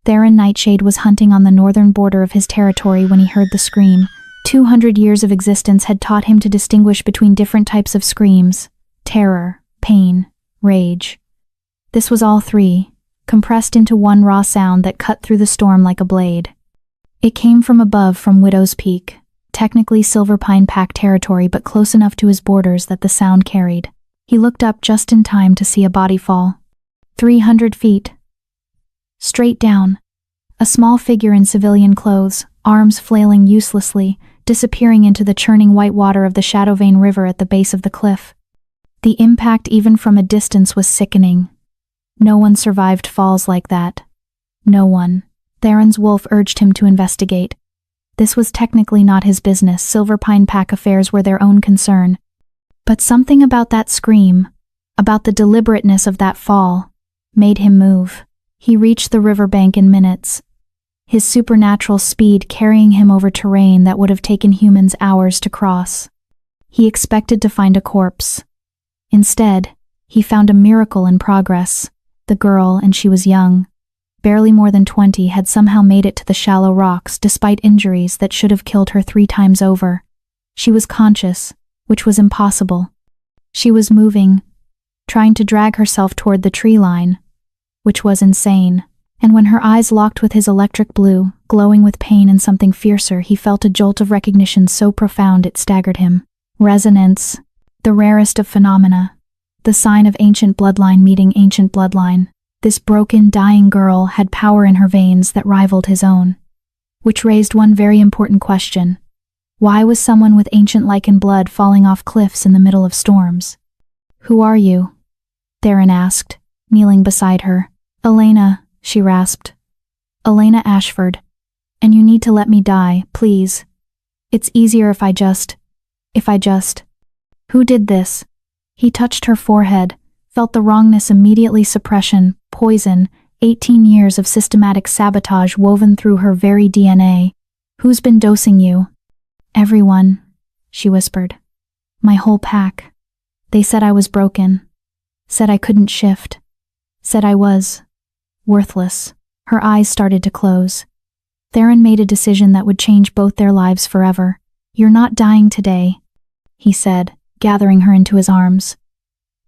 Theron Nightshade was hunting on the northern border of his territory when he heard the scream. 200 years of existence had taught him to distinguish between different types of screams: terror, pain, rage. This was all three, compressed into one raw sound that cut through the storm like a blade. It came from above, from Widow's Peak, technically Silver Pine Pack territory, but close enough to his borders that the sound carried. He looked up just in time to see a body fall. 300 feet. Straight down. A small figure in civilian clothes, arms flailing uselessly, disappearing into the churning white water of the Shadowvane River at the base of the cliff. The impact, even from a distance, was sickening. No one survived falls like that. No one. Theron's wolf urged him to investigate. This was technically not his business. Silver Pine Pack affairs were their own concern. But something about that scream, about the deliberateness of that fall, made him move. He reached the riverbank in minutes, his supernatural speed carrying him over terrain that would have taken humans hours to cross. He expected to find a corpse. Instead, he found a miracle in progress. The girl, and she was young, barely more than 20, had somehow made it to the shallow rocks despite injuries that should have killed her 3 times over. She was conscious, which was impossible. She was moving, trying to drag herself toward the tree line, which was insane. And when her eyes locked with his electric blue, glowing with pain and something fiercer, he felt a jolt of recognition so profound it staggered him. Resonance, the rarest of phenomena. The sign of ancient bloodline meeting ancient bloodline. This broken, dying girl had power in her veins that rivaled his own. Which raised one very important question. Why was someone with ancient lichen blood falling off cliffs in the middle of storms? "Who are you?" Theron asked, kneeling beside her. "Elena," she rasped. "Elena Ashford. And you need to let me die, please. It's easier if I just... Who did this?" He touched her forehead, felt the wrongness immediately. Suppression, poison, 18 years of systematic sabotage woven through her very DNA. "Who's been dosing you?" "Everyone," she whispered. "My whole pack. They said I was broken. Said I couldn't shift. Said I was worthless." Her eyes started to close. Theron made a decision that would change both their lives forever. "You're not dying today," he said, gathering her into his arms.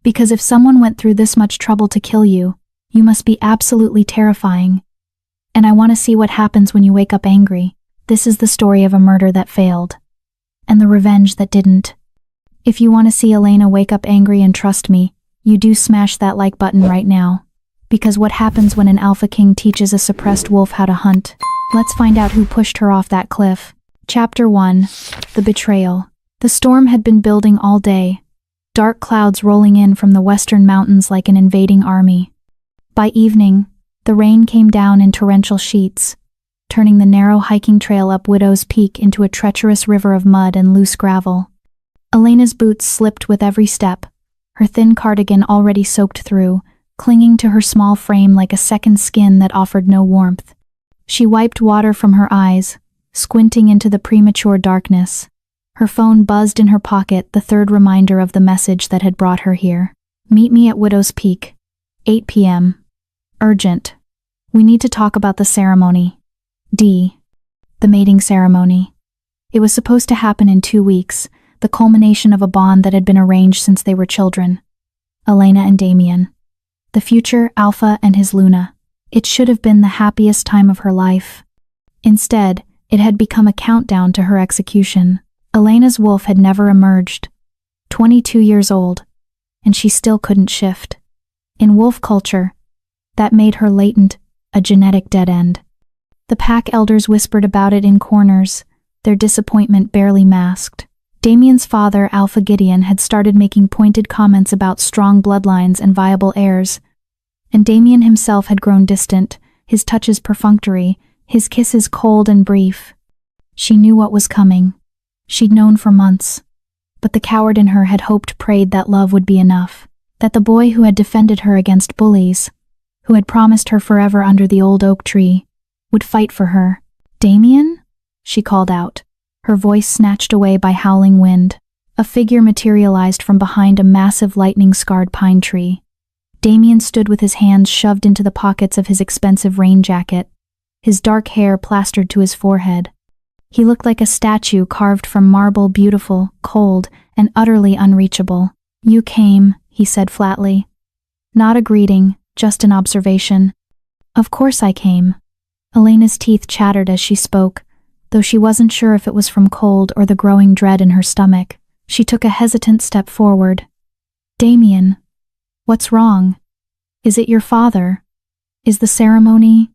"Because if someone went through this much trouble to kill you, you must be absolutely terrifying. And I want to see what happens when you wake up angry. This is the story of a murder that failed. And the revenge that didn't. If you want to see Elena wake up angry, and trust me, you do, smash that like button right now. Because what happens when an alpha king teaches a suppressed wolf how to hunt? Let's find out who pushed her off that cliff." Chapter 1. The Betrayal. The storm had been building all day, dark clouds rolling in from the western mountains like an invading army. By evening, the rain came down in torrential sheets, turning the narrow hiking trail up Widow's Peak into a treacherous river of mud and loose gravel. Elena's boots slipped with every step, her thin cardigan already soaked through, clinging to her small frame like a second skin that offered no warmth. She wiped water from her eyes, squinting into the premature darkness. Her phone buzzed in her pocket, the third reminder of the message that had brought her here. "Meet me at Widow's Peak, 8 p.m. Urgent. We need to talk about the ceremony. D. The mating ceremony. It was supposed to happen in 2 weeks, the culmination of a bond that had been arranged since they were children. Elena and Damien. The future Alpha and his Luna. It should have been the happiest time of her life. Instead, it had become a countdown to her execution. Elena's wolf had never emerged. 22 years old, and she still couldn't shift. In wolf culture, that made her latent, a genetic dead end. The pack elders whispered about it in corners, their disappointment barely masked. Damien's father, Alpha Gideon, had started making pointed comments about strong bloodlines and viable heirs, and Damien himself had grown distant, his touches perfunctory, his kisses cold and brief. She knew what was coming. She'd known for months. But the coward in her had hoped, prayed that love would be enough, that the boy who had defended her against bullies, who had promised her forever under the old oak tree, would fight for her. "Damien?" she called out, her voice snatched away by howling wind. A figure materialized from behind a massive lightning-scarred pine tree. Damien stood with his hands shoved into the pockets of his expensive rain jacket, his dark hair plastered to his forehead. He looked like a statue carved from marble, beautiful, cold, and utterly unreachable. "You came," he said flatly. Not a greeting, just an observation. "Of course I came." Elena's teeth chattered as she spoke, though she wasn't sure if it was from cold or the growing dread in her stomach. She took a hesitant step forward. "Damien, what's wrong? Is it your father? Is the ceremony—"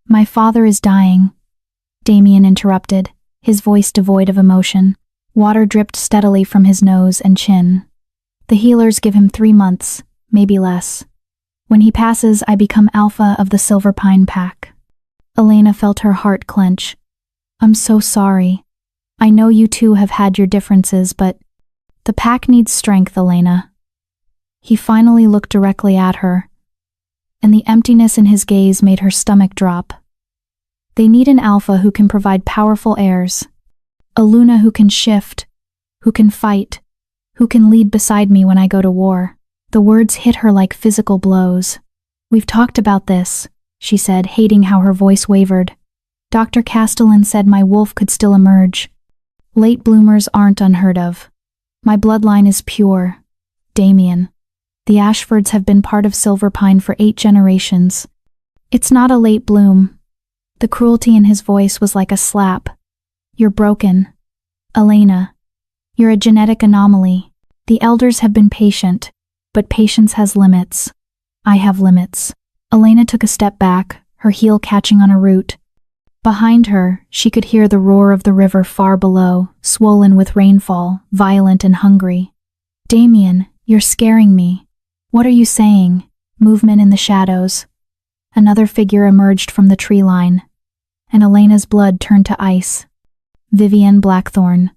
"My father is dying," Damien interrupted, his voice devoid of emotion. Water dripped steadily from his nose and chin. "The healers give him 3 months, maybe less. When he passes, I become alpha of the Silver Pine Pack." Elena felt her heart clench. "I'm so sorry. I know you two have had your differences, but the pack needs strength, Elena." He finally looked directly at her, and the emptiness in his gaze made her stomach drop. "They need an alpha who can provide powerful heirs. A Luna who can shift, who can fight, who can lead beside me when I go to war." The words hit her like physical blows. "We've talked about this," she said, hating how her voice wavered. "Dr. Castellan said my wolf could still emerge. Late bloomers aren't unheard of. My bloodline is pure. Damien. The Ashfords have been part of Silverpine for 8 generations. It's not a late bloom." The cruelty in his voice was like a slap. "You're broken. Elena. You're a genetic anomaly. The elders have been patient, but patience has limits. I have limits." Elena took a step back, her heel catching on a root. Behind her, she could hear the roar of the river far below, swollen with rainfall, violent and hungry. "Damien, you're scaring me. What are you saying?" Movement in the shadows. Another figure emerged from the tree line, and Elena's blood turned to ice. Vivienne Blackthorn.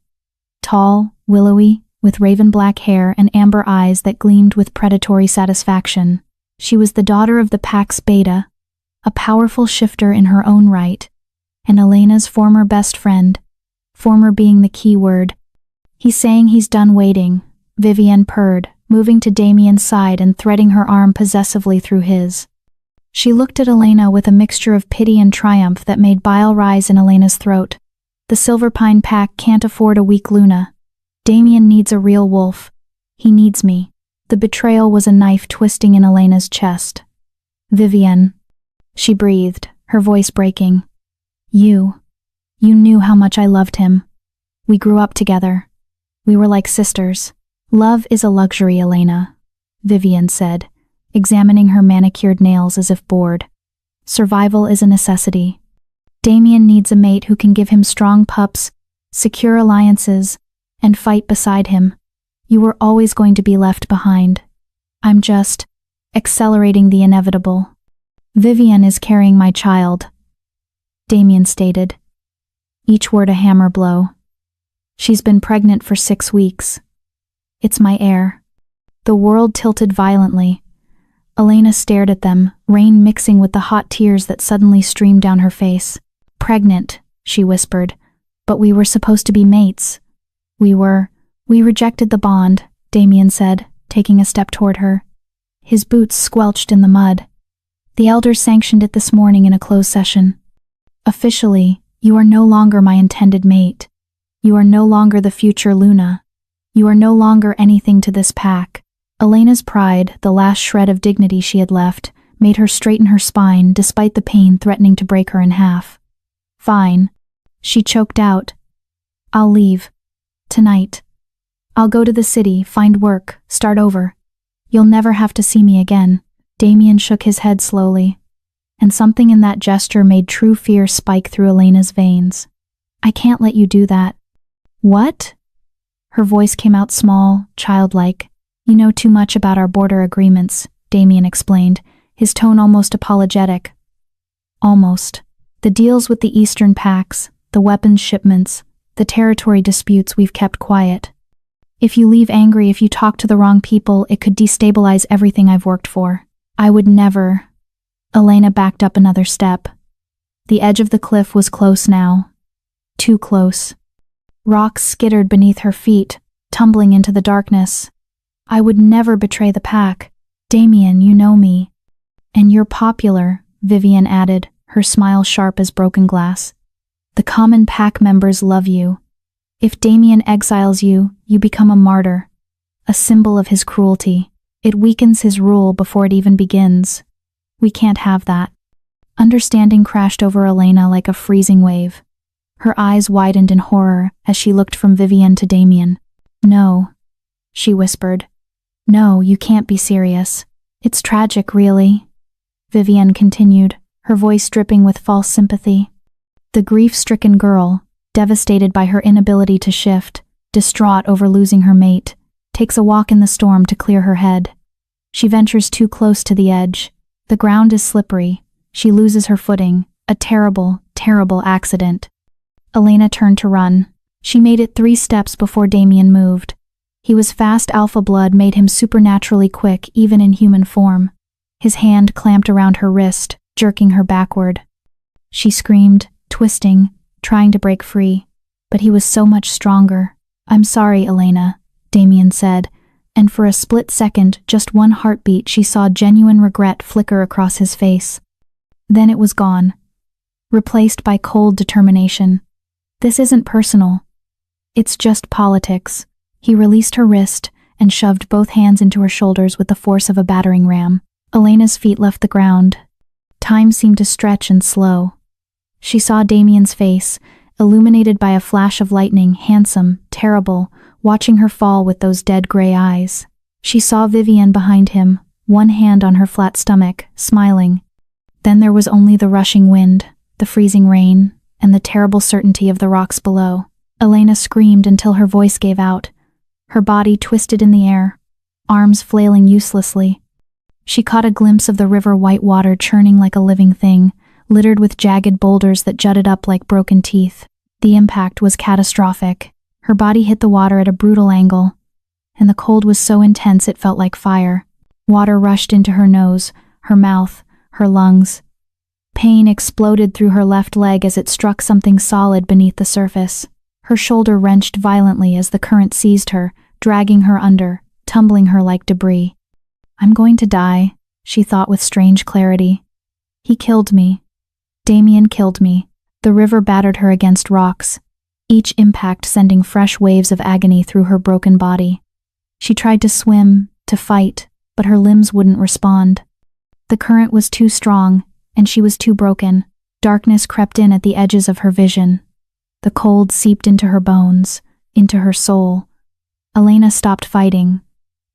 Tall, willowy, with raven black hair and amber eyes that gleamed with predatory satisfaction. She was the daughter of the Pax Beta, a powerful shifter in her own right, and Elena's former best friend, former being the key word. "He's saying he's done waiting," Vivienne purred, moving to Damien's side and threading her arm possessively through his. She looked at Elena with a mixture of pity and triumph that made bile rise in Elena's throat. The Silverpine Pack can't afford a weak Luna. Damien needs a real wolf. He needs me. The betrayal was a knife twisting in Elena's chest. "Vivienne," she breathed, her voice breaking. You knew how much I loved him. We grew up together. We were like sisters." "Love is a luxury, Elena," Vivienne said, examining her manicured nails as if bored. "Survival is a necessity. Damien needs a mate who can give him strong pups, secure alliances, and fight beside him. You were always going to be left behind. I'm just accelerating the inevitable." "Vivienne is carrying my child," Damien stated, each word a hammer blow. "She's been pregnant for 6 weeks. It's my heir." The world tilted violently. Elena stared at them, rain mixing with the hot tears that suddenly streamed down her face. "Pregnant," she whispered, "but we were supposed to be mates." We rejected the bond," Damien said, taking a step toward her. His boots squelched in the mud. "The elders sanctioned it this morning in a closed session. Officially, you are no longer my intended mate. You are no longer the future Luna. You are no longer anything to this pack." Elena's pride, the last shred of dignity she had left, made her straighten her spine despite the pain threatening to break her in half. "Fine," she choked out. "I'll leave. Tonight. I'll go to the city, find work, start over. You'll never have to see me again." Damien shook his head slowly, and something in that gesture made true fear spike through Elena's veins. "I can't let you do that." "What?" Her voice came out small, childlike. "You know too much about our border agreements," Damien explained, his tone almost apologetic. "Almost. The deals with the Eastern packs, the weapons shipments, the territory disputes we've kept quiet. If you leave angry, if you talk to the wrong people, it could destabilize everything I've worked for. I would never." Elena backed up another step. The edge of the cliff was close now. Too close. Rocks skittered beneath her feet, tumbling into the darkness. "I would never betray the pack. Damien, you know me." "And you're popular," Vivienne added, her smile sharp as broken glass. "The common pack members love you. If Damien exiles you, you become a martyr, a symbol of his cruelty. It weakens his rule before it even begins. We can't have that." Understanding crashed over Elena like a freezing wave. Her eyes widened in horror as she looked from Vivienne to Damien. "No," she whispered. "No, you can't be serious. It's tragic, really," Vivienne continued, her voice dripping with false sympathy. The grief-stricken girl, devastated by her inability to shift, distraught over losing her mate, takes a walk in the storm to clear her head. She ventures too close to the edge. The ground is slippery. She loses her footing. A terrible, terrible accident. Elena turned to run. She made it 3 steps before Damien moved. He was fast. Alpha blood made him supernaturally quick even in human form. His hand clamped around her wrist, jerking her backward. She screamed, twisting, trying to break free, but he was so much stronger. "I'm sorry, Elena," Damien said, and for a split second, just one heartbeat, she saw genuine regret flicker across his face. Then it was gone, replaced by cold determination. "This isn't personal. It's just politics." He released her wrist and shoved both hands into her shoulders with the force of a battering ram. Elena's feet left the ground. Time seemed to stretch and slow. She saw Damien's face, illuminated by a flash of lightning, handsome, terrible, watching her fall with those dead gray eyes. She saw Vivienne behind him, one hand on her flat stomach, smiling. Then there was only the rushing wind, the freezing rain, and the terrible certainty of the rocks below. Elena screamed until her voice gave out. Her body twisted in the air, arms flailing uselessly. She caught a glimpse of the river white water churning like a living thing, littered with jagged boulders that jutted up like broken teeth. The impact was catastrophic. Her body hit the water at a brutal angle, and the cold was so intense it felt like fire. Water rushed into her nose, her mouth, her lungs. Pain exploded through her left leg as it struck something solid beneath the surface. Her shoulder wrenched violently as the current seized her, dragging her under, tumbling her like debris. "I'm going to die," she thought with strange clarity. "He killed me. Damien killed me." The river battered her against rocks, each impact sending fresh waves of agony through her broken body. She tried to swim, to fight, but her limbs wouldn't respond. The current was too strong, and she was too broken. Darkness crept in at the edges of her vision. The cold seeped into her bones, into her soul. Elena stopped fighting.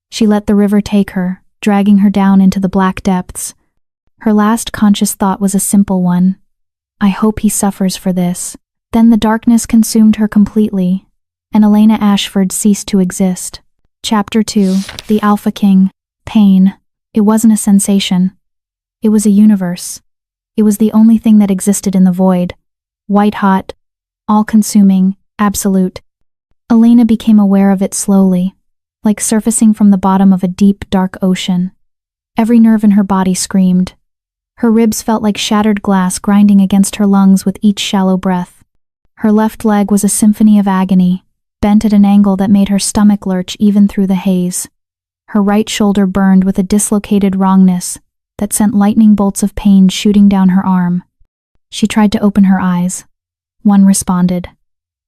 She let the river take her, dragging her down into the black depths. Her last conscious thought was a simple one. "I hope he suffers for this." Then the darkness consumed her completely, and Elena Ashford ceased to exist. Chapter 2. The Alpha King. Pain. It wasn't a sensation. It was a universe. It was the only thing that existed in the void. White-hot, all-consuming, absolute. Elena became aware of it slowly, like surfacing from the bottom of a deep, dark ocean. Every nerve in her body screamed. Her ribs felt like shattered glass grinding against her lungs with each shallow breath. Her left leg was a symphony of agony, bent at an angle that made her stomach lurch even through the haze. Her right shoulder burned with a dislocated wrongness that sent lightning bolts of pain shooting down her arm. She tried to open her eyes. One responded.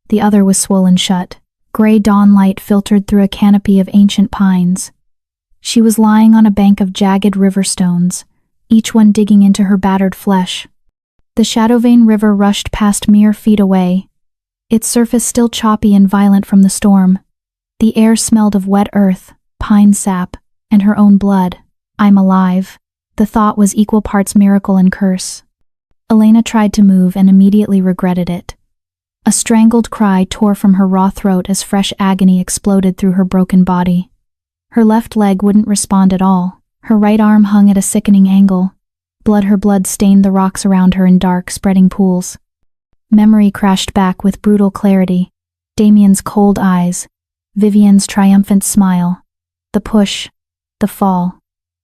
The other was swollen shut. Gray dawn light filtered through a canopy of ancient pines. She was lying on a bank of jagged river stones, each one digging into her battered flesh. The Shadowvane River rushed past mere feet away, its surface still choppy and violent from the storm. The air smelled of wet earth, pine sap, and her own blood. "I'm alive." The thought was equal parts miracle and curse. Elena tried to move and immediately regretted it. A strangled cry tore from her raw throat as fresh agony exploded through her broken body. Her left leg wouldn't respond at all. Her right arm hung at a sickening angle. Her blood stained the rocks around her in dark, spreading pools. Memory crashed back with brutal clarity. Damien's cold eyes, Vivienne's triumphant smile, the push, the fall,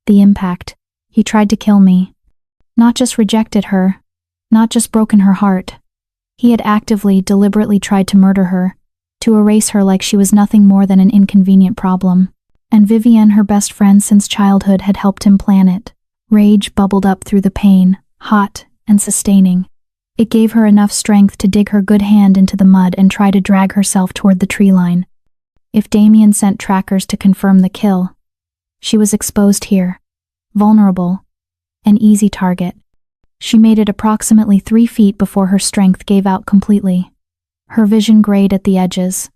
the impact. He tried to kill me. Not just rejected her, not just broken her heart. He had actively, deliberately tried to murder her, to erase her like she was nothing more than an inconvenient problem. And Vivienne, her best friend since childhood, had helped him plan it. Rage bubbled up through the pain, hot, and sustaining. It gave her enough strength to dig her good hand into the mud and try to drag herself toward the tree line. If Damien sent trackers to confirm the kill, she was exposed here, vulnerable, an easy target. She made it approximately 3 feet before her strength gave out completely. Her vision grayed at the edges.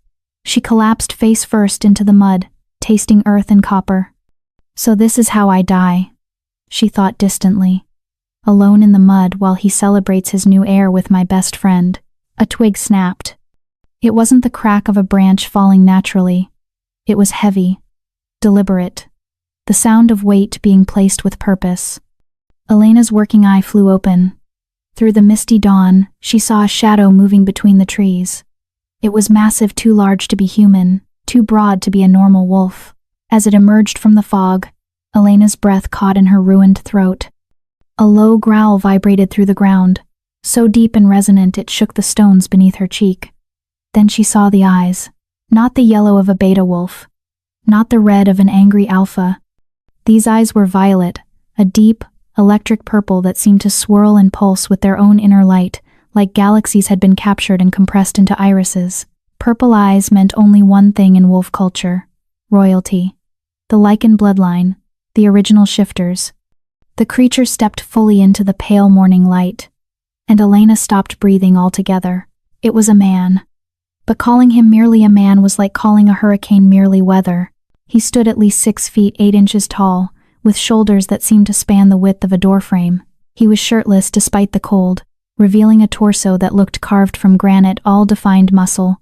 She collapsed face first into the mud, tasting earth and copper. So this is how I die, she thought distantly. Alone in the mud while he celebrates his new heir with my best friend. A twig snapped. It wasn't the crack of a branch falling naturally. It was heavy, deliberate, the sound of weight being placed with purpose. Elena's working eye flew open. Through the misty dawn, she saw a shadow moving between the trees. It was massive, too large to be human, too broad to be a normal wolf. As it emerged from the fog, Elena's breath caught in her ruined throat. A low growl vibrated through the ground, so deep and resonant it shook the stones beneath her cheek. Then she saw the eyes, not the yellow of a beta wolf, not the red of an angry alpha. These eyes were violet, a deep, electric purple that seemed to swirl and pulse with their own inner light, like galaxies had been captured and compressed into irises. Purple eyes meant only one thing in wolf culture: royalty. The lichen bloodline, the original shifters. The creature stepped fully into the pale morning light, and Elena stopped breathing altogether. It was a man. But calling him merely a man was like calling a hurricane merely weather. He stood at least 6 feet 8 inches tall, with shoulders that seemed to span the width of a doorframe. He was shirtless despite the cold, revealing a torso that looked carved from granite, all defined muscle,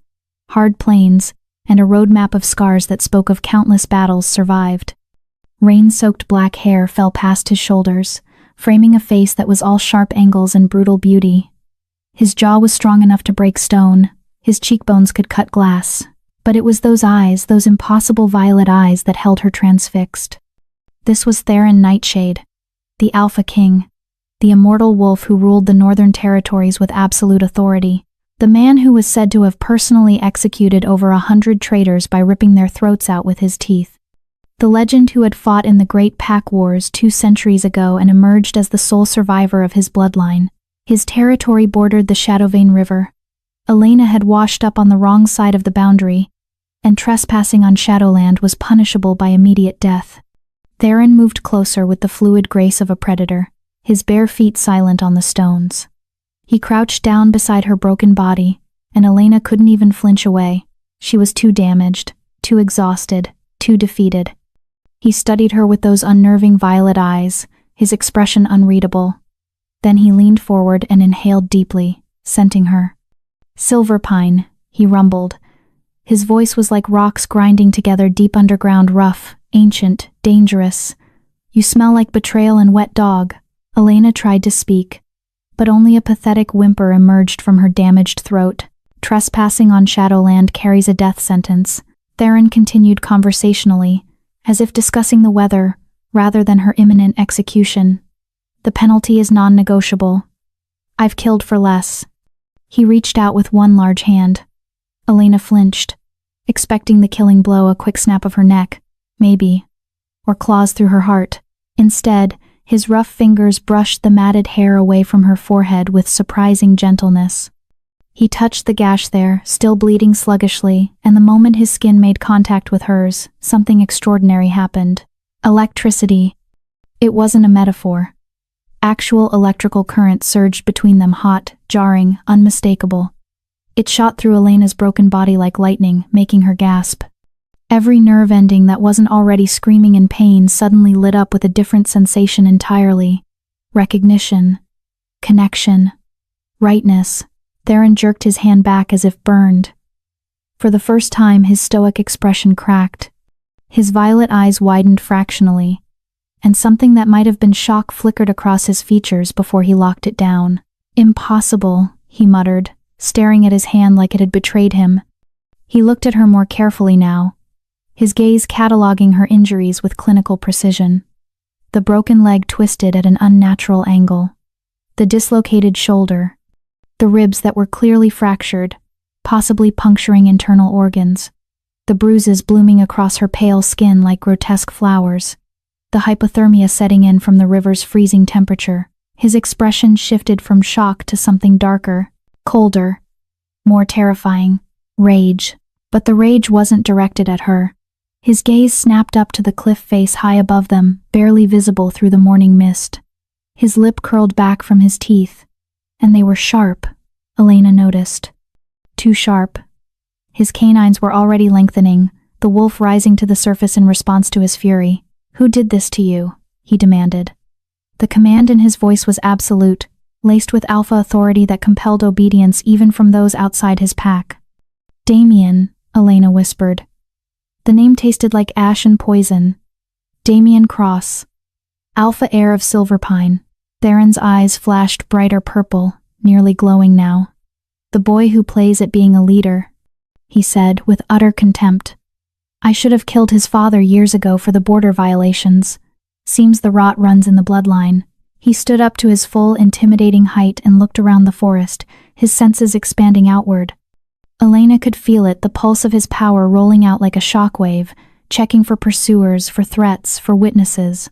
hard plains, and a roadmap of scars that spoke of countless battles survived. Rain-soaked black hair fell past his shoulders, framing a face that was all sharp angles and brutal beauty. His jaw was strong enough to break stone, his cheekbones could cut glass, but it was those eyes, those impossible violet eyes, that held her transfixed. This was Theron Nightshade, the Alpha King, the immortal wolf who ruled the Northern Territories with absolute authority, the man who was said to have personally executed over 100 traitors by ripping their throats out with his teeth. The legend who had fought in the Great Pack Wars 2 centuries ago and emerged as the sole survivor of his bloodline. His territory bordered the Shadowvane River. Elena had washed up on the wrong side of the boundary, and trespassing on Shadowland was punishable by immediate death. Theron moved closer with the fluid grace of a predator, his bare feet silent on the stones. He crouched down beside her broken body, and Elena couldn't even flinch away. She was too damaged, too exhausted, too defeated. He studied her with those unnerving violet eyes, his expression unreadable. Then he leaned forward and inhaled deeply, scenting her. "Silver pine," he rumbled. His voice was like rocks grinding together, deep underground, rough, ancient, dangerous. "You smell like betrayal and wet dog." Elena tried to speak, but only a pathetic whimper emerged from her damaged throat. "Trespassing on Shadowland carries a death sentence," Theron continued conversationally, as if discussing the weather, rather than her imminent execution. "The penalty is non-negotiable. I've killed for less." He reached out with one large hand. Elena flinched, expecting the killing blow, a quick snap of her neck, maybe, or claws through her heart. Instead, his rough fingers brushed the matted hair away from her forehead with surprising gentleness. He touched the gash there, still bleeding sluggishly, and the moment his skin made contact with hers, something extraordinary happened. Electricity. It wasn't a metaphor. Actual electrical current surged between them, hot, jarring, unmistakable. It shot through Elena's broken body like lightning, making her gasp. Every nerve ending that wasn't already screaming in pain suddenly lit up with a different sensation entirely. Recognition. Connection. Rightness. Theron jerked his hand back as if burned. For the first time, his stoic expression cracked. His violet eyes widened fractionally, and something that might have been shock flickered across his features before he locked it down. "Impossible," he muttered, staring at his hand like it had betrayed him. He looked at her more carefully now, his gaze cataloging her injuries with clinical precision. The broken leg twisted at an unnatural angle. The dislocated shoulder. The ribs that were clearly fractured, possibly puncturing internal organs. The bruises blooming across her pale skin like grotesque flowers. The hypothermia setting in from the river's freezing temperature. His expression shifted from shock to something darker, colder, more terrifying, rage. But the rage wasn't directed at her. His gaze snapped up to the cliff face high above them, barely visible through the morning mist. His lip curled back from his teeth, and they were sharp, Elena noticed. Too sharp. His canines were already lengthening, the wolf rising to the surface in response to his fury. "Who did this to you?" he demanded. The command in his voice was absolute, laced with alpha authority that compelled obedience even from those outside his pack. "Damien," Elena whispered. The name tasted like ash and poison. Damien Cross. Alpha heir of Silverpine. Theron's eyes flashed brighter purple, nearly glowing now. "The boy who plays at being a leader," he said with utter contempt. "I should have killed his father years ago for the border violations. Seems the rot runs in the bloodline." He stood up to his full, intimidating height and looked around the forest, his senses expanding outward. Elena could feel it, the pulse of his power rolling out like a shockwave, checking for pursuers, for threats, for witnesses.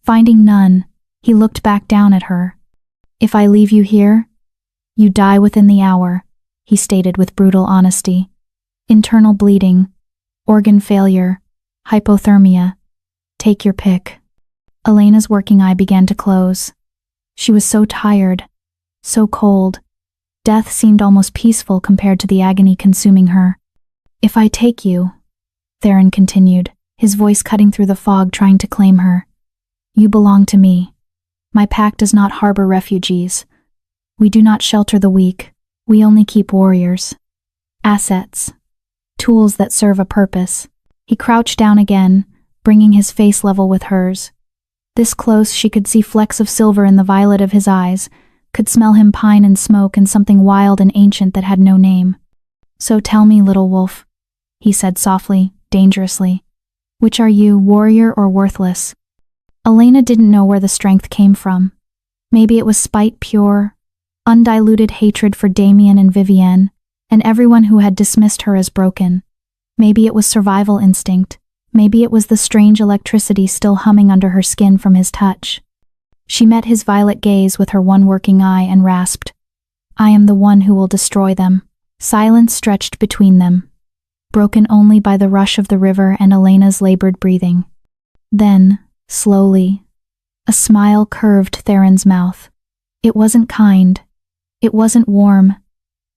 Finding none, he looked back down at her. "If I leave you here, you die within the hour," he stated with brutal honesty. "Internal bleeding, organ failure, hypothermia. Take your pick." Elena's working eye began to close. She was so tired, so cold. Death seemed almost peaceful compared to the agony consuming her. "If I take you," Theron continued, his voice cutting through the fog trying to claim her, "you belong to me. My pack does not harbor refugees. We do not shelter the weak, we only keep warriors. Assets. Tools that serve a purpose." He crouched down again, bringing his face level with hers. This close she could see flecks of silver in the violet of his eyes, could smell him pine and smoke and something wild and ancient that had no name. "So tell me, little wolf," he said softly, dangerously. "Which are you, warrior or worthless?" Elena didn't know where the strength came from. Maybe it was spite pure, undiluted hatred for Damien and Vivienne, and everyone who had dismissed her as broken. Maybe it was survival instinct. Maybe it was the strange electricity still humming under her skin from his touch. She met his violet gaze with her one working eye and rasped, "I am the one who will destroy them." Silence stretched between them, broken only by the rush of the river and Elena's labored breathing. Then, slowly, a smile curved Theron's mouth. It wasn't kind. It wasn't warm.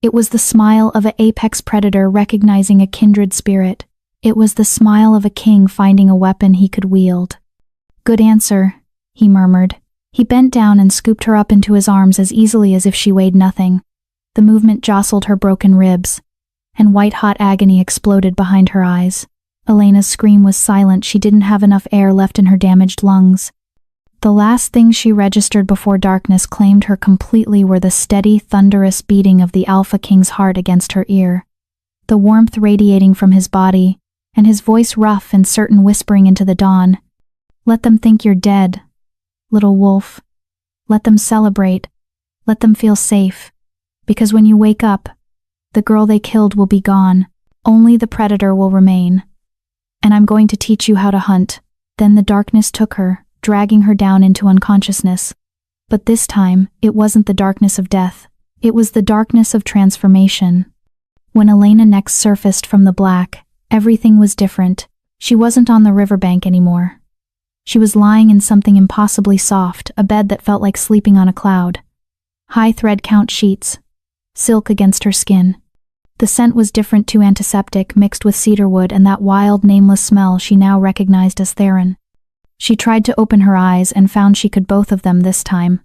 It was the smile of an apex predator recognizing a kindred spirit. It was the smile of a king finding a weapon he could wield. "Good answer," he murmured. He bent down and scooped her up into his arms as easily as if she weighed nothing. The movement jostled her broken ribs, and white-hot agony exploded behind her eyes. Elena's scream was silent. She didn't have enough air left in her damaged lungs. The last thing she registered before darkness claimed her completely were the steady, thunderous beating of the Alpha King's heart against her ear, the warmth radiating from his body, and his voice rough and certain whispering into the dawn. "Let them think you're dead, little wolf. Let them celebrate. Let them feel safe. Because when you wake up, the girl they killed will be gone. Only the predator will remain. And I'm going to teach you how to hunt." Then the darkness took her, dragging her down into unconsciousness. But this time, it wasn't the darkness of death. It was the darkness of transformation. When Elena next surfaced from the black, everything was different. She wasn't on the riverbank anymore. She was lying in something impossibly soft, a bed that felt like sleeping on a cloud. High thread count sheets, silk against her skin. The scent was different, too antiseptic, mixed with cedarwood and that wild, nameless smell she now recognized as Theron. She tried to open her eyes and found she could both of them this time.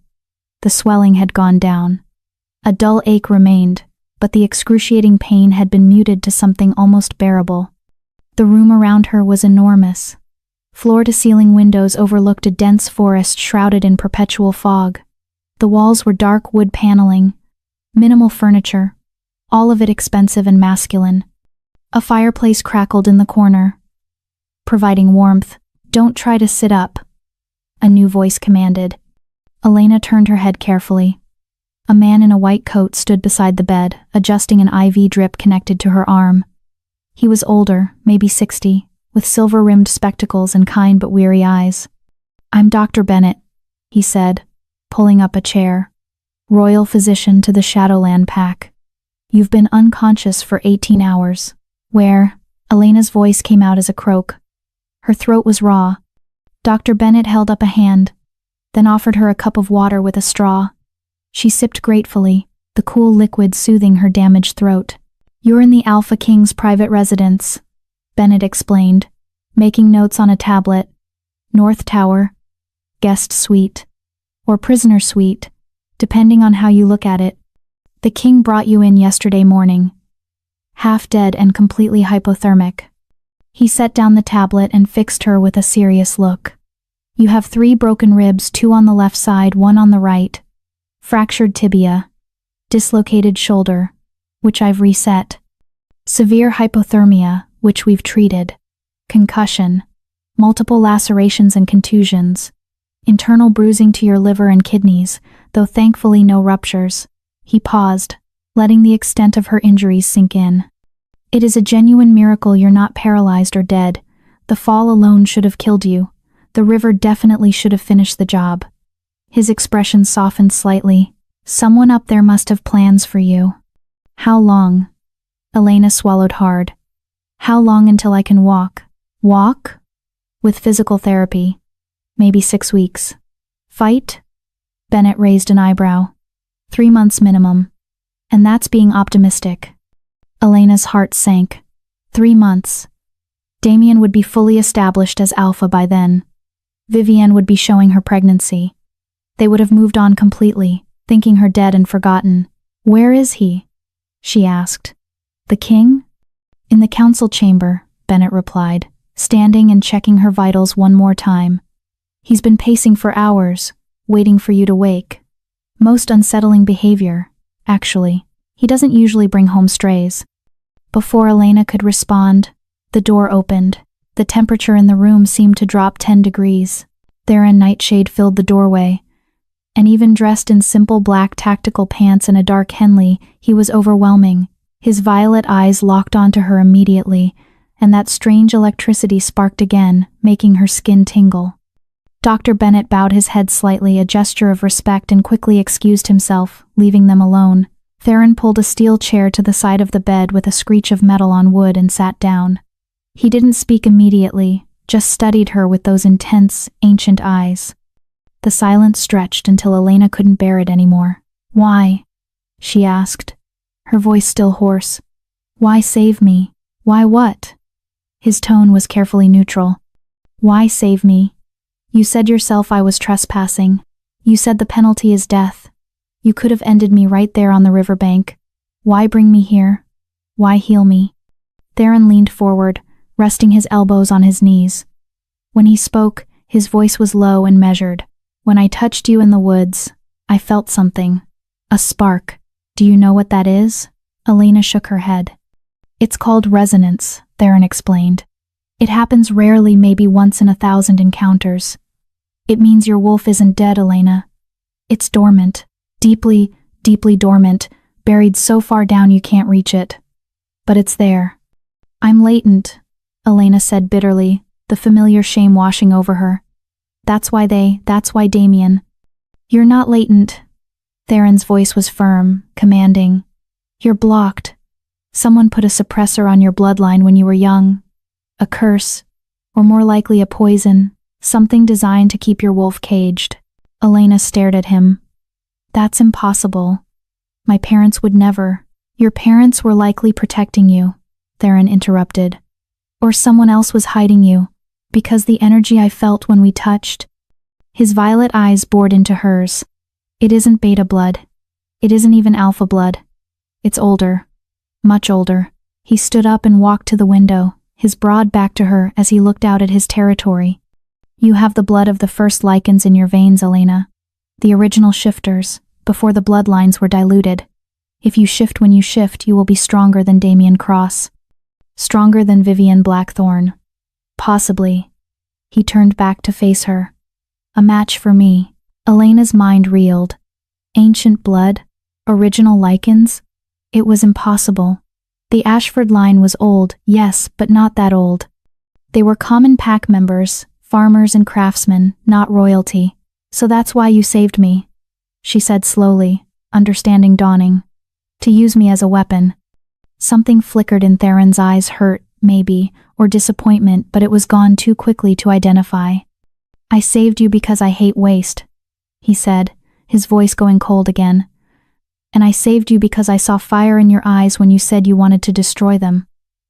The swelling had gone down. A dull ache remained, but the excruciating pain had been muted to something almost bearable. The room around her was enormous. Floor-to-ceiling windows overlooked a dense forest shrouded in perpetual fog. The walls were dark wood paneling, minimal furniture, all of it expensive and masculine. A fireplace crackled in the corner, providing warmth. "Don't try to sit up," a new voice commanded. Elena turned her head carefully. A man in a white coat stood beside the bed, adjusting an IV drip connected to her arm. He was older, maybe 60, with silver-rimmed spectacles and kind but weary eyes. "I'm Dr. Bennett," he said, pulling up a chair. Royal physician to the Shadowland Pack. You've been unconscious for 18 hours. Where? Elena's voice came out as a croak. Her throat was raw. Dr. Bennett held up a hand, then offered her a cup of water with a straw. She sipped gratefully, the cool liquid soothing her damaged throat. You're in the Alpha King's private residence, Bennett explained, making notes on a tablet. North Tower, guest suite, or prisoner suite, depending on how you look at it. The king brought you in yesterday morning, half dead and completely hypothermic. He set down the tablet and fixed her with a serious look. You have 3 broken ribs, 2 on the left side, 1 on the right. Fractured tibia. Dislocated shoulder, which I've reset. Severe hypothermia, which we've treated. Concussion. Multiple lacerations and contusions. Internal bruising to your liver and kidneys, though thankfully no ruptures. He paused, letting the extent of her injuries sink in. It is a genuine miracle you're not paralyzed or dead. The fall alone should have killed you. The river definitely should have finished the job. His expression softened slightly. Someone up there must have plans for you. How long? Elena swallowed hard. How long until I can walk? Walk? With physical therapy. Maybe 6 weeks. Fight? Bennett raised an eyebrow. 3 months minimum. And that's being optimistic. Elena's heart sank. 3 months. Damien would be fully established as Alpha by then. Vivienne would be showing her pregnancy. They would have moved on completely, thinking her dead and forgotten. Where is he? She asked. The king? In the council chamber, Bennett replied, standing and checking her vitals one more time. He's been pacing for hours, waiting for you to wake. Most unsettling behavior, actually. He doesn't usually bring home strays. Before Elena could respond, the door opened. The temperature in the room seemed to drop 10 degrees. Theron Nightshade filled the doorway, and even dressed in simple black tactical pants and a dark Henley, he was overwhelming. His violet eyes locked onto her immediately, and that strange electricity sparked again, making her skin tingle. Dr. Bennett bowed his head slightly, a gesture of respect, and quickly excused himself, leaving them alone. Theron pulled a steel chair to the side of the bed with a screech of metal on wood and sat down. He didn't speak immediately, just studied her with those intense, ancient eyes. The silence stretched until Elena couldn't bear it anymore. Why? She asked, her voice still hoarse. Why save me? Why what? His tone was carefully neutral. Why save me? You said yourself I was trespassing. You said the penalty is death. You could have ended me right there on the riverbank. Why bring me here? Why heal me? Theron leaned forward, resting his elbows on his knees. When he spoke, his voice was low and measured. When I touched you in the woods, I felt something. A spark. Do you know what that is? Elena shook her head. It's called resonance, Theron explained. It happens rarely, maybe once in 1,000 encounters. It means your wolf isn't dead, Elena. It's dormant. Deeply, deeply dormant, buried so far down you can't reach it. But it's there. I'm latent, Elena said bitterly, the familiar shame washing over her. That's why Damien. You're not latent. Theron's voice was firm, commanding. You're blocked. Someone put a suppressor on your bloodline when you were young. A curse, or more likely a poison, something designed to keep your wolf caged. Elena stared at him. That's impossible. My parents would never. Your parents were likely protecting you, Theron interrupted. Or someone else was hiding you, because the energy I felt when we touched. His violet eyes bored into hers. It isn't beta blood. It isn't even alpha blood. It's older. Much older. He stood up and walked to the window, his broad back to her as he looked out at his territory. You have the blood of the first lichens in your veins, Elena. The original shifters, before the bloodlines were diluted. If you shift when you shift, you will be stronger than Damien Cross. Stronger than Vivienne Blackthorne. Possibly. He turned back to face her. A match for me. Elena's mind reeled. Ancient blood? Original lichens? It was impossible. The Ashford line was old, yes, but not that old. They were common pack members, farmers and craftsmen, not royalty. So that's why you saved me. she said slowly, understanding dawning. To use me as a weapon. Something flickered in Theron's eyes, hurt, maybe, or disappointment, but it was gone too quickly to identify. I saved you because I hate waste, he said, his voice going cold again. And I saved you because I saw fire in your eyes when you said you wanted to destroy them.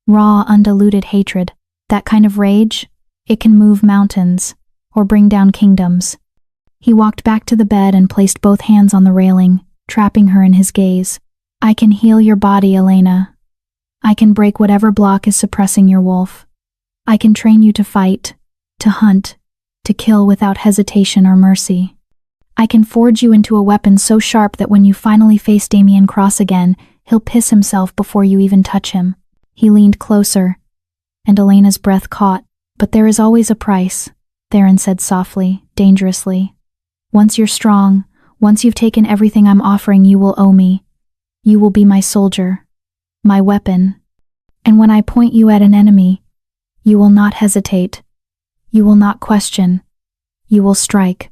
Raw, undiluted hatred. That kind of rage, it can move mountains, or bring down kingdoms. He walked back to the bed and placed both hands on the railing, trapping her in his gaze. I can heal your body, Elena. I can break whatever block is suppressing your wolf. I can train you to fight, to hunt, to kill without hesitation or mercy. I can forge you into a weapon so sharp that when you finally face Damien Cross again, he'll piss himself before you even touch him. He leaned closer, and Elena's breath caught. But there is always a price, Theron said softly, dangerously. Once you're strong, once you've taken everything I'm offering, you will owe me. You will be my soldier, my weapon. And when I point you at an enemy, you will not hesitate. You will not question. You will strike.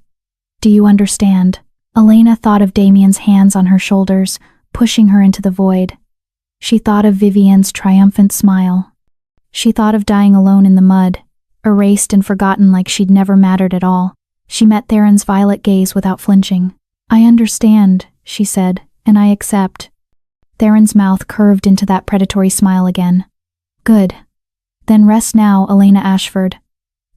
Do you understand? Elena thought of Damien's hands on her shoulders, pushing her into the void. She thought of Vivienne's triumphant smile. She thought of dying alone in the mud, erased and forgotten like she'd never mattered at all. She met Theron's violet gaze without flinching. I understand, she said, and I accept. Theron's mouth curved into that predatory smile again. Good. Then rest now, Elena Ashford.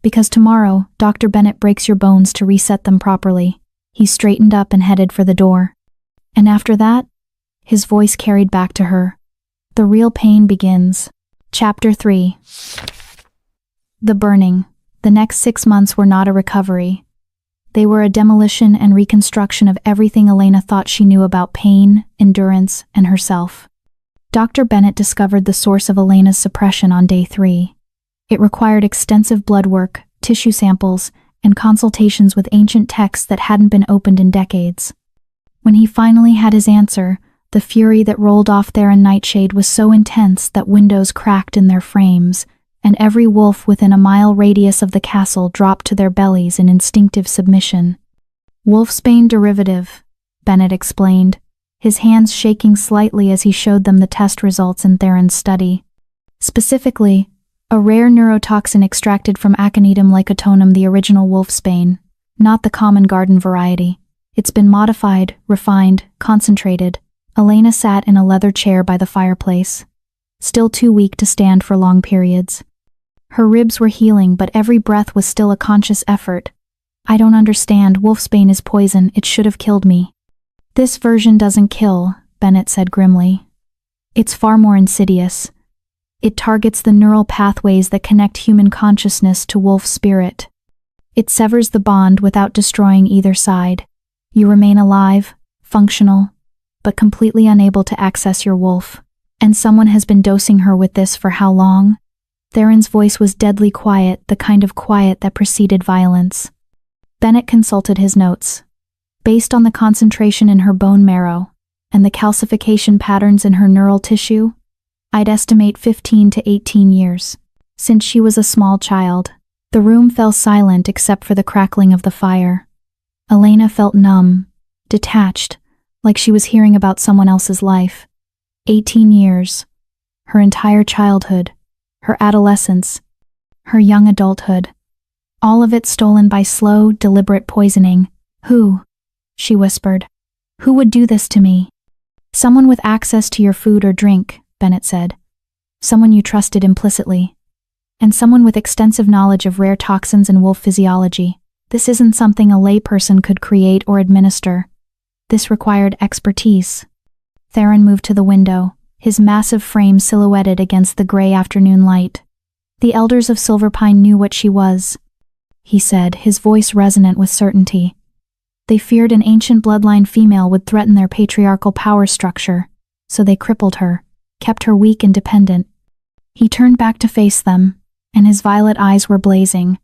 Because tomorrow, Dr. Bennett breaks your bones to reset them properly. He straightened up and headed for the door. And after that, his voice carried back to her. The real pain begins. Chapter 3. The burning. The next 6 months were not a recovery. They were a demolition and reconstruction of everything Elena thought she knew about pain, endurance, and herself. Dr. Bennett discovered the source of Elena's suppression on day 3. It required extensive blood work, tissue samples, and consultations with ancient texts that hadn't been opened in decades. When he finally had his answer, the fury that rolled off Theron Nightshade was so intense that windows cracked in their frames, and every wolf within a mile radius of the castle dropped to their bellies in instinctive submission. Wolfsbane derivative, Bennett explained, his hands shaking slightly as he showed them the test results in Theron's study. Specifically, a rare neurotoxin extracted from Aconitum lycotonum, the original wolfsbane, not the common garden variety. It's been modified, refined, concentrated. Elena sat in a leather chair by the fireplace, still too weak to stand for long periods. Her ribs were healing, but every breath was still a conscious effort. I don't understand, wolfsbane is poison, it should have killed me. This version doesn't kill, Bennett said grimly. It's far more insidious. It targets the neural pathways that connect human consciousness to wolf spirit. It severs the bond without destroying either side. You remain alive, functional, but completely unable to access your wolf. And someone has been dosing her with this for how long? Theron's voice was deadly quiet, the kind of quiet that preceded violence. Bennett consulted his notes. Based on the concentration in her bone marrow and the calcification patterns in her neural tissue, I'd estimate 15 to 18 years. Since she was a small child, the room fell silent except for the crackling of the fire. Elena felt numb, detached, like she was hearing about someone else's life. 18 years. Her entire childhood. Her adolescence. Her young adulthood. All of it stolen by slow, deliberate poisoning. Who? She whispered. Who would do this to me? Someone with access to your food or drink, Bennett said. Someone you trusted implicitly. And someone with extensive knowledge of rare toxins and wolf physiology. This isn't something a layperson could create or administer. This required expertise. Theron moved to the window, his massive frame silhouetted against the gray afternoon light. The elders of Silverpine knew what she was, he said, his voice resonant with certainty. They feared an ancient bloodline female would threaten their patriarchal power structure, so they crippled her, kept her weak and dependent. He turned back to face them, and his violet eyes were blazing.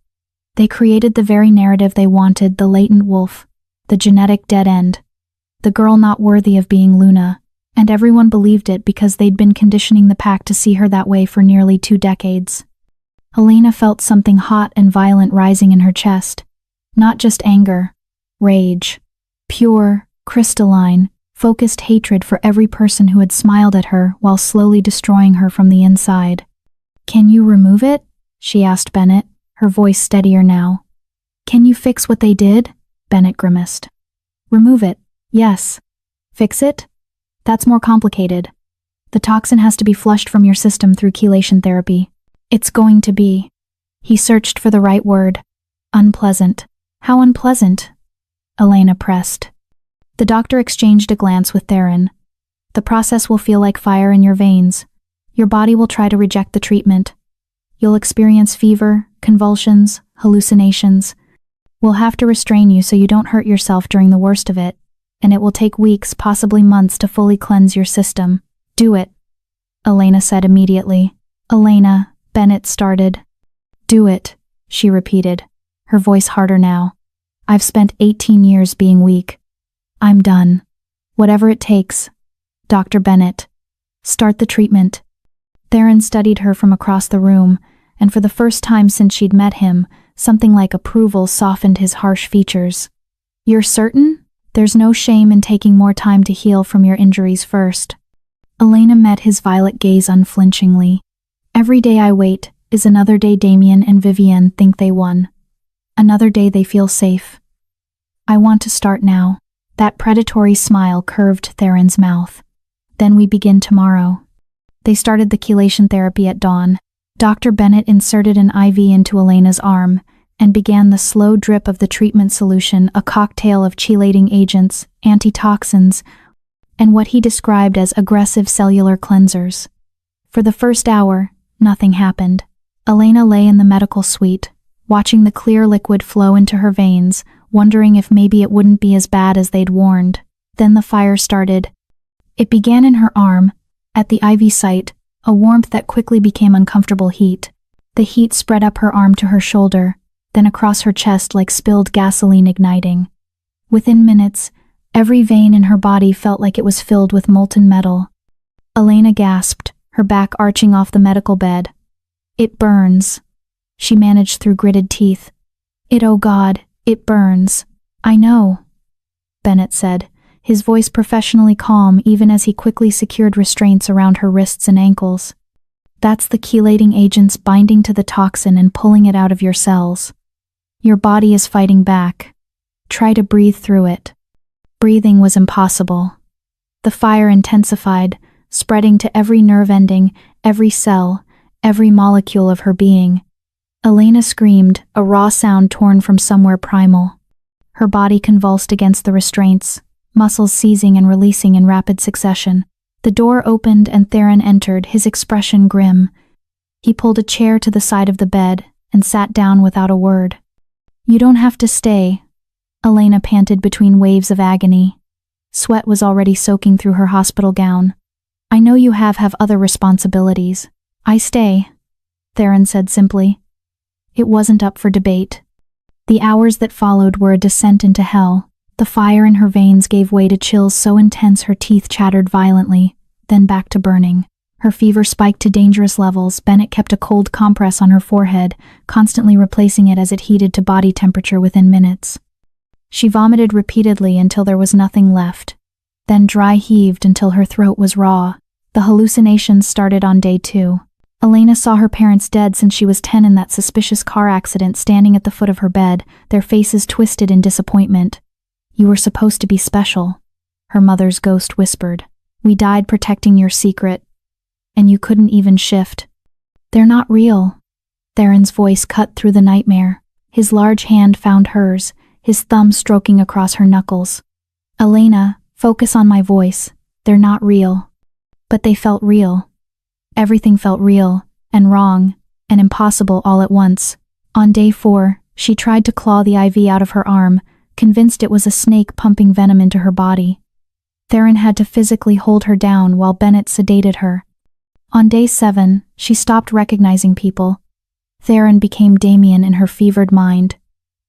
They created the very narrative they wanted, the latent wolf, the genetic dead end, the girl not worthy of being Luna, and everyone believed it because they'd been conditioning the pack to see her that way for nearly 2 decades. Elena felt something hot and violent rising in her chest. Not just anger, rage. Pure, crystalline, focused hatred for every person who had smiled at her while slowly destroying her from the inside. "Can you remove it?" she asked Bennett, her voice steadier now. "Can you fix what they did?" Bennett grimaced. "Remove it, yes. Fix it? That's more complicated. The toxin has to be flushed from your system through chelation therapy. It's going to be—" He searched for the right word. "Unpleasant." "How unpleasant?" Elena pressed. The doctor exchanged a glance with Theron. "The process will feel like fire in your veins. Your body will try to reject the treatment. You'll experience fever, convulsions, hallucinations. We'll have to restrain you so you don't hurt yourself during the worst of it, and it will take weeks, possibly months, to fully cleanse your system. Do it," Elena said immediately. "Elena," Bennett started. "Do it," she repeated, her voice harder now. "I've spent 18 years being weak. I'm done. Whatever it takes. Dr. Bennett, start the treatment." Theron studied her from across the room, and for the first time since she'd met him, something like approval softened his harsh features. "You're certain? There's no shame in taking more time to heal from your injuries first." Elena met his violet gaze unflinchingly. "Every day I wait is another day Damien and Vivienne think they won. Another day they feel safe. I want to start now." That predatory smile curved Theron's mouth. "Then we begin tomorrow." They started the chelation therapy at dawn. Dr. Bennett inserted an IV into Elena's arm and began the slow drip of the treatment solution, a cocktail of chelating agents, antitoxins, and what he described as aggressive cellular cleansers. For the first hour, nothing happened. Elena lay in the medical suite, watching the clear liquid flow into her veins, wondering if maybe it wouldn't be as bad as they'd warned. Then the fire started. It began in her arm, at the IV site, a warmth that quickly became uncomfortable heat. The heat spread up her arm to her shoulder, then across her chest like spilled gasoline igniting. Within minutes, every vein in her body felt like it was filled with molten metal. Elena gasped, her back arching off the medical bed. "It burns," she managed through gritted teeth. Oh God, it burns." "I know," Bennett said, his voice professionally calm even as he quickly secured restraints around her wrists and ankles. "That's the chelating agents binding to the toxin and pulling it out of your cells. Your body is fighting back. Try to breathe through it." Breathing was impossible. The fire intensified, spreading to every nerve ending, every cell, every molecule of her being. Elena screamed, a raw sound torn from somewhere primal. Her body convulsed against the restraints, muscles seizing and releasing in rapid succession. The door opened and Theron entered, his expression grim. He pulled a chair to the side of the bed and sat down without a word. "You don't have to stay," Elena panted between waves of agony. Sweat was already soaking through her hospital gown. "I know you have other responsibilities." "I stay," Theron said simply. It wasn't up for debate. The hours that followed were a descent into hell. The fire in her veins gave way to chills so intense her teeth chattered violently, then back to burning. Her fever spiked to dangerous levels. Bennett kept a cold compress on her forehead, constantly replacing it as it heated to body temperature within minutes. She vomited repeatedly until there was nothing left, then dry heaved until her throat was raw. The hallucinations started on day 2. Elena saw her parents dead since she was 10 in that suspicious car accident, standing at the foot of her bed, their faces twisted in disappointment. "You were supposed to be special," her mother's ghost whispered. "We died protecting your secret, and you couldn't even shift." "They're not real." Theron's voice cut through the nightmare. His large hand found hers, his thumb stroking across her knuckles. "Elena, focus on my voice. They're not real." But they felt real. Everything felt real, and wrong, and impossible all at once. On day 4, she tried to claw the IV out of her arm, convinced it was a snake pumping venom into her body. Theron had to physically hold her down while Bennett sedated her. On day 7, she stopped recognizing people. Theron became Damien in her fevered mind.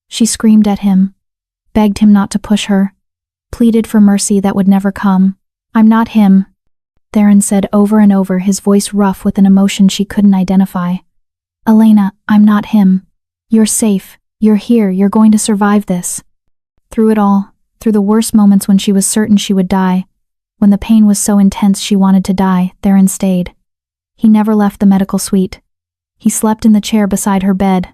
She screamed at him, begged him not to push her, pleaded for mercy that would never come. "I'm not him," Theron said over and over, his voice rough with an emotion she couldn't identify. "Elena, I'm not him. You're safe. You're here. You're going to survive this." Through it all, Through the worst moments when she was certain she would die, when the pain was so intense she wanted to die, Theron stayed. He never left the medical suite. He slept in the chair beside her bed.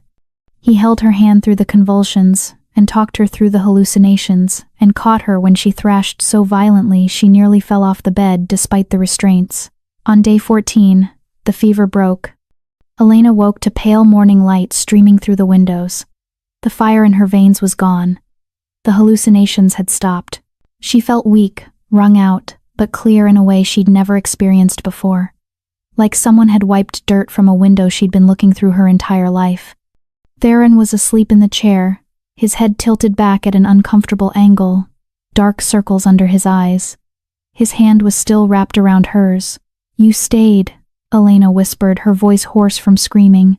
He held her hand through the convulsions, and talked her through the hallucinations, and caught her when she thrashed so violently she nearly fell off the bed despite the restraints. On day 14, the fever broke. Elena woke to pale morning light streaming through the windows. The fire in her veins was gone. The hallucinations had stopped. She felt weak, wrung out, but clear in a way she'd never experienced before. Like someone had wiped dirt from a window she'd been looking through her entire life. Theron was asleep in the chair, his head tilted back at an uncomfortable angle, dark circles under his eyes. His hand was still wrapped around hers. "You stayed," Elena whispered, her voice hoarse from screaming.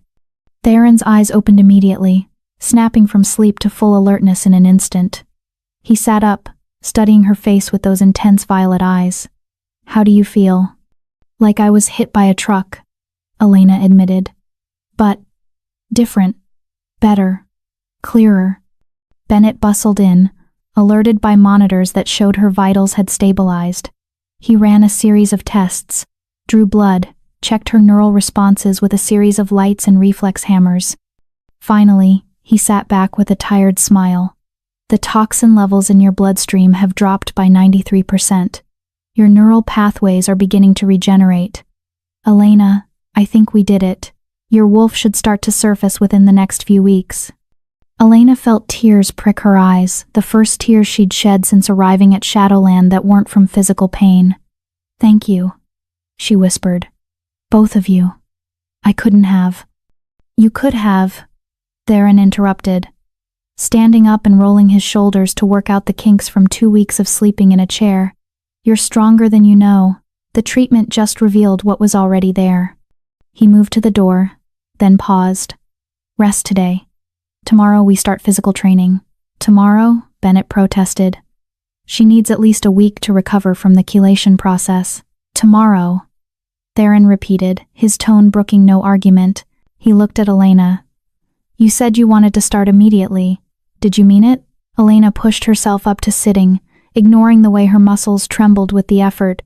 Theron's eyes opened immediately, snapping from sleep to full alertness in an instant. He sat up, studying her face with those intense violet eyes. "How do you feel?" "Like I was hit by a truck," Elena admitted. "But different, better, clearer." Bennett bustled in, alerted by monitors that showed her vitals had stabilized. He ran a series of tests, drew blood, checked her neural responses with a series of lights and reflex hammers. Finally, he sat back with a tired smile. "The toxin levels in your bloodstream have dropped by 93%. Your neural pathways are beginning to regenerate. Elena, I think we did it. Your wolf should start to surface within the next few weeks." Elena felt tears prick her eyes, the first tears she'd shed since arriving at Shadowland that weren't from physical pain. "Thank you," she whispered. "Both of you. I couldn't have." "You could have," Theron interrupted, standing up and rolling his shoulders to work out the kinks from 2 weeks of sleeping in a chair. "You're stronger than you know. The treatment just revealed what was already there." He moved to the door, then paused. "Rest today. Tomorrow we start physical training." "Tomorrow?" Bennett protested. "She needs at least a week to recover from the chelation process." "Tomorrow," Theron repeated, his tone brooking no argument. He looked at Elena. "You said you wanted to start immediately. Did you mean it?" Elena pushed herself up to sitting, ignoring the way her muscles trembled with the effort.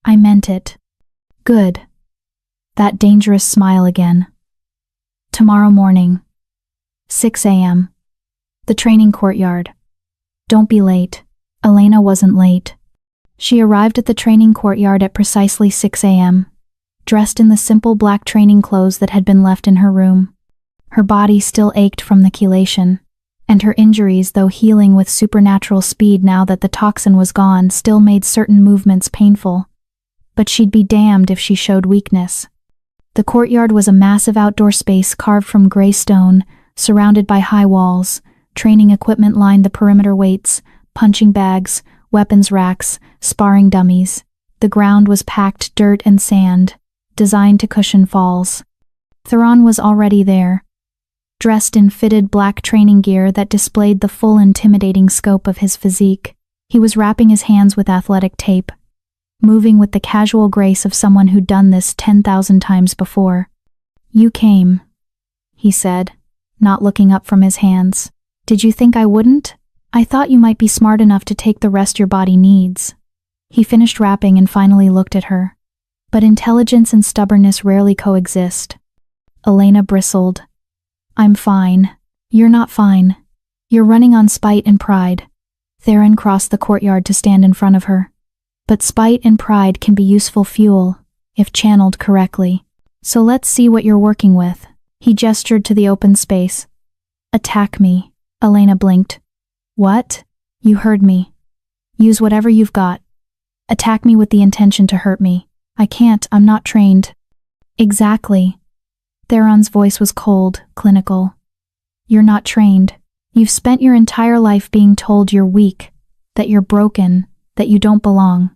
"I meant it." "Good." That dangerous smile again. "Tomorrow morning. 6 a.m. The training courtyard. Don't be late." Elena wasn't late. She arrived at the training courtyard at precisely 6 a.m., dressed in the simple black training clothes that had been left in her room. Her body still ached from the chelation, and her injuries, though healing with supernatural speed now that the toxin was gone, still made certain movements painful. But she'd be damned if she showed weakness. The courtyard was a massive outdoor space carved from gray stone, surrounded by high walls. Training equipment lined the perimeter: weights, punching bags, weapons racks, sparring dummies. The ground was packed dirt and sand, designed to cushion falls. Theron was already there, dressed in fitted black training gear that displayed the full intimidating scope of his physique. He was wrapping his hands with athletic tape, moving with the casual grace of someone who'd done this 10,000 times before. "You came," he said, not looking up from his hands. "Did you think I wouldn't? I thought you might be smart enough to take the rest your body needs." He finished wrapping and finally looked at her. But intelligence and stubbornness rarely coexist. Elena bristled. "I'm fine." "You're not fine. You're running on spite and pride." Theron crossed the courtyard to stand in front of her. "But spite and pride can be useful fuel, if channeled correctly. So let's see what you're working with." He gestured to the open space. "Attack me." Elena blinked. "What?" "You heard me. Use whatever you've got. Attack me with the intention to hurt me." "I can't, I'm not trained." "Exactly." Theron's voice was cold, clinical. "You're not trained. You've spent your entire life being told you're weak, that you're broken, that you don't belong.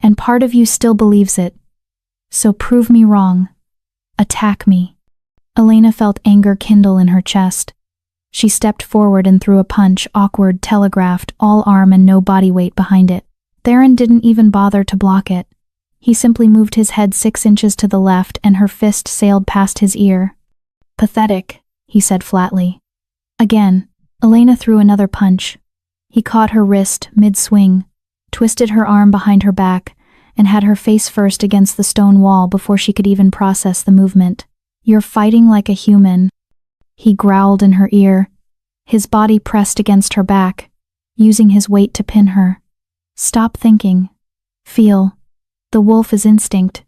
And part of you still believes it. So prove me wrong. Attack me." Elena felt anger kindle in her chest. She stepped forward and threw a punch, awkward, telegraphed, all arm and no body weight behind it. Theron didn't even bother to block it. He simply moved his head 6 inches to the left and her fist sailed past his ear. "Pathetic," he said flatly. Again, Elena threw another punch. He caught her wrist mid-swing, twisted her arm behind her back, and had her face first against the stone wall before she could even process the movement. "You're fighting like a human," he growled in her ear, his body pressed against her back, using his weight to pin her. "Stop thinking. Feel. The wolf is instinct.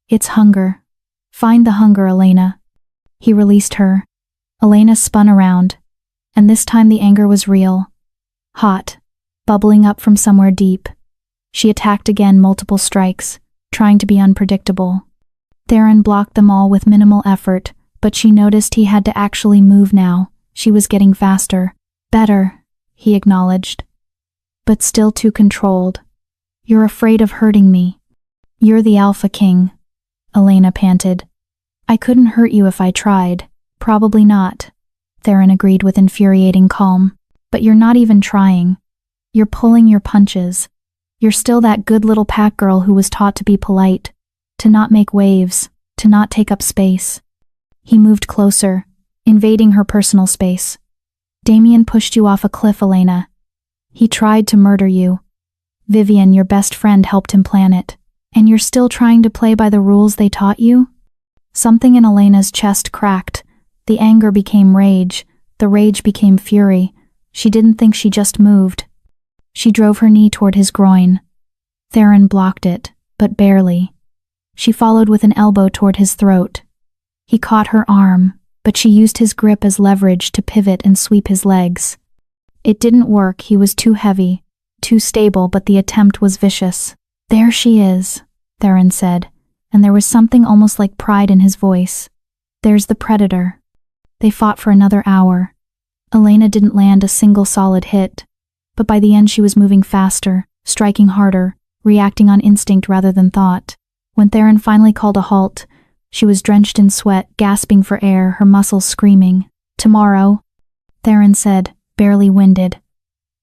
It's hunger. Find the hunger, Elena." He released her. Elena spun around, and this time the anger was real. Hot, bubbling up from somewhere deep. She attacked again, multiple strikes, trying to be unpredictable. Theron blocked them all with minimal effort, but she noticed he had to actually move now. She was getting faster. "Better," he acknowledged. "But still too controlled. You're afraid of hurting me." "You're the Alpha King," Elena panted. "I couldn't hurt you if I tried." "Probably not," Theron agreed with infuriating calm. "But you're not even trying. You're pulling your punches. You're still that good little pack girl who was taught to be polite, to not make waves, to not take up space." He moved closer, invading her personal space. "Damien pushed you off a cliff, Elena. He tried to murder you. Vivian, your best friend, helped him plan it. And you're still trying to play by the rules they taught you?" Something in Elena's chest cracked. The anger became rage. The rage became fury. She didn't think she just moved. She drove her knee toward his groin. Theron blocked it, but barely. She followed with an elbow toward his throat. He caught her arm, but she used his grip as leverage to pivot and sweep his legs. It didn't work. He was too heavy, too stable, but the attempt was vicious. "There she is," Theron said, and there was something almost like pride in his voice. "There's the predator." They fought for another hour. Elena didn't land a single solid hit, but by the end she was moving faster, striking harder, reacting on instinct rather than thought. When Theron finally called a halt, she was drenched in sweat, gasping for air, her muscles screaming. "Tomorrow," Theron said, barely winded,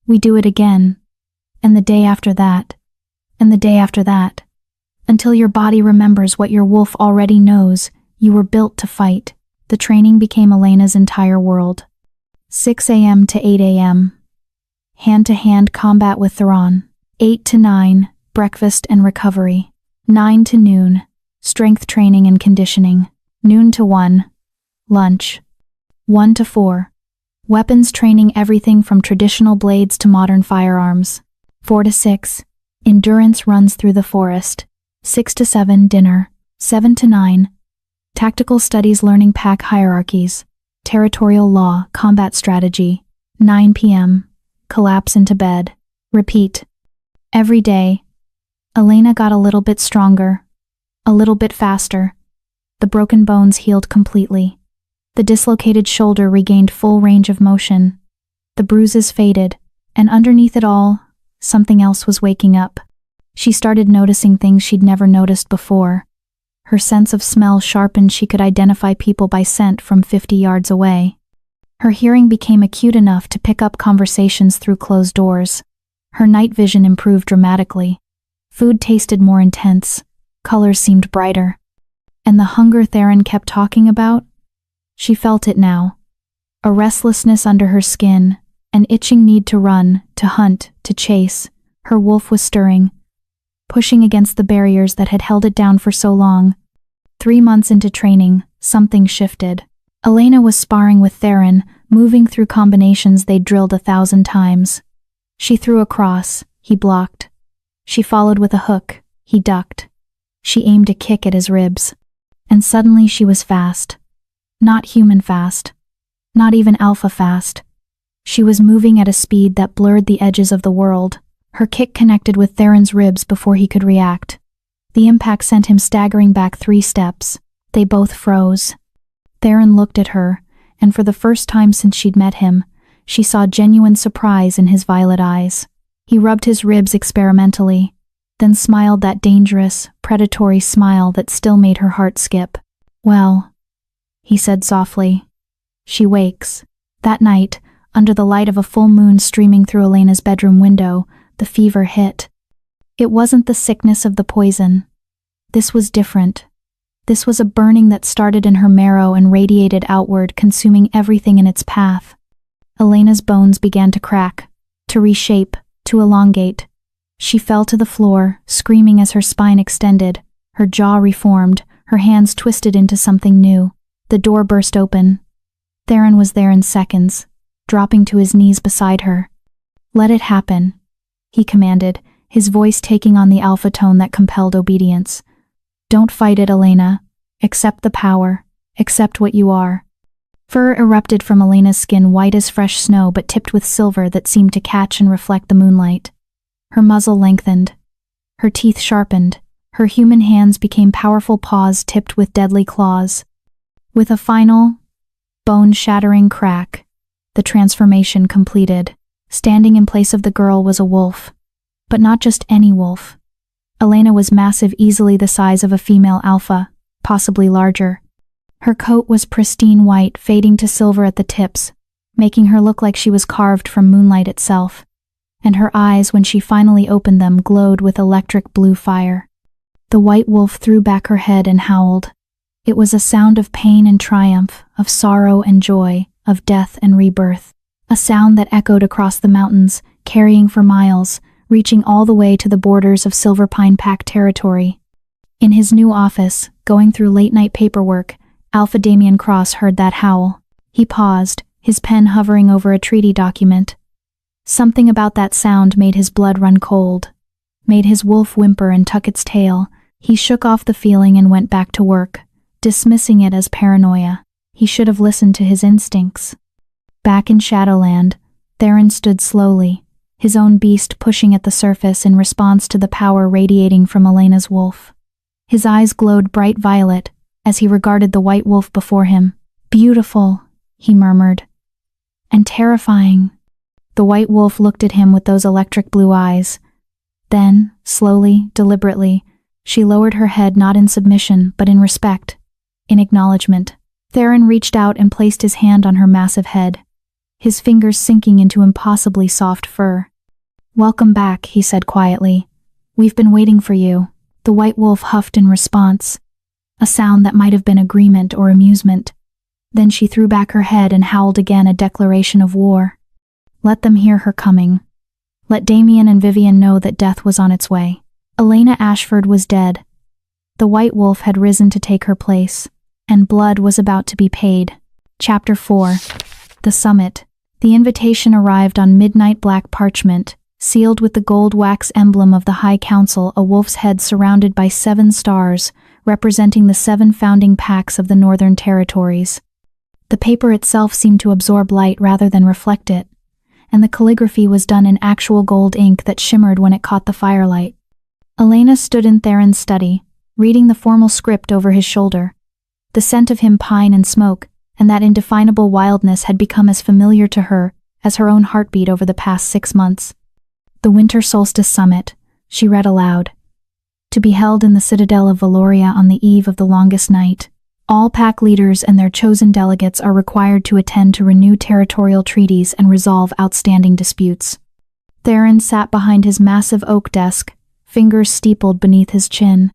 "we do it again. And the day after that. And the day after that. Until your body remembers what your wolf already knows. You were built to fight." The training became Elena's entire world. 6 a.m. to 8 a.m. Hand-to-hand combat with Theron. 8 to 9, breakfast and recovery. 9 to noon, strength training and conditioning. Noon to 1, lunch. 1 to 4, weapons training, everything from traditional blades to modern firearms. 4 to 6, endurance runs through the forest. 6 to 7, dinner. 7 to 9, tactical studies, learning pack hierarchies, territorial law, combat strategy. 9 p.m., collapse into bed. Repeat. Every day, Elena got a little bit stronger, a little bit faster. The broken bones healed completely. The dislocated shoulder regained full range of motion. The bruises faded, and underneath it all, something else was waking up. She started noticing things she'd never noticed before. Her sense of smell sharpened. She could identify people by scent from 50 yards away. Her hearing became acute enough to pick up conversations through closed doors. Her night vision improved dramatically. Food tasted more intense. Colors seemed brighter. And the hunger Theron kept talking about? She felt it now. A restlessness under her skin, an itching need to run, to hunt, to chase. Her wolf was stirring, pushing against the barriers that had held it down for so long. 3 months into training, something shifted. Elena was sparring with Theron, moving through combinations they'd drilled 1,000 times. She threw a cross, he blocked. She followed with a hook, he ducked. She aimed a kick at his ribs. And suddenly she was fast. Not human fast. Not even alpha fast. She was moving at a speed that blurred the edges of the world. Her kick connected with Theron's ribs before he could react. The impact sent him staggering back 3 steps. They both froze. Theron looked at her, and for the first time since she'd met him, she saw genuine surprise in his violet eyes. He rubbed his ribs experimentally, then smiled that dangerous, predatory smile that still made her heart skip. "Well," he said softly, "she wakes." That night, under the light of a full moon streaming through Elena's bedroom window, the fever hit. It wasn't the sickness of the poison. This was different. This was a burning that started in her marrow and radiated outward, consuming everything in its path. Elena's bones began to crack. to reshape, to elongate. She fell to the floor, screaming as her spine extended, her jaw reformed, her hands twisted into something new. The door burst open. Theron was there in seconds, dropping to his knees beside her. "Let it happen," he commanded, his voice taking on the alpha tone that compelled obedience. "Don't fight it, Elena. Accept the power. Accept what you are." Fur erupted from Elena's skin, white as fresh snow but tipped with silver that seemed to catch and reflect the moonlight. Her muzzle lengthened. Her teeth sharpened. Her human hands became powerful paws tipped with deadly claws. With a final, bone-shattering crack, the transformation completed. Standing in place of the girl was a wolf. But not just any wolf. Elena was massive, easily the size of a female alpha, possibly larger. Her coat was pristine white, fading to silver at the tips, making her look like she was carved from moonlight itself. And her eyes, when she finally opened them, glowed with electric blue fire. The white wolf threw back her head and howled. It was a sound of pain and triumph, of sorrow and joy, of death and rebirth. A sound that echoed across the mountains, carrying for miles, reaching all the way to the borders of Silver Pine Pack territory. In his new office, going through late-night paperwork, Alpha Damien Cross heard that howl. He paused, his pen hovering over a treaty document. Something about that sound made his blood run cold, made his wolf whimper and tuck its tail. He shook off the feeling and went back to work, dismissing it as paranoia. He should have listened to his instincts. Back in Shadowland, Theron stood slowly, his own beast pushing at the surface in response to the power radiating from Elena's wolf. His eyes glowed bright violet as he regarded the white wolf before him. "Beautiful," he murmured. "And terrifying." The white wolf looked at him with those electric blue eyes. Then, slowly, deliberately, she lowered her head, not in submission, but in respect, in acknowledgement. Theron reached out and placed his hand on her massive head, his fingers sinking into impossibly soft fur. "Welcome back," he said quietly. "We've been waiting for you." The white wolf huffed in response, a sound that might have been agreement or amusement. Then she threw back her head and howled again, a declaration of war. Let them hear her coming. Let Damien and Vivian know that death was on its way. Elena Ashford was dead. The white wolf had risen to take her place, and blood was about to be paid. Chapter 4. The Summit. The invitation arrived on midnight black parchment, sealed with the gold wax emblem of the High Council, a wolf's head surrounded by 7 stars, representing the 7 founding packs of the Northern Territories. The paper itself seemed to absorb light rather than reflect it, and the calligraphy was done in actual gold ink that shimmered when it caught the firelight. Elena stood in Theron's study, reading the formal script over his shoulder. The scent of him, pine and smoke, and that indefinable wildness had become as familiar to her as her own heartbeat over the past 6 months. The Winter Solstice Summit, she read aloud. To be held in the Citadel of Valoria on the eve of the longest night. All pack leaders and their chosen delegates are required to attend to renew territorial treaties and resolve outstanding disputes. Theron sat behind his massive oak desk, fingers steepled beneath his chin.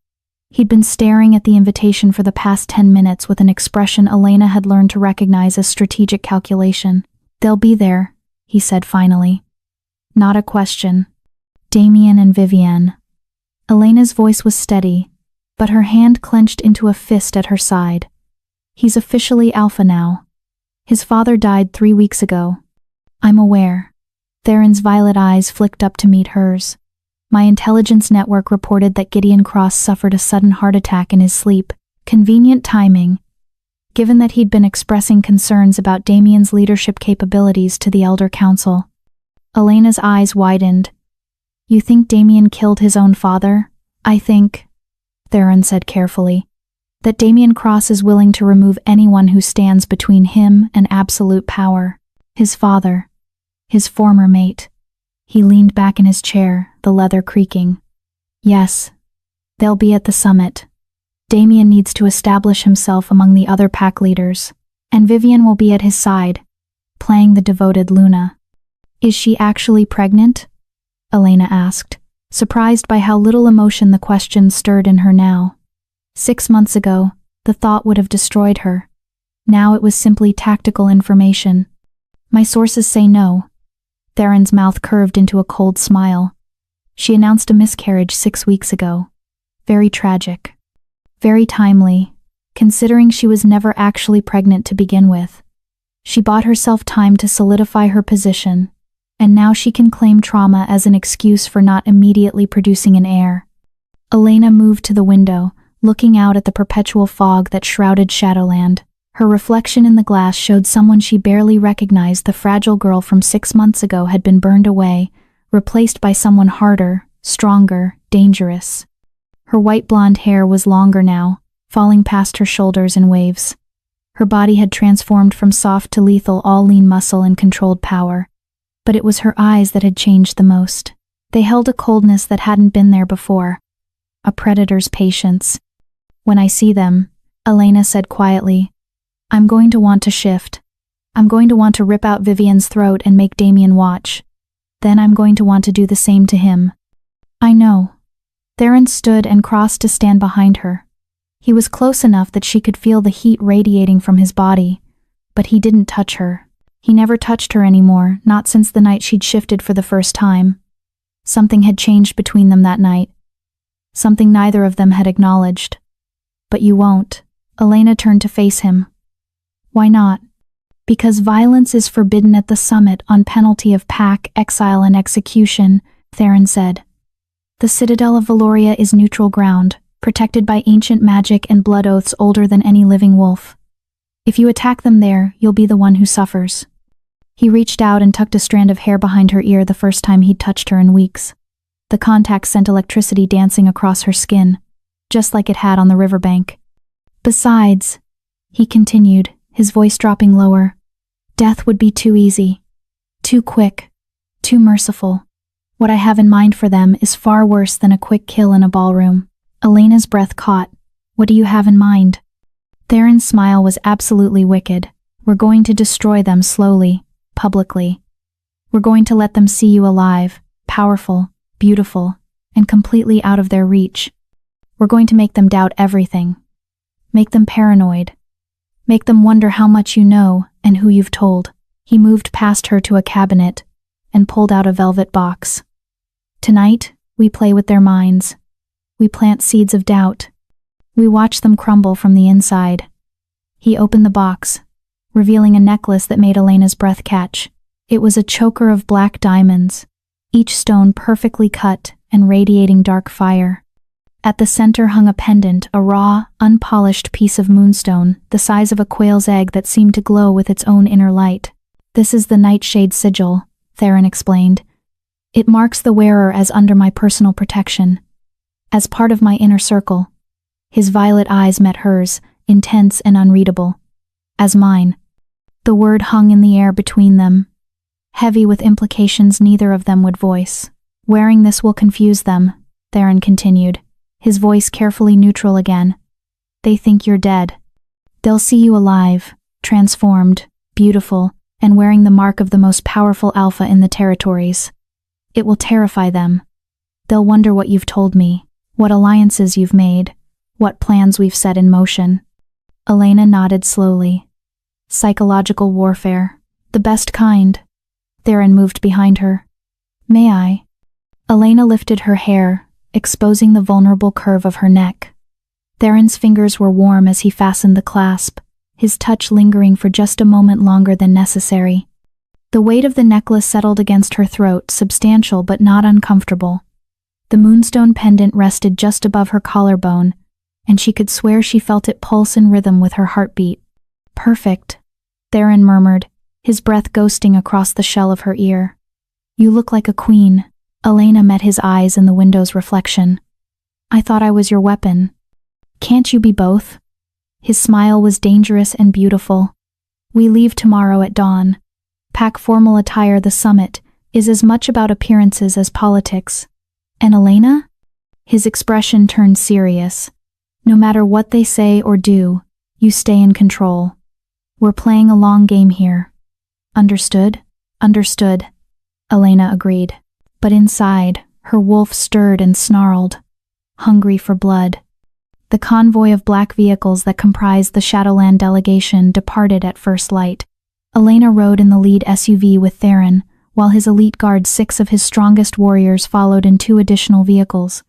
He'd been staring at the invitation for the past 10 minutes with an expression Elena had learned to recognize as strategic calculation. "They'll be there," he said finally. Not a question. Damien and Vivienne. Elena's voice was steady, but her hand clenched into a fist at her side. "He's officially alpha now. His father died 3 weeks ago." "I'm aware." Theron's violet eyes flicked up to meet hers. "My intelligence network reported that Gideon Cross suffered a sudden heart attack in his sleep. Convenient timing, given that he'd been expressing concerns about Damien's leadership capabilities to the Elder Council." Elena's eyes widened. "You think Damien killed his own father?" "I think," Theron said carefully, "that Damien Cross is willing to remove anyone who stands between him and absolute power. His father, his former mate." He leaned back in his chair, the leather creaking. "Yes, they'll be at the summit. Damien needs to establish himself among the other pack leaders, and Vivian will be at his side, playing the devoted Luna." "Is she actually pregnant?" Elena asked, surprised by how little emotion the question stirred in her now. 6 months ago, the thought would have destroyed her. Now it was simply tactical information. "My sources say no." Theron's mouth curved into a cold smile. She announced a miscarriage 6 weeks ago. Very tragic. Very timely, considering she was never actually pregnant to begin with. She bought herself time to solidify her position, and now she can claim trauma as an excuse for not immediately producing an heir. Elena moved to the window, looking out at the perpetual fog that shrouded Shadowland. Her reflection in the glass showed someone she barely recognized. The fragile girl from 6 months ago had been burned away, replaced by someone harder, stronger, dangerous. Her white blonde hair was longer now, falling past her shoulders in waves. Her body had transformed from soft to lethal, all lean muscle and controlled power. But it was her eyes that had changed the most. They held a coldness that hadn't been there before. A predator's patience. When I see them, Elena said quietly, I'm going to want to shift. I'm going to want to rip out Vivian's throat and make Damien watch. Then I'm going to want to do the same to him. I know. Theron stood and crossed to stand behind her. He was close enough that she could feel the heat radiating from his body, but he didn't touch her. He never touched her anymore, not since the night she'd shifted for the first time. Something had changed between them that night. Something neither of them had acknowledged. But you won't. Elena turned to face him. Why not? Because violence is forbidden at the summit on penalty of pack, exile, and execution, Theron said. The citadel of Valoria is neutral ground, protected by ancient magic and blood oaths older than any living wolf. If you attack them there, you'll be the one who suffers. He reached out and tucked a strand of hair behind her ear the first time he'd touched her in weeks. The contact sent electricity dancing across her skin, just like it had on the riverbank. Besides, he continued, his voice dropping lower, death would be too easy, too quick, too merciful. What I have in mind for them is far worse than a quick kill in a ballroom. Elena's breath caught. What do you have in mind? Theron's smile was absolutely wicked. We're going to destroy them slowly, publicly. We're going to let them see you alive, powerful, beautiful, and completely out of their reach. We're going to make them doubt everything. Make them paranoid. Make them wonder how much you know and who you've told. He moved past her to a cabinet and pulled out a velvet box. Tonight, we play with their minds. We plant seeds of doubt. We watch them crumble from the inside. He opened the box, revealing a necklace that made Elena's breath catch. It was a choker of black diamonds, each stone perfectly cut and radiating dark fire. At the center hung a pendant, a raw, unpolished piece of moonstone, the size of a quail's egg that seemed to glow with its own inner light. This is the Nightshade Sigil, Theron explained. It marks the wearer as under my personal protection, as part of my inner circle. His violet eyes met hers, intense and unreadable. As mine. The word hung in the air between them, heavy with implications neither of them would voice. Wearing this will confuse them, Theron continued, his voice carefully neutral again. They think you're dead. They'll see you alive, transformed, beautiful, and wearing the mark of the most powerful alpha in the territories. It will terrify them. They'll wonder what you've told me, what alliances you've made, what plans we've set in motion. Elena nodded slowly. Psychological warfare. The best kind. Theron moved behind her. May I? Elena lifted her hair, exposing the vulnerable curve of her neck. Theron's fingers were warm as he fastened the clasp, his touch lingering for just a moment longer than necessary. The weight of the necklace settled against her throat, substantial but not uncomfortable. The moonstone pendant rested just above her collarbone, and she could swear she felt it pulse in rhythm with her heartbeat. Perfect, Theron murmured, his breath ghosting across the shell of her ear. You look like a queen. Elena met his eyes in the window's reflection. I thought I was your weapon. Can't you be both? His smile was dangerous and beautiful. We leave tomorrow at dawn. Pack formal attire. The summit is as much about appearances as politics. And Elena? His expression turned serious. No matter what they say or do, you stay in control. We're playing a long game here. Understood? Understood. Elena agreed. But inside, her wolf stirred and snarled, hungry for blood. The convoy of black vehicles that comprised the Shadowland delegation departed at first light. Elena rode in the lead SUV with Theron, while his elite guard 6 of his strongest warriors followed in 2 additional vehicles.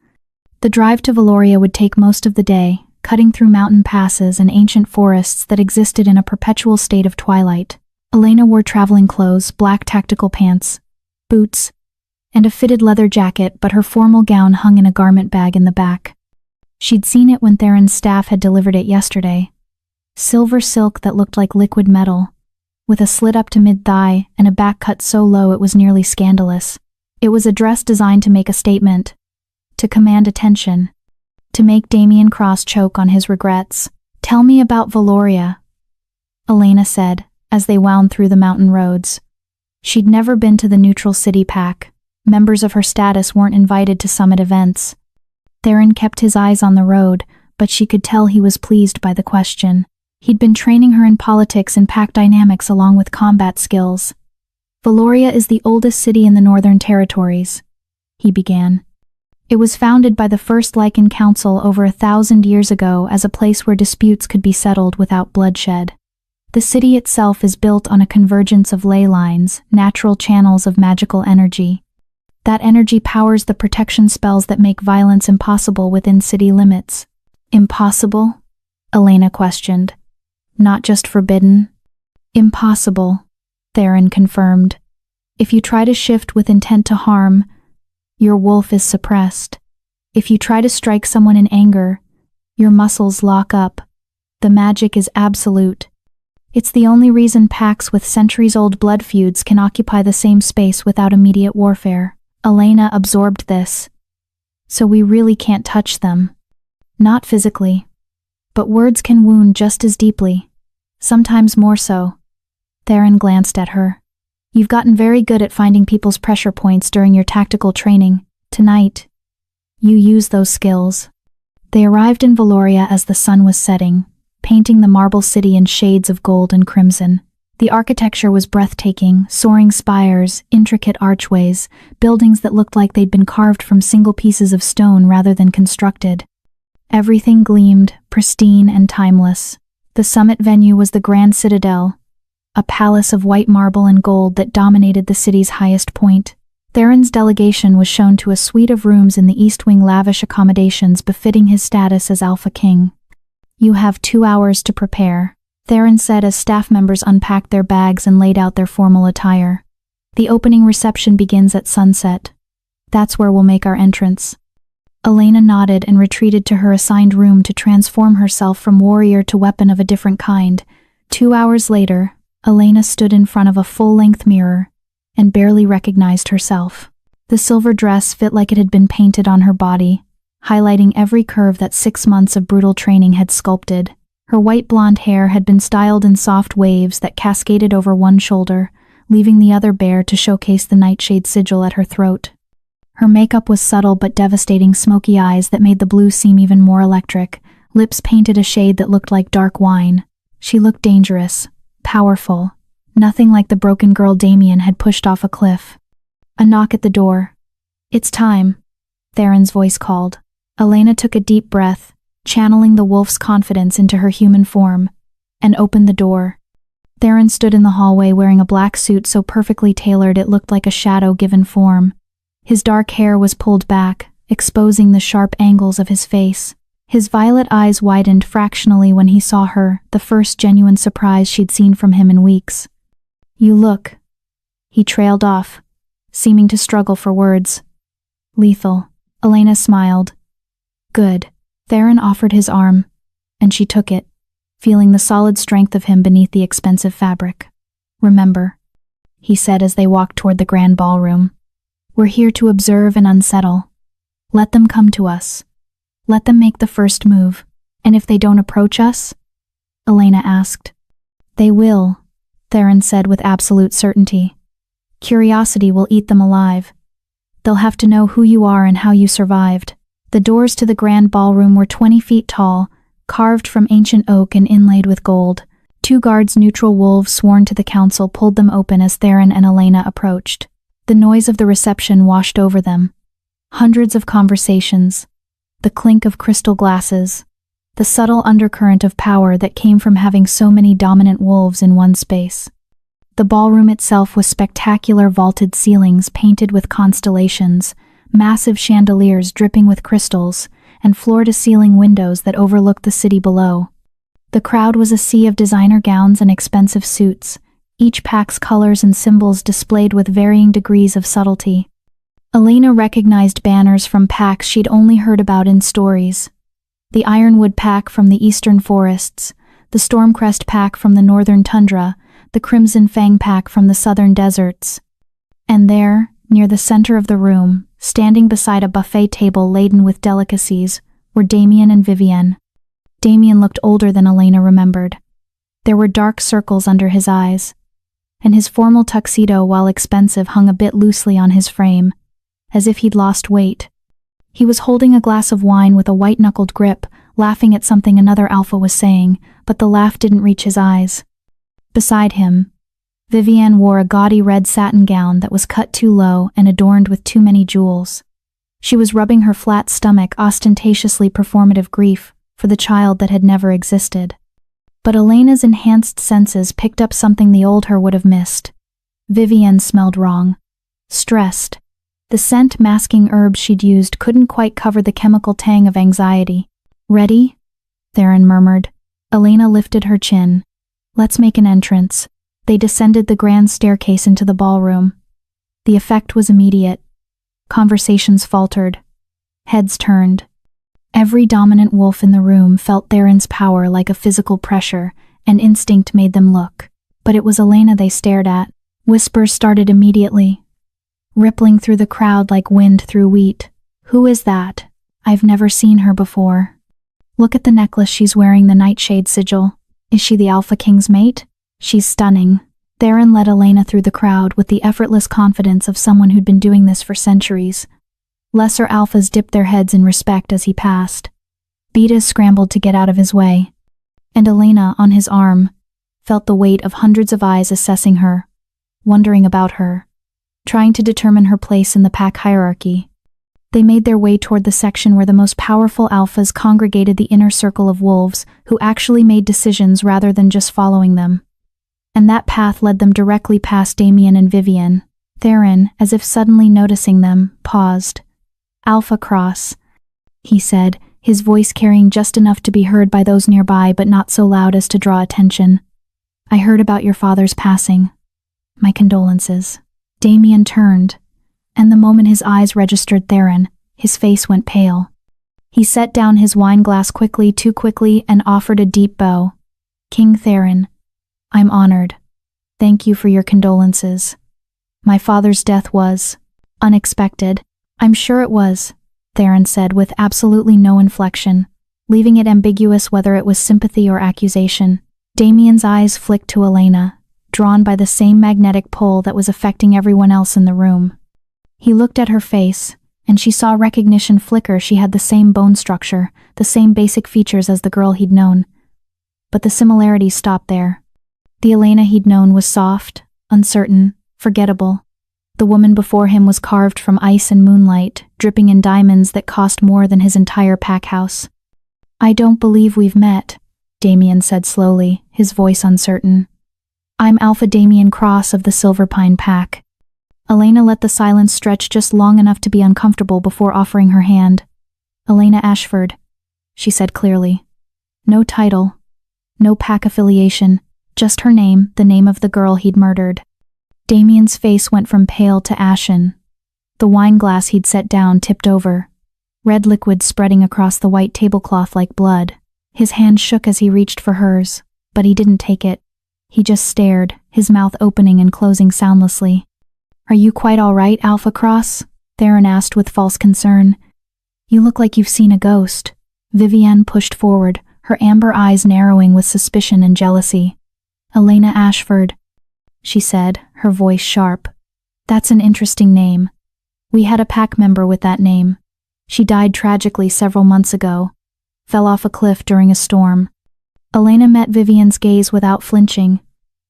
The drive to Valoria would take most of the day, cutting through mountain passes and ancient forests that existed in a perpetual state of twilight. Elena wore traveling clothes, black tactical pants, boots, and a fitted leather jacket, but her formal gown hung in a garment bag in the back. She'd seen it when Theron's staff had delivered it yesterday. Silver silk that looked like liquid metal, with a slit up to mid-thigh and a back cut so low it was nearly scandalous. It was a dress designed to make a statement, to command attention, to make Damien Cross choke on his regrets. "Tell me about Valoria," Elena said, as they wound through the mountain roads. She'd never been to the neutral city pack. Members of her status weren't invited to summit events. Theron kept his eyes on the road, but she could tell he was pleased by the question. He'd been training her in politics and pack dynamics along with combat skills. "Valoria is the oldest city in the Northern Territories," he began. "It was founded by the first Lycan Council over 1,000 years ago as a place where disputes could be settled without bloodshed. The city itself is built on a convergence of ley lines, natural channels of magical energy. That energy powers the protection spells that make violence impossible within city limits." "Impossible?" Elena questioned. "Not just forbidden?" "Impossible," Theron confirmed. "If you try to shift with intent to harm, your wolf is suppressed. If you try to strike someone in anger, your muscles lock up. The magic is absolute. It's the only reason packs with centuries-old blood feuds can occupy the same space without immediate warfare." Elena absorbed this. "So we really can't touch them." "Not physically. But words can wound just as deeply. Sometimes more so." Theron glanced at her. "You've gotten very good at finding people's pressure points during your tactical training. Tonight, you use those skills." They arrived in Valoria as the sun was setting, painting the marble city in shades of gold and crimson. The architecture was breathtaking, soaring spires, intricate archways, buildings that looked like they'd been carved from single pieces of stone rather than constructed. Everything gleamed, pristine and timeless. The summit venue was the Grand Citadel, a palace of white marble and gold that dominated the city's highest point. Theron's delegation was shown to a suite of rooms in the East Wing, lavish accommodations befitting his status as Alpha King. "You have 2 hours to prepare," Theron said as staff members unpacked their bags and laid out their formal attire. "The opening reception begins at sunset. That's where we'll make our entrance." Elena nodded and retreated to her assigned room to transform herself from warrior to weapon of a different kind. 2 hours later, Elena stood in front of a full-length mirror and barely recognized herself. The silver dress fit like it had been painted on her body, highlighting every curve that 6 months of brutal training had sculpted. Her white blonde hair had been styled in soft waves that cascaded over one shoulder, leaving the other bare to showcase the nightshade sigil at her throat. Her makeup was subtle but devastating smoky eyes that made the blue seem even more electric, lips painted a shade that looked like dark wine. She looked dangerous, powerful, nothing like the broken girl Damien had pushed off a cliff. A knock at the door. "It's time," Theron's voice called. Elena took a deep breath, channeling the wolf's confidence into her human form, and opened the door. Theron stood in the hallway wearing a black suit so perfectly tailored it looked like a shadow given form. His dark hair was pulled back, exposing the sharp angles of his face. His violet eyes widened fractionally when he saw her, the first genuine surprise she'd seen from him in weeks. "You look..." He trailed off, seeming to struggle for words. "Lethal." Elena smiled. "Good." Theron offered his arm, and she took it, feeling the solid strength of him beneath the expensive fabric. "Remember," he said as they walked toward the grand ballroom, "we're here to observe and unsettle. Let them come to us. Let them make the first move. And if they don't approach us?" Elena asked. "They will," Theron said with absolute certainty. "Curiosity will eat them alive. They'll have to know who you are and how you survived." The doors to the grand ballroom were 20 feet tall, carved from ancient oak and inlaid with gold. 2 guards, neutral wolves sworn to the council, pulled them open as Theron and Elena approached. The noise of the reception washed over them. Hundreds of conversations, the clink of crystal glasses, the subtle undercurrent of power that came from having so many dominant wolves in one space. The ballroom itself was spectacular vaulted ceilings painted with constellations, massive chandeliers dripping with crystals, and floor-to-ceiling windows that overlooked the city below. The crowd was a sea of designer gowns and expensive suits, each pack's colors and symbols displayed with varying degrees of subtlety. Elena recognized banners from packs she'd only heard about in stories. The Ironwood pack from the eastern forests, the Stormcrest pack from the northern tundra, the Crimson Fang pack from the southern deserts. And there, near the center of the room, standing beside a buffet table laden with delicacies, were Damien and Vivienne. Damien looked older than Elena remembered. There were dark circles under his eyes, and his formal tuxedo, while expensive, hung a bit loosely on his frame, as if he'd lost weight. He was holding a glass of wine with a white-knuckled grip, laughing at something another alpha was saying, but the laugh didn't reach his eyes. Beside him, Vivienne wore a gaudy red satin gown that was cut too low and adorned with too many jewels. She was rubbing her flat stomach, ostentatiously performative grief for the child that had never existed. But Elena's enhanced senses picked up something the old her would have missed. Vivienne smelled wrong. Stressed. The scent masking herbs she'd used couldn't quite cover the chemical tang of anxiety. "Ready?" Theron murmured. Elena lifted her chin. "Let's make an entrance." They descended the grand staircase into the ballroom. The effect was immediate. Conversations faltered. Heads turned. Every dominant wolf in the room felt Theron's power like a physical pressure, and instinct made them look. But it was Elena they stared at. Whispers started immediately, rippling through the crowd like wind through wheat. "Who is that? I've never seen her before. Look at the necklace she's wearing, the nightshade sigil. Is she the Alpha King's mate? She's stunning." Theron led Elena through the crowd with the effortless confidence of someone who'd been doing this for centuries. Lesser alphas dipped their heads in respect as he passed. Betas scrambled to get out of his way. And Elena, on his arm, felt the weight of hundreds of eyes assessing her, wondering about her, trying to determine her place in the pack hierarchy. They made their way toward the section where the most powerful alphas congregated, the inner circle of wolves who actually made decisions rather than just following them. And that path led them directly past Damien and Vivienne. Theron, as if suddenly noticing them, paused. "Alpha Cross," he said, his voice carrying just enough to be heard by those nearby but not so loud as to draw attention. "I heard about your father's passing. My condolences." Damien turned, and the moment his eyes registered Theron, his face went pale. He set down his wine glass quickly, too quickly, and offered a deep bow. "King Theron, I'm honored. Thank you for your condolences. My father's death was unexpected." "I'm sure it was," Theron said with absolutely no inflection, leaving it ambiguous whether it was sympathy or accusation. Damien's eyes flicked to Elena, drawn by the same magnetic pull that was affecting everyone else in the room. He looked at her face, and she saw recognition flicker. She had the same bone structure, the same basic features as the girl he'd known. But the similarities stopped there. The Elena he'd known was soft, uncertain, forgettable. The woman before him was carved from ice and moonlight, dripping in diamonds that cost more than his entire pack house. "I don't believe we've met," Damien said slowly, his voice uncertain. "I'm Alpha Damien Cross of the Silverpine Pack." Elena let the silence stretch just long enough to be uncomfortable before offering her hand. "Elena Ashford," she said clearly. No title, no pack affiliation, just her name, the name of the girl he'd murdered. Damien's face went from pale to ashen. The wine glass he'd set down tipped over, red liquid spreading across the white tablecloth like blood. His hand shook as he reached for hers, but he didn't take it. He just stared, his mouth opening and closing soundlessly. "Are you quite all right, Alpha Cross?" Theron asked with false concern. "You look like you've seen a ghost." Vivienne pushed forward, her amber eyes narrowing with suspicion and jealousy. "Elena Ashford," she said, her voice sharp. "That's an interesting name. We had a pack member with that name. She died tragically several months ago. Fell off a cliff during a storm." Elena met Vivienne's gaze without flinching,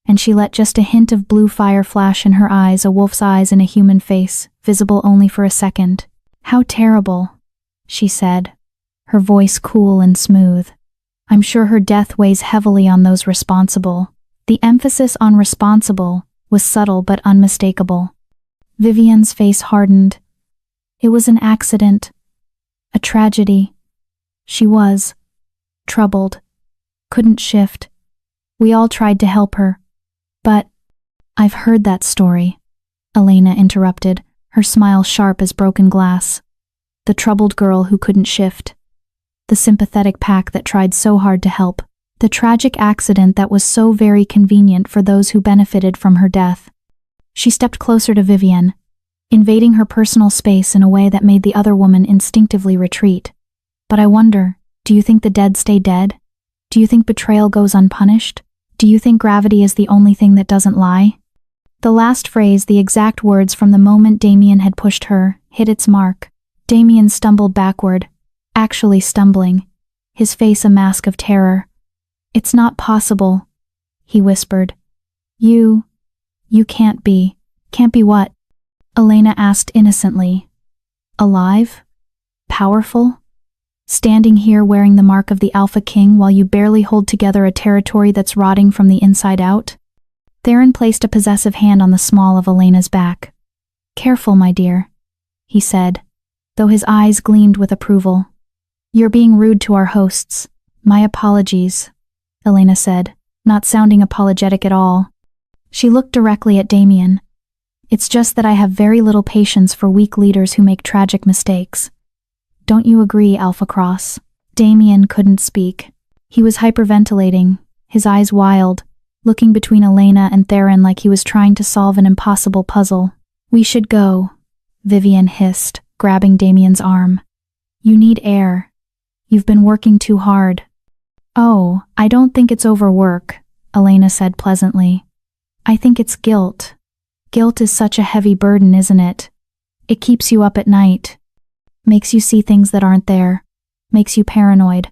and she let just a hint of blue fire flash in her eyes, a wolf's eyes in a human face, visible only for a second. "How terrible," she said, her voice cool and smooth. "I'm sure her death weighs heavily on those responsible." The emphasis on responsible was subtle but unmistakable. Vivian's face hardened. It was an accident. A tragedy. She was troubled. Couldn't shift. We all tried to help her. But I've heard that story, Elena interrupted, her smile sharp as broken glass. The troubled girl who couldn't shift. The sympathetic pack that tried so hard to help. The tragic accident that was so very convenient for those who benefited from her death. She stepped closer to Vivian, invading her personal space in a way that made the other woman instinctively retreat. But I wonder, do you think the dead stay dead? Do you think betrayal goes unpunished? Do you think gravity is the only thing that doesn't lie? The last phrase, the exact words from the moment Damien had pushed her, hit its mark. Damien stumbled backward, actually stumbling, his face a mask of terror. "It's not possible," he whispered. You can't be. Can't be what?" Elena asked innocently. "Alive? Powerful? Standing here wearing the mark of the Alpha King while you barely hold together a territory that's rotting from the inside out?" Theron placed a possessive hand on the small of Elena's back. "Careful, my dear," he said, though his eyes gleamed with approval. "You're being rude to our hosts. My apologies," Elena said, not sounding apologetic at all. She looked directly at Damien. "It's just that I have very little patience for weak leaders who make tragic mistakes. Don't you agree, Alpha Cross?" Damien couldn't speak. He was hyperventilating, his eyes wild, looking between Elena and Theron like he was trying to solve an impossible puzzle. "We should go," Vivian hissed, grabbing Damien's arm. "You need air. You've been working too hard." "Oh, I don't think it's overwork," Elena said pleasantly. "I think it's guilt. Guilt is such a heavy burden, isn't it? It keeps you up at night. Makes you see things that aren't there. Makes you paranoid.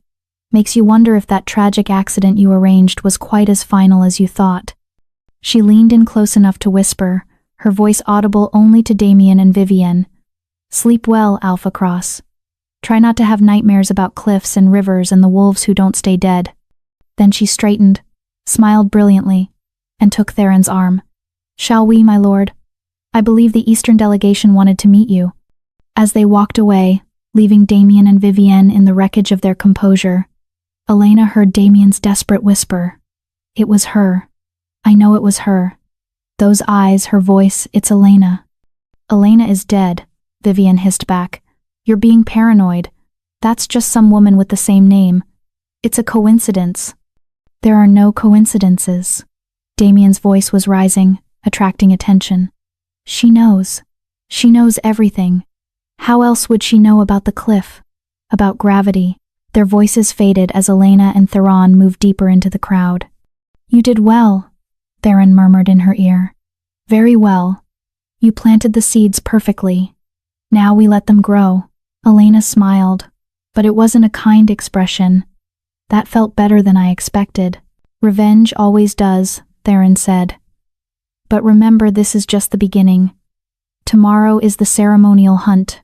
Makes you wonder if that tragic accident you arranged was quite as final as you thought." She leaned in close enough to whisper, her voice audible only to Damien and Vivian. "Sleep well, Alpha Cross. Try not to have nightmares about cliffs and rivers and the wolves who don't stay dead." Then she straightened, smiled brilliantly, and took Theron's arm. "Shall we, my lord? I believe the Eastern delegation wanted to meet you." As they walked away, leaving Damien and Vivienne in the wreckage of their composure, Elena heard Damien's desperate whisper. "It was her. I know it was her. Those eyes, her voice, it's Elena." "Elena is dead," Vivian hissed back. "You're being paranoid. That's just some woman with the same name. It's a coincidence." "There are no coincidences." Damien's voice was rising, attracting attention. "She knows. She knows everything. How else would she know about the cliff? About gravity?" Their voices faded as Elena and Theron moved deeper into the crowd. "You did well," Theron murmured in her ear. "Very well. You planted the seeds perfectly. Now we let them grow." Elena smiled, but it wasn't a kind expression. "That felt better than I expected." "Revenge always does," Theron said. "But remember, this is just the beginning. Tomorrow is the ceremonial hunt.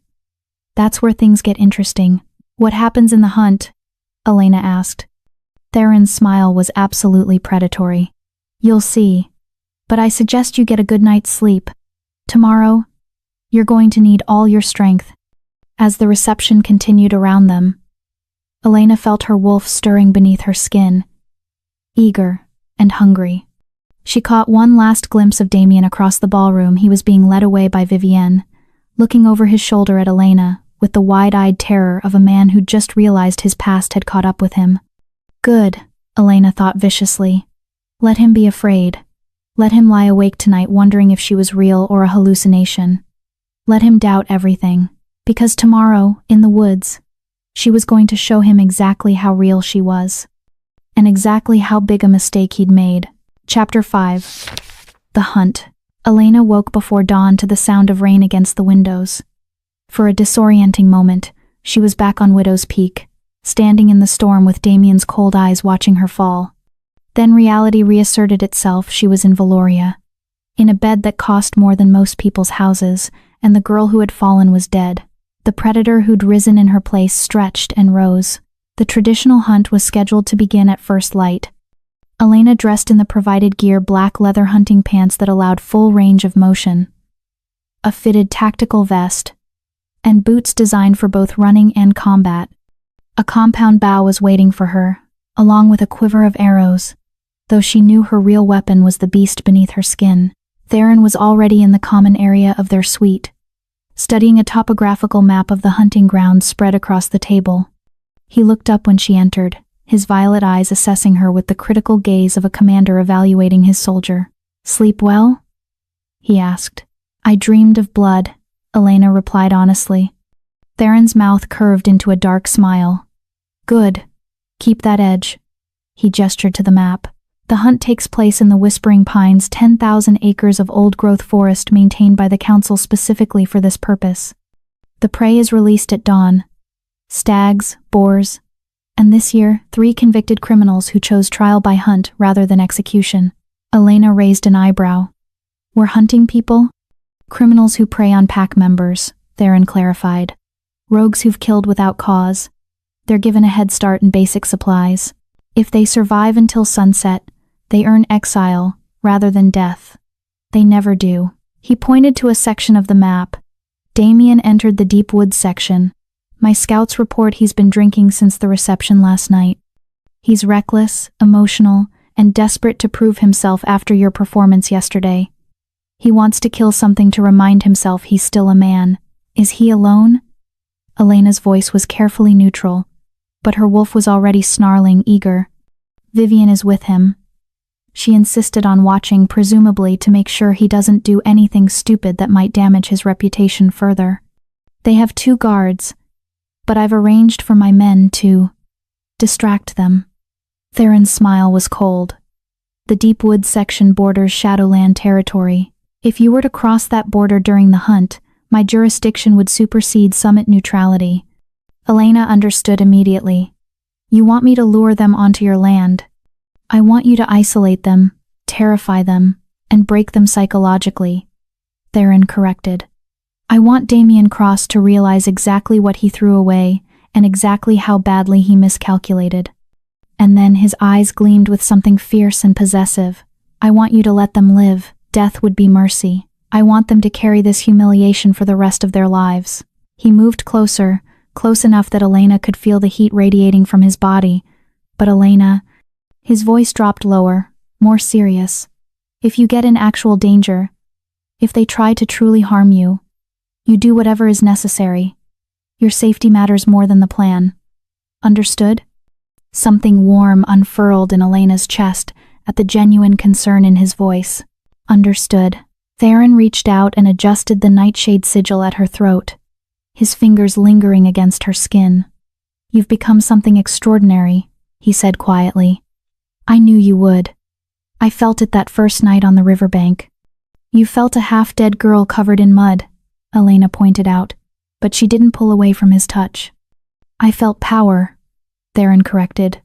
That's where things get interesting." "What happens in the hunt?" Elena asked. Theron's smile was absolutely predatory. "You'll see. But I suggest you get a good night's sleep. Tomorrow, you're going to need all your strength." As the reception continued around them, Elena felt her wolf stirring beneath her skin, eager and hungry. She caught one last glimpse of Damien across the ballroom. He was being led away by Vivienne, looking over his shoulder at Elena, with the wide-eyed terror of a man who'd just realized his past had caught up with him. Good, Elena thought viciously. Let him be afraid. Let him lie awake tonight wondering if she was real or a hallucination. Let him doubt everything. Because tomorrow, in the woods, she was going to show him exactly how real she was. And exactly how big a mistake he'd made. Chapter 5. The Hunt. Elena woke before dawn to the sound of rain against the windows. For a disorienting moment, she was back on Widow's Peak, standing in the storm with Damien's cold eyes watching her fall. Then reality reasserted itself. She was in Valoria, in a bed that cost more than most people's houses, and the girl who had fallen was dead. The predator who'd risen in her place stretched and rose. The traditional hunt was scheduled to begin at first light. Elena dressed in the provided gear, black leather hunting pants that allowed full range of motion, a fitted tactical vest, and boots designed for both running and combat. A compound bow was waiting for her, along with a quiver of arrows, though she knew her real weapon was the beast beneath her skin. Theron was already in the common area of their suite, studying a topographical map of the hunting grounds spread across the table. He looked up when she entered, his violet eyes assessing her with the critical gaze of a commander evaluating his soldier. "Sleep well?" he asked. "I dreamed of blood," Elena replied honestly. Theron's mouth curved into a dark smile. "Good. Keep that edge." He gestured to the map. "The hunt takes place in the Whispering Pines, 10,000 acres of old-growth forest maintained by the council specifically for this purpose. The prey is released at dawn. Stags, boars, and this year, 3 convicted criminals who chose trial by hunt rather than execution." Elena raised an eyebrow. "We're hunting people?" "Criminals who prey on pack members," Theron clarified. "Rogues who've killed without cause. They're given a head start in basic supplies. If they survive until sunset, they earn exile rather than death. They never do." He pointed to a section of the map. Damien entered the deep woods section. "My scouts report he's been drinking since the reception last night. He's reckless, emotional, and desperate to prove himself after your performance yesterday. He wants to kill something to remind himself he's still a man. Is he alone?" Elena's voice was carefully neutral, but her wolf was already snarling, eager. "Vivian is with him." She insisted on watching, presumably to make sure he doesn't do anything stupid that might damage his reputation further. "They have 2 guards, but I've arranged for my men to distract them." Theron's smile was cold. "The deep woods section borders Shadowland territory. If you were to cross that border during the hunt, my jurisdiction would supersede summit neutrality." Elena understood immediately. "You want me to lure them onto your land. I want you to isolate them, terrify them, and break them psychologically," Theron corrected. "I want Damien Cross to realize exactly what he threw away and exactly how badly he miscalculated." And then his eyes gleamed with something fierce and possessive. "I want you to let them live. Death would be mercy. I want them to carry this humiliation for the rest of their lives." He moved closer, close enough that Elena could feel the heat radiating from his body. "But Elena," his voice dropped lower, more serious, "if you get in actual danger, if they try to truly harm you, you do whatever is necessary. Your safety matters more than the plan. Understood?" Something warm unfurled in Elena's chest at the genuine concern in his voice. "Understood." Theron reached out and adjusted the nightshade sigil at her throat, his fingers lingering against her skin. "You've become something extraordinary," he said quietly. "I knew you would. I felt it that first night on the riverbank." "You felt a half-dead girl covered in mud," Elena pointed out, but she didn't pull away from his touch. "I felt power," Theron corrected.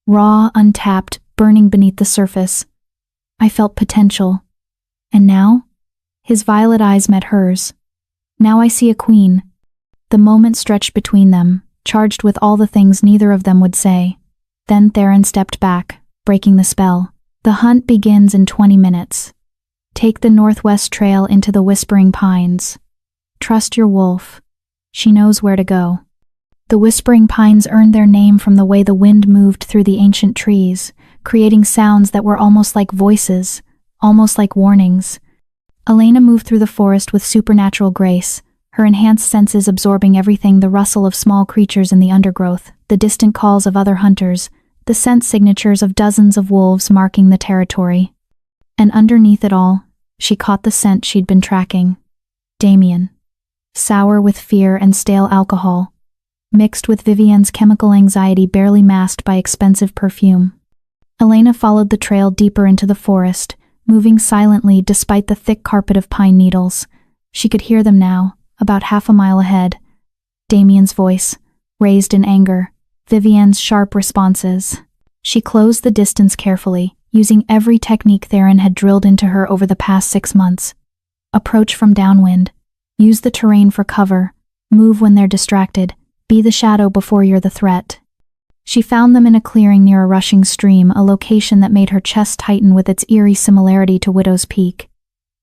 "Raw, untapped, burning beneath the surface. I felt potential. And now?" His violet eyes met hers. "Now I see a queen." The moment stretched between them, charged with all the things neither of them would say. Then Theron stepped back, breaking the spell. "The hunt begins in 20 minutes. Take the northwest trail into the Whispering Pines. Trust your wolf. She knows where to go." The Whispering Pines earned their name from the way the wind moved through the ancient trees, creating sounds that were almost like voices, almost like warnings. Elena moved through the forest with supernatural grace, her enhanced senses absorbing everything: the rustle of small creatures in the undergrowth, the distant calls of other hunters, the scent signatures of dozens of wolves marking the territory. And underneath it all, she caught the scent she'd been tracking. Damien. Sour with fear and stale alcohol, mixed with Vivian's chemical anxiety barely masked by expensive perfume. Elena followed the trail deeper into the forest, moving silently despite the thick carpet of pine needles. She could hear them now, about half a mile ahead. Damien's voice, raised in anger, Vivian's sharp responses. She closed the distance carefully, using every technique Theron had drilled into her over the past 6 months. Approach from downwind, use the terrain for cover, move when they're distracted, be the shadow before you're the threat. She found them in a clearing near a rushing stream, a location that made her chest tighten with its eerie similarity to Widow's Peak.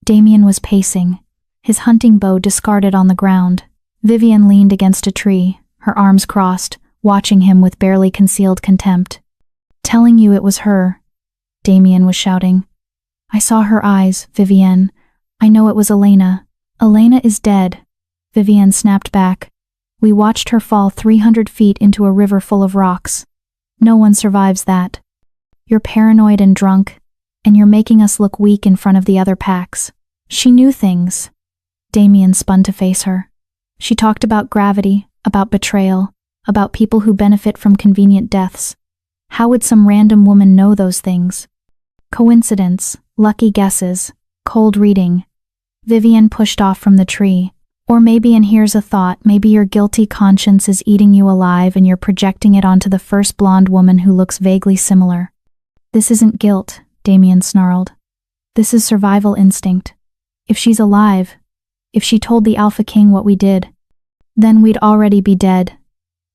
Damien was pacing, his hunting bow discarded on the ground. Vivian leaned against a tree, her arms crossed, watching him with barely concealed contempt. "Telling you it was her," Damien was shouting. "I saw her eyes, Vivienne. I know it was Elena. Elena is dead." Vivienne snapped back. "We watched her fall 300 feet into a river full of rocks. No one survives that. You're paranoid and drunk, and you're making us look weak in front of the other packs." She knew things. Damien spun to face her. She talked about gravity, about betrayal, about people who benefit from convenient deaths. How would some random woman know those things? Coincidence, lucky guesses, cold reading. Vivian pushed off from the tree. Or maybe, and here's a thought, maybe your guilty conscience is eating you alive and you're projecting it onto the first blonde woman who looks vaguely similar. "This isn't guilt," Damien snarled. "This is survival instinct. If she's alive, if she told the Alpha King what we did, then we'd already be dead,"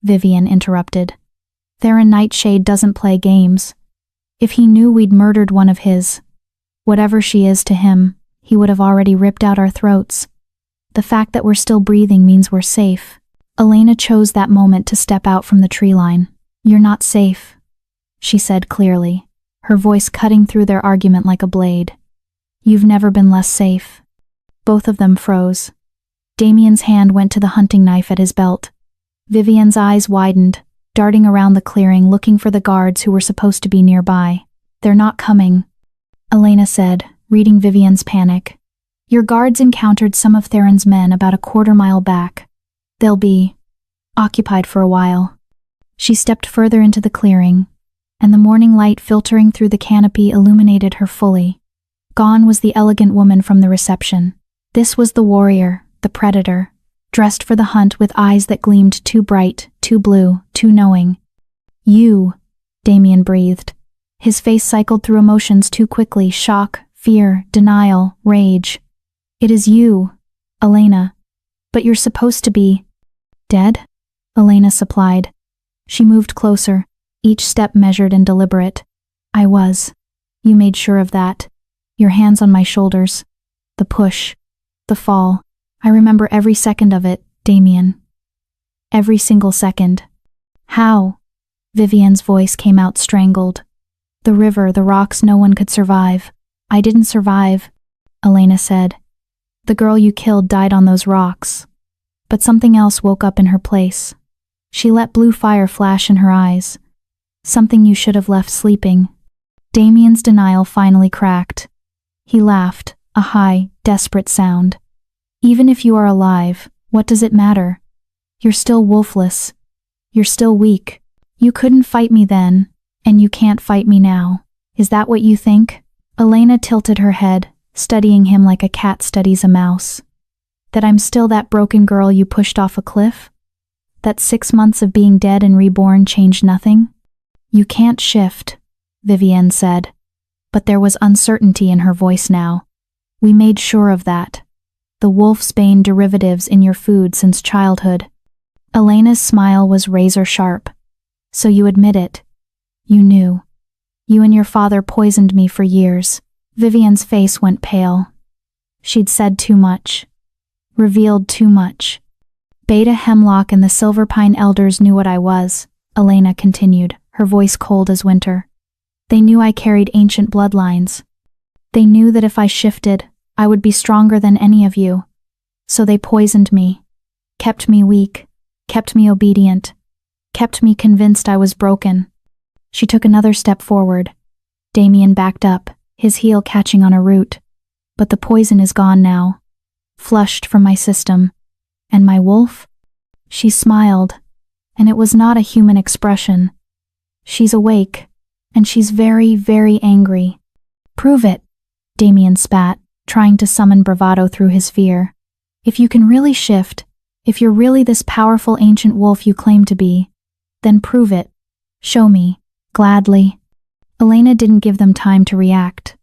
Vivian interrupted. "Theron Nightshade doesn't play games. If he knew we'd murdered one of his, whatever she is to him, he would have already ripped out our throats. The fact that we're still breathing means we're safe." Elena chose that moment to step out from the tree line. "You're not safe," she said clearly, her voice cutting through their argument like a blade. "You've never been less safe." Both of them froze. Damien's hand went to the hunting knife at his belt. Vivian's eyes widened, darting around the clearing looking for the guards who were supposed to be nearby. "They're not coming," Elena said, reading Vivian's panic. "Your guards encountered some of Theron's men about a quarter-mile back. They'll be occupied for a while." She stepped further into the clearing, and the morning light filtering through the canopy illuminated her fully. Gone was the elegant woman from the reception. This was the warrior, the predator, dressed for the hunt with eyes that gleamed too bright, too blue, too knowing. "You," Damien breathed. His face cycled through emotions too quickly: shock, fear, denial, rage. "It is you, Elena. But you're supposed to be dead," Elena supplied. She moved closer, each step measured and deliberate. "I was. You made sure of that. Your hands on my shoulders. The push. The fall. I remember every second of it, Damien. Every single second." "How?" Vivian's voice came out strangled. "The river, the rocks, no one could survive." "I didn't survive," Elena said. "The girl you killed died on those rocks. But something else woke up in her place. She let blue fire flash in her eyes. Something you should have left sleeping." Damien's denial finally cracked. He laughed, a high, desperate sound. "Even if you are alive, what does it matter? You're still wolfless. You're still weak. You couldn't fight me then, and you can't fight me now. Is that what you think?" Elena tilted her head, studying him like a cat studies a mouse. "That I'm still that broken girl you pushed off a cliff? That 6 months of being dead and reborn changed nothing?" "You can't shift," Vivienne said. But there was uncertainty in her voice now. "We made sure of that. The wolfsbane derivatives in your food since childhood." Elena's smile was razor sharp. "So you admit it. You knew. You and your father poisoned me for years." Vivian's face went pale. She'd said too much. Revealed too much. "Beta Hemlock and the Silverpine Elders knew what I was," Elena continued, her voice cold as winter. "They knew I carried ancient bloodlines. They knew that if I shifted, I would be stronger than any of you. So they poisoned me, kept me weak, kept me obedient, kept me convinced I was broken." She took another step forward. Damien backed up, his heel catching on a root. "But the poison is gone now. Flushed from my system. And my wolf?" She smiled, and it was not a human expression. "She's awake, and she's very, very angry." "Prove it," Damien spat, trying to summon bravado through his fear. "If you can really shift, if you're really this powerful ancient wolf you claim to be, then prove it. Show me, gladly." Elena didn't give them time to react.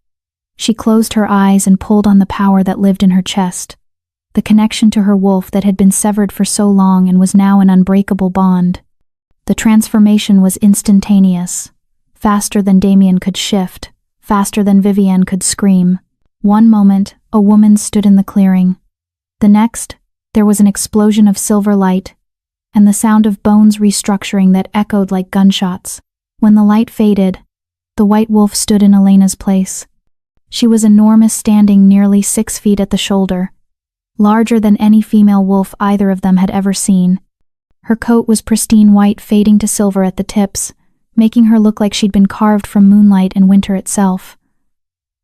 She closed her eyes and pulled on the power that lived in her chest, the connection to her wolf that had been severed for so long and was now an unbreakable bond. The transformation was instantaneous, faster than Damien could shift, faster than Vivienne could scream. One moment, a woman stood in the clearing. The next, there was an explosion of silver light, and the sound of bones restructuring that echoed like gunshots. When the light faded, the white wolf stood in Elena's place. She was enormous, standing nearly 6 feet at the shoulder, larger than any female wolf either of them had ever seen. Her coat was pristine white, fading to silver at the tips, making her look like she'd been carved from moonlight and winter itself.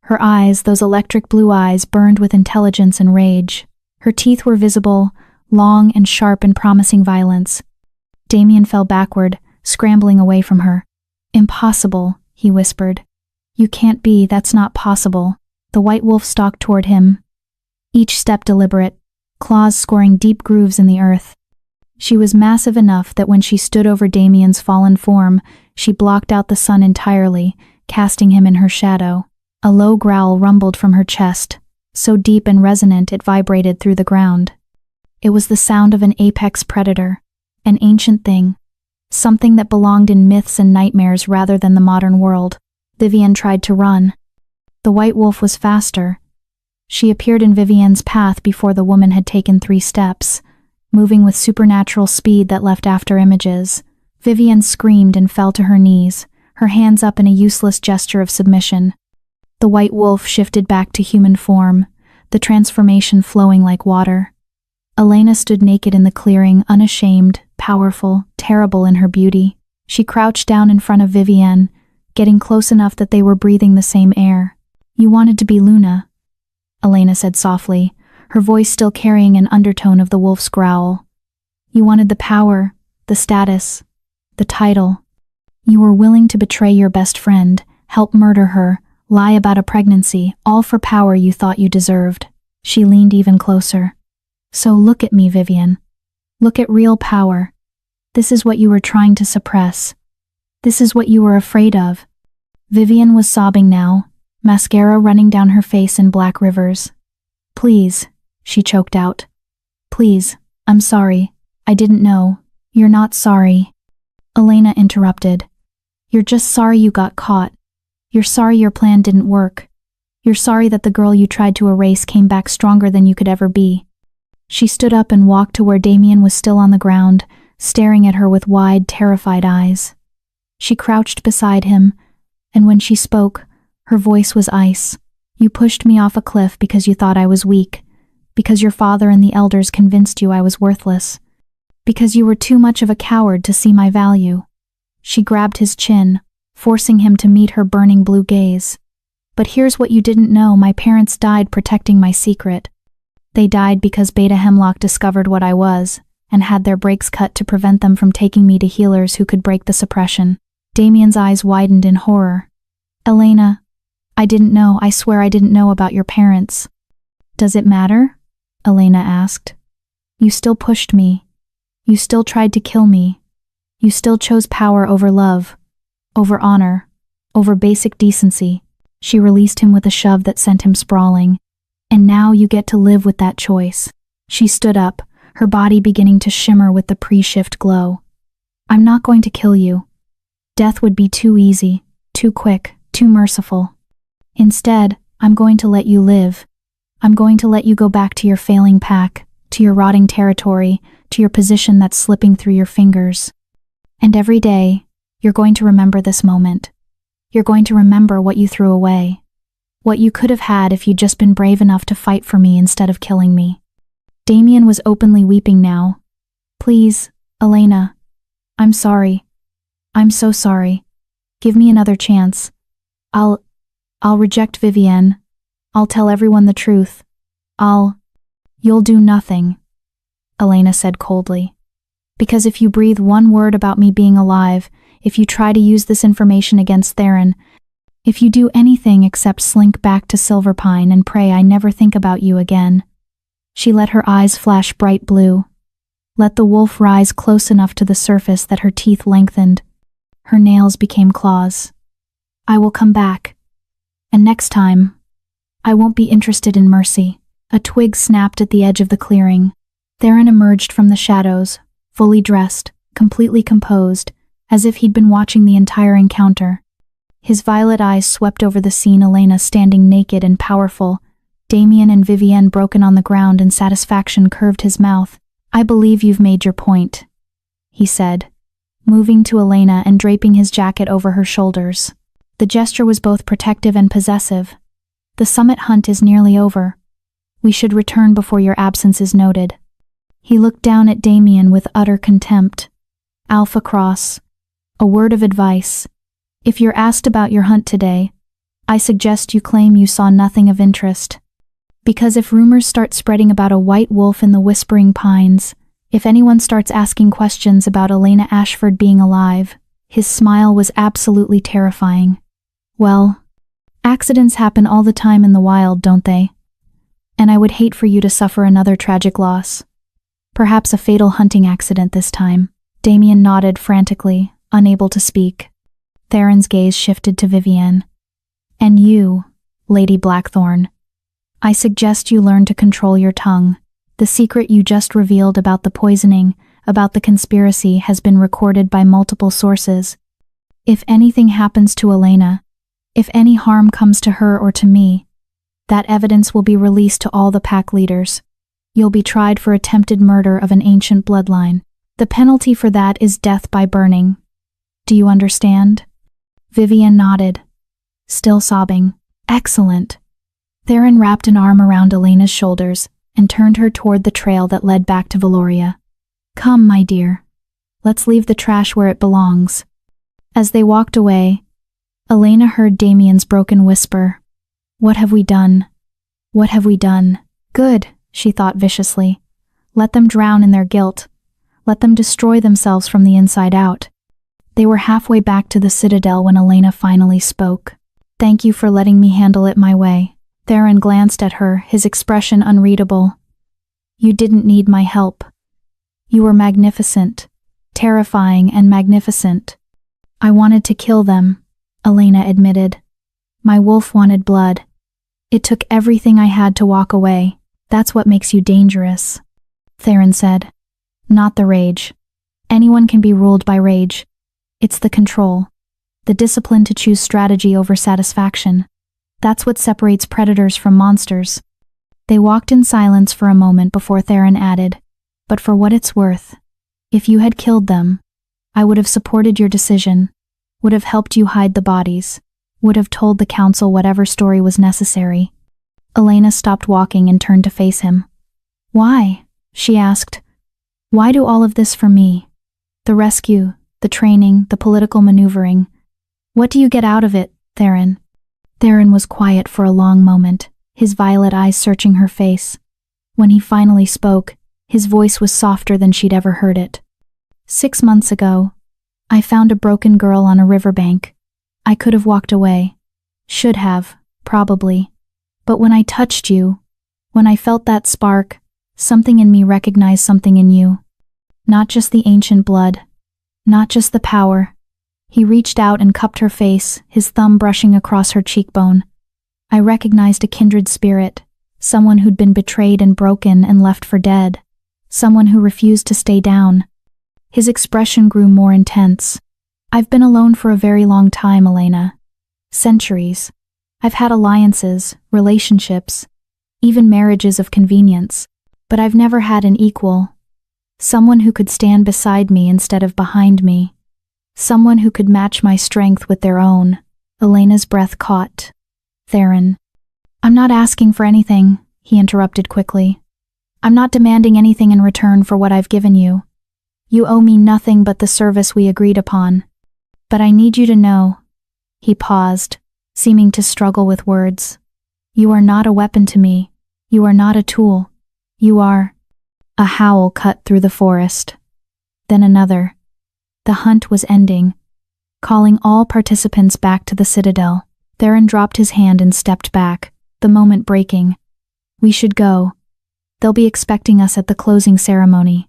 Her eyes, those electric blue eyes, burned with intelligence and rage. Her teeth were visible, long and sharp and promising violence. Damien fell backward, scrambling away from her. "Impossible," he whispered. "You can't be, that's not possible." The white wolf stalked toward him, each step deliberate, claws scoring deep grooves in the earth. She was massive enough that when she stood over Damien's fallen form, she blocked out the sun entirely, casting him in her shadow. A low growl rumbled from her chest, so deep and resonant it vibrated through the ground. It was the sound of an apex predator, an ancient thing, something that belonged in myths and nightmares rather than the modern world. Vivienne tried to run. The white wolf was faster. She appeared in Vivienne's path before the woman had taken 3 steps, moving with supernatural speed that left after images. Vivienne screamed and fell to her knees, her hands up in a useless gesture of submission. The white wolf shifted back to human form, the transformation flowing like water. Elena stood naked in the clearing, unashamed, powerful, terrible in her beauty. She crouched down in front of Vivienne, getting close enough that they were breathing the same air. "You wanted to be Luna," Elena said softly, her voice still carrying an undertone of the wolf's growl. "You wanted the power, the status, the title. You were willing to betray your best friend, help murder her, lie about a pregnancy, all for power you thought you deserved." She leaned even closer. "So look at me, Vivienne. Look at real power. This is what you were trying to suppress. This is what you were afraid of." Vivienne was sobbing now, mascara running down her face in black rivers. "Please," she choked out. "Please, I'm sorry. I didn't know." "You're not sorry," Elena interrupted. "You're just sorry you got caught. You're sorry your plan didn't work. You're sorry that the girl you tried to erase came back stronger than you could ever be." She stood up and walked to where Damien was still on the ground, staring at her with wide, terrified eyes. She crouched beside him, and when she spoke, her voice was ice. "You pushed me off a cliff because you thought I was weak, because your father and the elders convinced you I was worthless, because you were too much of a coward to see my value." She grabbed his chin, forcing him to meet her burning blue gaze. "But here's what you didn't know, my parents died protecting my secret. They died because Beta Hemlock discovered what I was, and had their brakes cut to prevent them from taking me to healers who could break the suppression." Damien's eyes widened in horror. "Elena, I didn't know, I swear I didn't know about your parents." "Does it matter?" Elena asked. "You still pushed me. You still tried to kill me. You still chose power over love, over honor, over basic decency." She released him with a shove that sent him sprawling. "And now you get to live with that choice." She stood up, her body beginning to shimmer with the pre-shift glow. "I'm not going to kill you. Death would be too easy, too quick, too merciful. Instead, I'm going to let you live. I'm going to let you go back to your failing pack, to your rotting territory, to your position that's slipping through your fingers. And every day, you're going to remember this moment. You're going to remember what you threw away. What you could have had if you'd just been brave enough to fight for me instead of killing me." Damien was openly weeping now. "Please, Elena. I'm sorry. I'm so sorry. Give me another chance. I'll reject Vivienne. I'll tell everyone the truth. You'll do nothing," Elena said coldly. "Because if you breathe one word about me being alive, if you try to use this information against Theron, if you do anything except slink back to Silverpine and pray I never think about you again." She let her eyes flash bright blue. Let the wolf rise close enough to the surface that her teeth lengthened. Her nails became claws. "I will come back. And next time, I won't be interested in mercy." A twig snapped at the edge of the clearing. Theron emerged from the shadows, fully dressed, completely composed, as if he'd been watching the entire encounter. His violet eyes swept over the scene, Elena standing naked and powerful, Damien and Vivienne broken on the ground, and satisfaction curved his mouth. "I believe you've made your point," he said, moving to Elena and draping his jacket over her shoulders. The gesture was both protective and possessive. "The summit hunt is nearly over. We should return before your absence is noted." He looked down at Damien with utter contempt. "Alpha Cross, a word of advice. If you're asked about your hunt today, I suggest you claim you saw nothing of interest. Because if rumors start spreading about a white wolf in the Whispering Pines, if anyone starts asking questions about Elena Ashford being alive," his smile was absolutely terrifying. "Well, accidents happen all the time in the wild, don't they? And I would hate for you to suffer another tragic loss. Perhaps a fatal hunting accident this time." Damien nodded frantically, unable to speak. Theron's gaze shifted to Vivienne. "And you, Lady Blackthorn, I suggest you learn to control your tongue. The secret you just revealed about the poisoning, about the conspiracy, has been recorded by multiple sources. If anything happens to Elena, if any harm comes to her or to me, that evidence will be released to all the pack leaders. You'll be tried for attempted murder of an ancient bloodline. The penalty for that is death by burning. Do you understand?" Vivienne nodded, still sobbing. "Excellent." Theron wrapped an arm around Elena's shoulders and turned her toward the trail that led back to Valoria. "Come, my dear. Let's leave the trash where it belongs." As they walked away, Elena heard Damien's broken whisper. "What have we done? What have we done?" "Good," she thought viciously. "Let them drown in their guilt. Let them destroy themselves from the inside out." They were halfway back to the Citadel when Elena finally spoke. "Thank you for letting me handle it my way." Theron glanced at her, his expression unreadable. "You didn't need my help. You were magnificent, terrifying and magnificent." "I wanted to kill them," Elena admitted. "My wolf wanted blood. It took everything I had to walk away. That's what makes you dangerous," Theron said. "Not the rage. Anyone can be ruled by rage. It's the control, the discipline to choose strategy over satisfaction. That's what separates predators from monsters." They walked in silence for a moment before Theron added, "But for what it's worth, if you had killed them, I would have supported your decision, would have helped you hide the bodies, would have told the council whatever story was necessary." Elena stopped walking and turned to face him. "Why?" she asked. "Why do all of this for me? The rescue, the training, the political maneuvering. What do you get out of it, Theron?" Theron was quiet for a long moment, his violet eyes searching her face. When he finally spoke, his voice was softer than she'd ever heard it. 6 months ago, I found a broken girl on a riverbank. I could have walked away. Should have, probably. But when I touched you, when I felt that spark, something in me recognized something in you. Not just the ancient blood, not just the power." He reached out and cupped her face, his thumb brushing across her cheekbone. "I recognized a kindred spirit, someone who'd been betrayed and broken and left for dead, someone who refused to stay down." His expression grew more intense. "I've been alone for a very long time, Elena. Centuries. I've had alliances, relationships, even marriages of convenience, but I've never had an equal. Someone who could stand beside me instead of behind me. Someone who could match my strength with their own." Elena's breath caught. "Theron." "I'm not asking for anything," he interrupted quickly. "I'm not demanding anything in return for what I've given you. You owe me nothing but the service we agreed upon. But I need you to know." He paused, seeming to struggle with words. "You are not a weapon to me. You are not a tool. You are—" A howl cut through the forest. Then another. The hunt was ending, calling all participants back to the Citadel. Theron dropped his hand and stepped back, the moment breaking. "We should go. They'll be expecting us at the closing ceremony."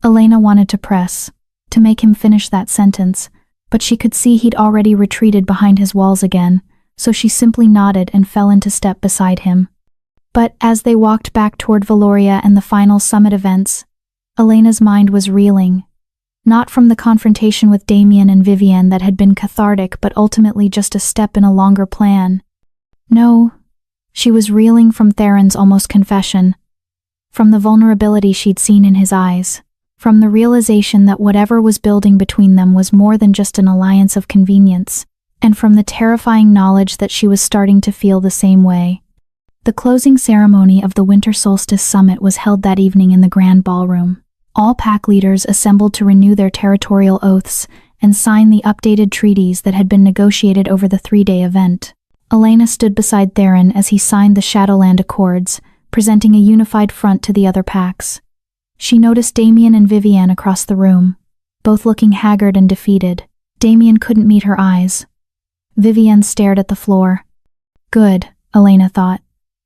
Elena wanted to press, to make him finish that sentence, but she could see he'd already retreated behind his walls again, so she simply nodded and fell into step beside him. But as they walked back toward Valoria and the final summit events, Elena's mind was reeling. Not from the confrontation with Damien and Vivienne that had been cathartic but ultimately just a step in a longer plan. No, she was reeling from Theron's almost confession, from the vulnerability she'd seen in his eyes, from the realization that whatever was building between them was more than just an alliance of convenience, and from the terrifying knowledge that she was starting to feel the same way. The closing ceremony of the Winter Solstice Summit was held that evening in the Grand Ballroom. All pack leaders assembled to renew their territorial oaths and sign the updated treaties that had been negotiated over the 3-day event. Elena stood beside Theron as he signed the Shadowland Accords, presenting a unified front to the other packs. She noticed Damien and Vivienne across the room, both looking haggard and defeated. Damien couldn't meet her eyes. Vivienne stared at the floor. Good, Elena thought.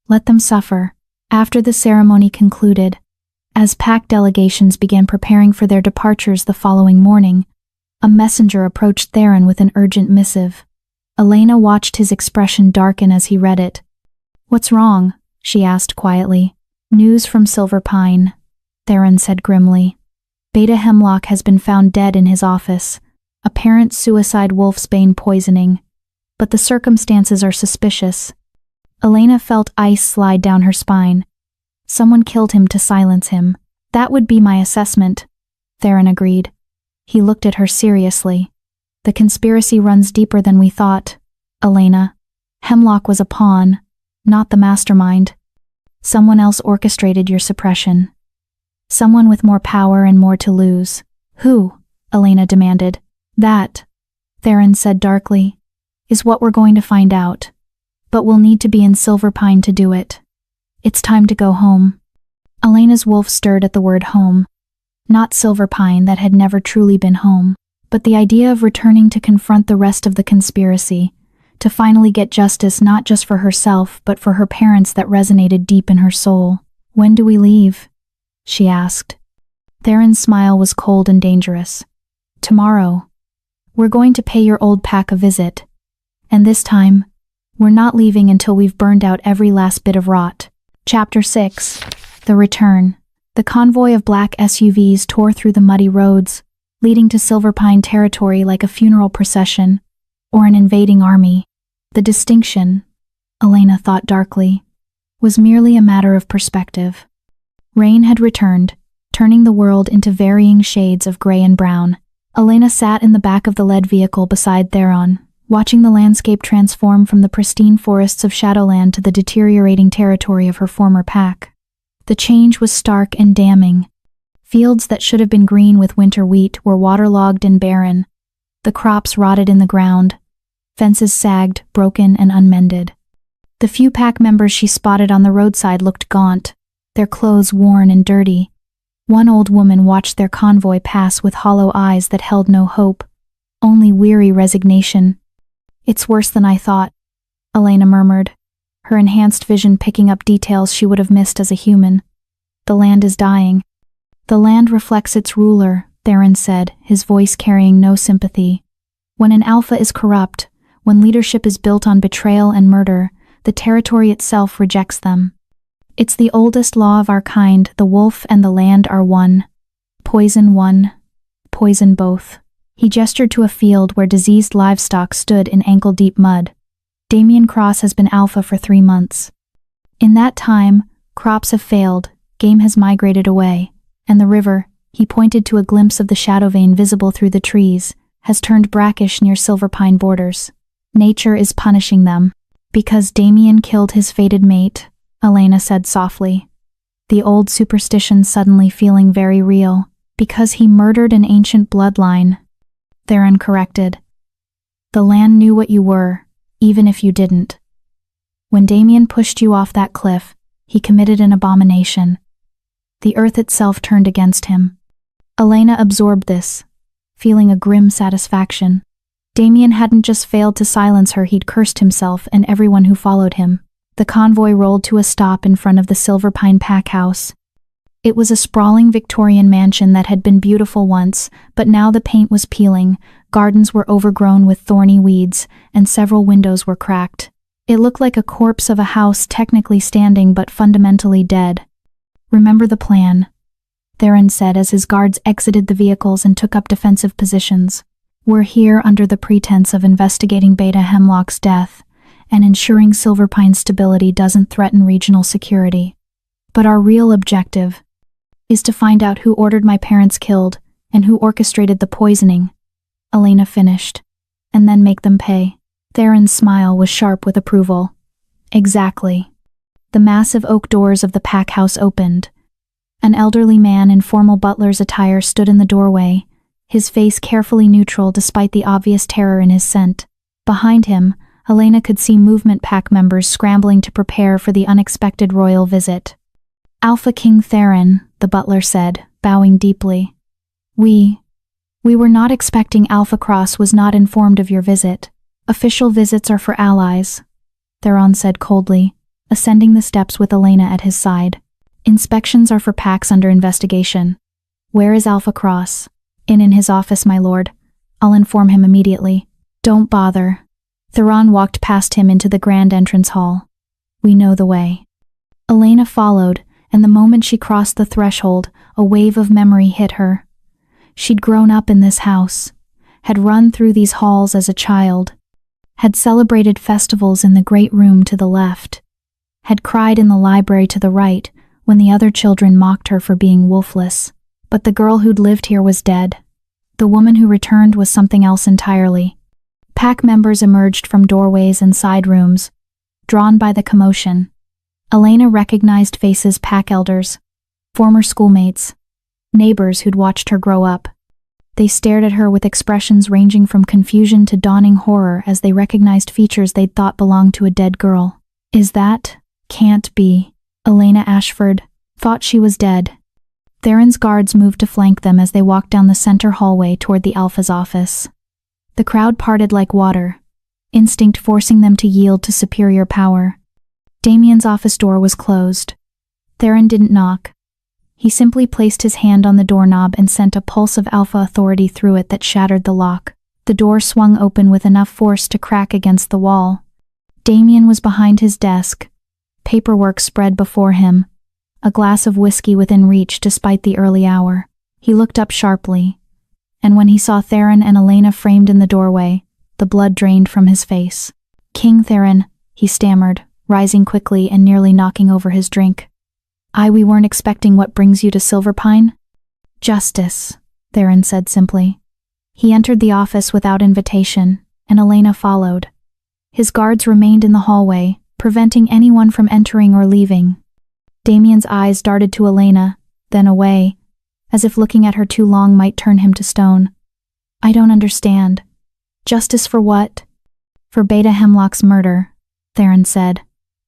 Let them suffer. After the ceremony concluded, as pack delegations began preparing for their departures the following morning, a messenger approached Theron with an urgent missive. Elena watched his expression darken as he read it. What's wrong? She asked quietly. News from Silver Pine, Theron said grimly. Beta Hemlock has been found dead in his office. Apparent suicide wolfsbane poisoning. But the circumstances are suspicious. Elena felt ice slide down her spine. Someone killed him to silence him. That would be my assessment, Theron agreed. He looked at her seriously. The conspiracy runs deeper than we thought, Elena. Hemlock was a pawn, not the mastermind. Someone else orchestrated your suppression. Someone with more power and more to lose. Who? Elena demanded. That, Theron said darkly, is what we're going to find out. But we'll need to be in Silver Pine to do it. It's time to go home. Elena's wolf stirred at the word home. Not Silver Pine that had never truly been home, but the idea of returning to confront the rest of the conspiracy, to finally get justice not just for herself but for her parents that resonated deep in her soul. When do we leave? She asked. Theron's smile was cold and dangerous. Tomorrow. We're going to pay your old pack a visit. And this time, we're not leaving until we've burned out every last bit of rot. Chapter 6. The Return. The convoy of black SUVs tore through the muddy roads, leading to Silver Pine territory like a funeral procession, or an invading army. The distinction, Elena thought darkly, was merely a matter of perspective. Rain had returned, turning the world into varying shades of gray and brown. Elena sat in the back of the lead vehicle beside Theron, watching the landscape transform from the pristine forests of Shadowland to the deteriorating territory of her former pack. The change was stark and damning. Fields that should have been green with winter wheat were waterlogged and barren. The crops rotted in the ground. Fences sagged, broken and unmended. The few pack members she spotted on the roadside looked gaunt, their clothes worn and dirty. One old woman watched their convoy pass with hollow eyes that held no hope, only weary resignation. It's worse than I thought, Elena murmured, her enhanced vision picking up details she would have missed as a human. The land is dying. The land reflects its ruler, Theron said, his voice carrying no sympathy. When an alpha is corrupt, when leadership is built on betrayal and murder, the territory itself rejects them. It's the oldest law of our kind, the wolf and the land are one. Poison one, poison both. He gestured to a field where diseased livestock stood in ankle-deep mud. Damien Cross has been alpha for 3 months. In that time, crops have failed, game has migrated away, and the river, he pointed to a glimpse of the shadow vein visible through the trees, has turned brackish near Silver Pine borders. Nature is punishing them. Because Damien killed his fated mate, Elena said softly. The old superstition suddenly feeling very real. Because he murdered an ancient bloodline, Theron corrected. The land knew what you were, even if you didn't. When Damien pushed you off that cliff, he committed an abomination. The earth itself turned against him. Elena absorbed this, feeling a grim satisfaction. Damien hadn't just failed to silence her, he'd cursed himself and everyone who followed him. The convoy rolled to a stop in front of the Silver Pine pack house. It was a sprawling Victorian mansion that had been beautiful once, but now the paint was peeling, gardens were overgrown with thorny weeds, and several windows were cracked. It looked like a corpse of a house technically standing but fundamentally dead. Remember the plan, Theron said as his guards exited the vehicles and took up defensive positions. "We're here under the pretense of investigating Beta Hemlock's death and ensuring Silverpine's stability doesn't threaten regional security. But our real objective is to find out who ordered my parents killed and who orchestrated the poisoning," Elena finished, "and then make them pay." Theron's smile was sharp with approval. "Exactly." The massive oak doors of the pack house opened. An elderly man in formal butler's attire stood in the doorway, his face carefully neutral despite the obvious terror in his scent. Behind him, Elena could see movement pack members scrambling to prepare for the unexpected royal visit. "Alpha King Theron," the butler said, bowing deeply. We were not expecting Alpha Cross was not informed of your visit. Official visits are for allies," Theron said coldly, ascending the steps with Elena at his side. "Inspections are for packs under investigation. Where is Alpha Cross?" In his office, my lord. I'll inform him immediately." "Don't bother." Theron walked past him into the grand entrance hall. "We know the way." Elena followed, and the moment she crossed the threshold, a wave of memory hit her. She'd grown up in this house, had run through these halls as a child, had celebrated festivals in the great room to the left, had cried in the library to the right when the other children mocked her for being wolfless. But the girl who'd lived here was dead. The woman who returned was something else entirely. Pack members emerged from doorways and side rooms, drawn by the commotion. Elena recognized faces: pack elders, former schoolmates, neighbors who'd watched her grow up. They stared at her with expressions ranging from confusion to dawning horror as they recognized features they'd thought belonged to a dead girl. Can't be. Elena Ashford thought she was dead. Theron's guards moved to flank them as they walked down the center hallway toward the Alpha's office. The crowd parted like water, instinct forcing them to yield to superior power. Damien's office door was closed. Theron didn't knock. He simply placed his hand on the doorknob and sent a pulse of Alpha authority through it that shattered the lock. The door swung open with enough force to crack against the wall. Damien was behind his desk, paperwork spread before him, a glass of whiskey within reach despite the early hour. He looked up sharply, and when he saw Theron and Elena framed in the doorway, the blood drained from his face. "King Theron," he stammered, rising quickly and nearly knocking over his drink. We weren't expecting. What brings you to Silverpine?" "Justice," Theron said simply. He entered the office without invitation, and Elena followed. His guards remained in the hallway, preventing anyone from entering or leaving. Damien's eyes darted to Elena, then away, as if looking at her too long might turn him to stone. "I don't understand. Justice for what?" "For Beta Hemlock's murder," Theron said,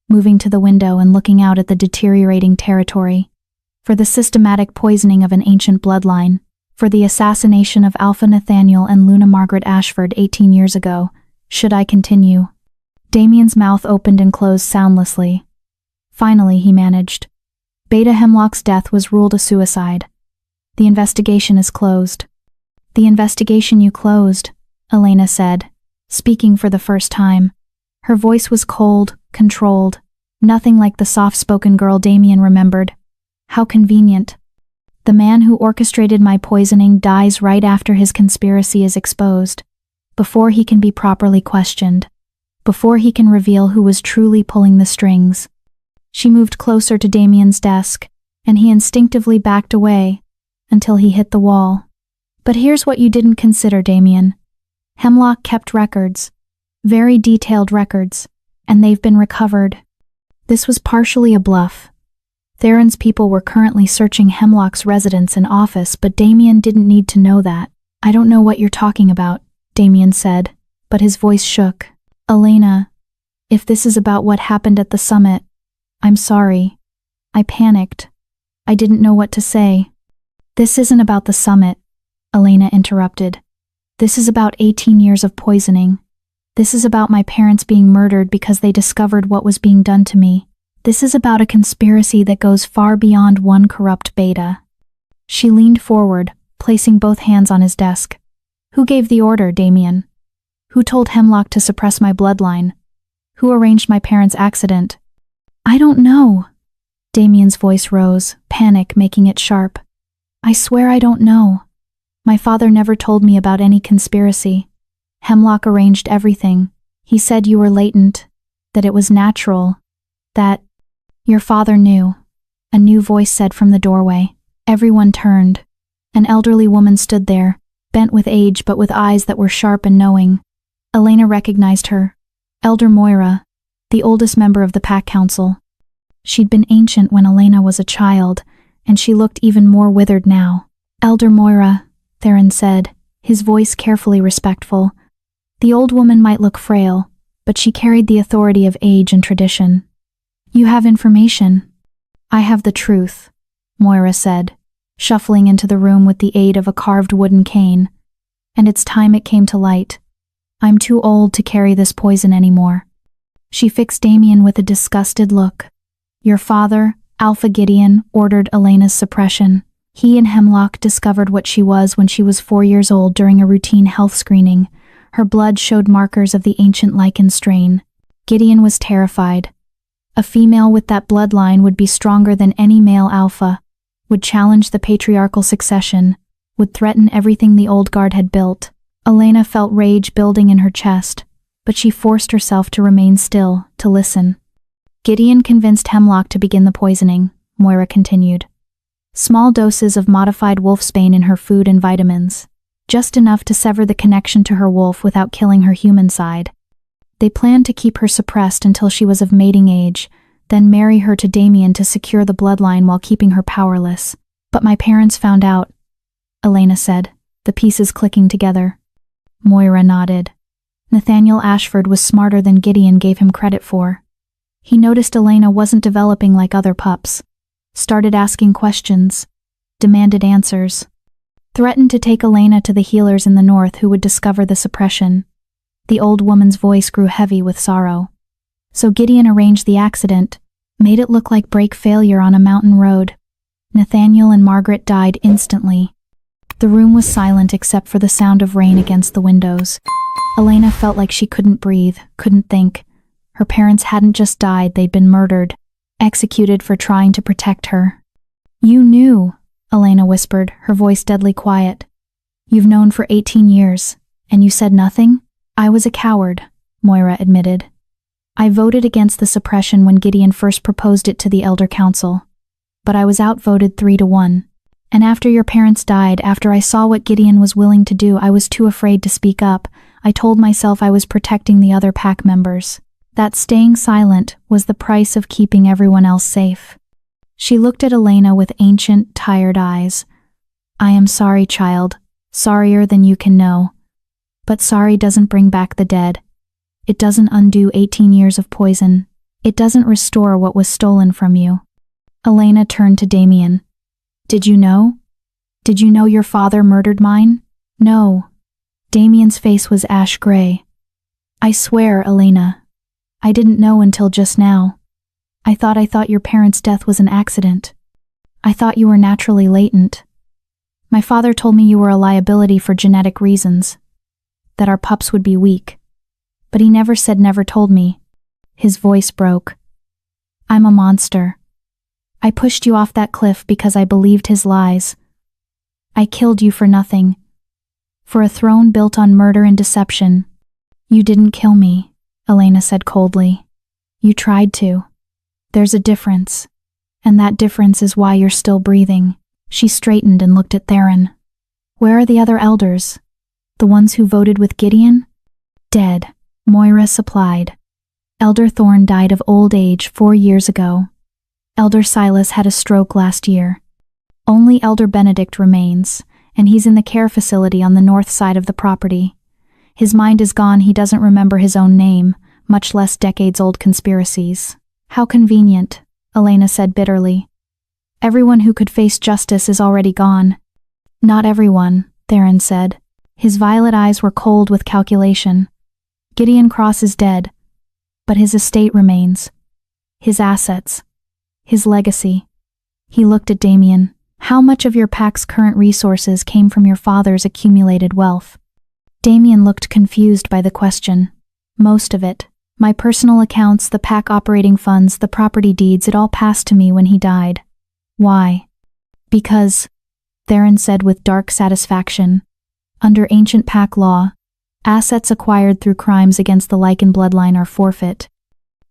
moving to the window and looking out at the deteriorating territory. "For the systematic poisoning of an ancient bloodline. For the assassination of Alpha Nathaniel and Luna Margaret Ashford 18 years ago. Should I continue?" Damien's mouth opened and closed soundlessly. Finally, he managed. "Beta Hemlock's death was ruled a suicide. The investigation is closed." "The investigation you closed," Elena said, speaking for the first time. Her voice was cold, controlled, nothing like the soft-spoken girl Damien remembered. "How convenient. The man who orchestrated my poisoning dies right after his conspiracy is exposed, before he can be properly questioned, before he can reveal who was truly pulling the strings." She moved closer to Damien's desk, and he instinctively backed away until he hit the wall. "But here's what you didn't consider, Damien. Hemlock kept records, very detailed records, and they've been recovered. This was partially a bluff. Theron's people were currently searching Hemlock's residence and office, but Damien didn't need to know that." "I don't know what you're talking about," Damien said, but his voice shook. "Elena, if this is about what happened at the summit, I'm sorry. I panicked. I didn't know what to say." "This isn't about the summit," Elena interrupted. "This is about 18 years of poisoning. This is about my parents being murdered because they discovered what was being done to me. This is about a conspiracy that goes far beyond one corrupt beta." She leaned forward, placing both hands on his desk. "Who gave the order, Damien? Who told Hemlock to suppress my bloodline? Who arranged my parents' accident?" "I don't know." Damien's voice rose, panic making it sharp. I swear I don't know. My father never told me about any conspiracy. Hemlock arranged everything. He said you were latent, that it was natural, that your father knew. A new voice said from the doorway. Everyone turned. An elderly woman stood there, bent with age but with eyes that were sharp and knowing. Elena recognized her. Elder Moira, the oldest member of the Pack Council. She'd been ancient when Elena was a child, and she looked even more withered now. Elder Moira, Theron said, his voice carefully respectful. The old woman might look frail, but she carried the authority of age and tradition. You have information. I have the truth, Moira said, shuffling into the room with the aid of a carved wooden cane. And it's time it came to light. I'm too old to carry this poison anymore. She fixed Damien with a disgusted look. Your father, Alpha Gideon, ordered Elena's suppression. He and Hemlock discovered what she was when she was 4 years old during a routine health screening. Her blood showed markers of the ancient lichen strain. Gideon was terrified. A female with that bloodline would be stronger than any male alpha, would challenge the patriarchal succession, would threaten everything the old guard had built. Elena felt rage building in her chest, but she forced herself to remain still, to listen. Gideon convinced Hemlock to begin the poisoning, Moira continued. Small doses of modified wolfsbane in her food and vitamins, just enough to sever the connection to her wolf without killing her human side. They planned to keep her suppressed until she was of mating age, then marry her to Damien to secure the bloodline while keeping her powerless. But my parents found out, Elena said, the pieces clicking together. Moira nodded. Nathaniel Ashford was smarter than Gideon gave him credit for. He noticed Elena wasn't developing like other pups. Started asking questions. Demanded answers. Threatened to take Elena to the healers in the north who would discover the suppression. The old woman's voice grew heavy with sorrow. So Gideon arranged the accident, made it look like brake failure on a mountain road. Nathaniel and Margaret died instantly. The room was silent except for the sound of rain against the windows. Elena felt like she couldn't breathe, couldn't think. Her parents hadn't just died, they'd been murdered, executed for trying to protect her. You knew, Elena whispered, her voice deadly quiet. You've known for 18 years, and you said nothing? I was a coward, Moira admitted. I voted against the suppression when Gideon first proposed it to the Elder Council. But I was outvoted 3-1. And after your parents died, after I saw what Gideon was willing to do, I was too afraid to speak up. I told myself I was protecting the other pack members. That staying silent was the price of keeping everyone else safe. She looked at Elena with ancient, tired eyes. I am sorry, child. Sorrier than you can know. But sorry doesn't bring back the dead. It doesn't undo 18 years of poison. It doesn't restore what was stolen from you. Elena turned to Damien. Did you know? Did you know your father murdered mine? No. Damien's face was ash gray. I swear, Elena. I didn't know until just now. I thought your parents' death was an accident. I thought you were naturally latent. My father told me you were a liability for genetic reasons, that our pups would be weak. But he never told me. His voice broke. I'm a monster. I pushed you off that cliff because I believed his lies. I killed you for nothing. For a throne built on murder and deception. You didn't kill me, Elena said coldly. You tried to. There's a difference. And that difference is why you're still breathing. She straightened and looked at Theron. Where are the other elders? The ones who voted with Gideon? Dead, Moira supplied. Elder Thorne died of old age 4 years ago. Elder Silas had a stroke last year. Only Elder Benedict remains, and he's in the care facility on the north side of the property. His mind is gone, he doesn't remember his own name, much less decades-old conspiracies. How convenient, Elena said bitterly. Everyone who could face justice is already gone. Not everyone, Theron said. His violet eyes were cold with calculation. Gideon Cross is dead, but his estate remains. His assets. His legacy. He looked at Damien. How much of your pack's current resources came from your father's accumulated wealth? Damien looked confused by the question. Most of it. My personal accounts, the pack operating funds, the property deeds, it all passed to me when he died. Why? Because Theron said with dark satisfaction. Under ancient pack law, assets acquired through crimes against the Lycan bloodline are forfeit.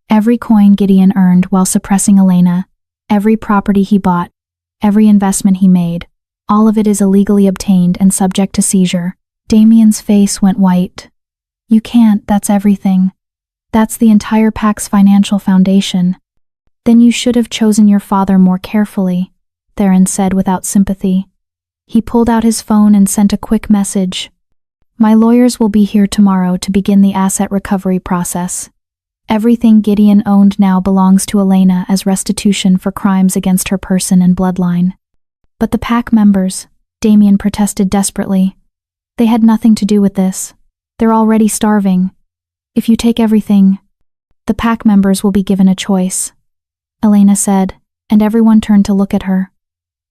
Every coin Gideon earned while suppressing Elena, every property he bought, every investment he made, all of it is illegally obtained and subject to seizure. Damien's face went white. You can't, that's everything. That's the entire pack's financial foundation. Then you should have chosen your father more carefully, Theron said without sympathy. He pulled out his phone and sent a quick message. My lawyers will be here tomorrow to begin the asset recovery process. Everything Gideon owned now belongs to Elena as restitution for crimes against her person and bloodline. But the pack members, Damien protested desperately. They had nothing to do with this. They're already starving. If you take everything, the pack members will be given a choice, Elena said, and everyone turned to look at her.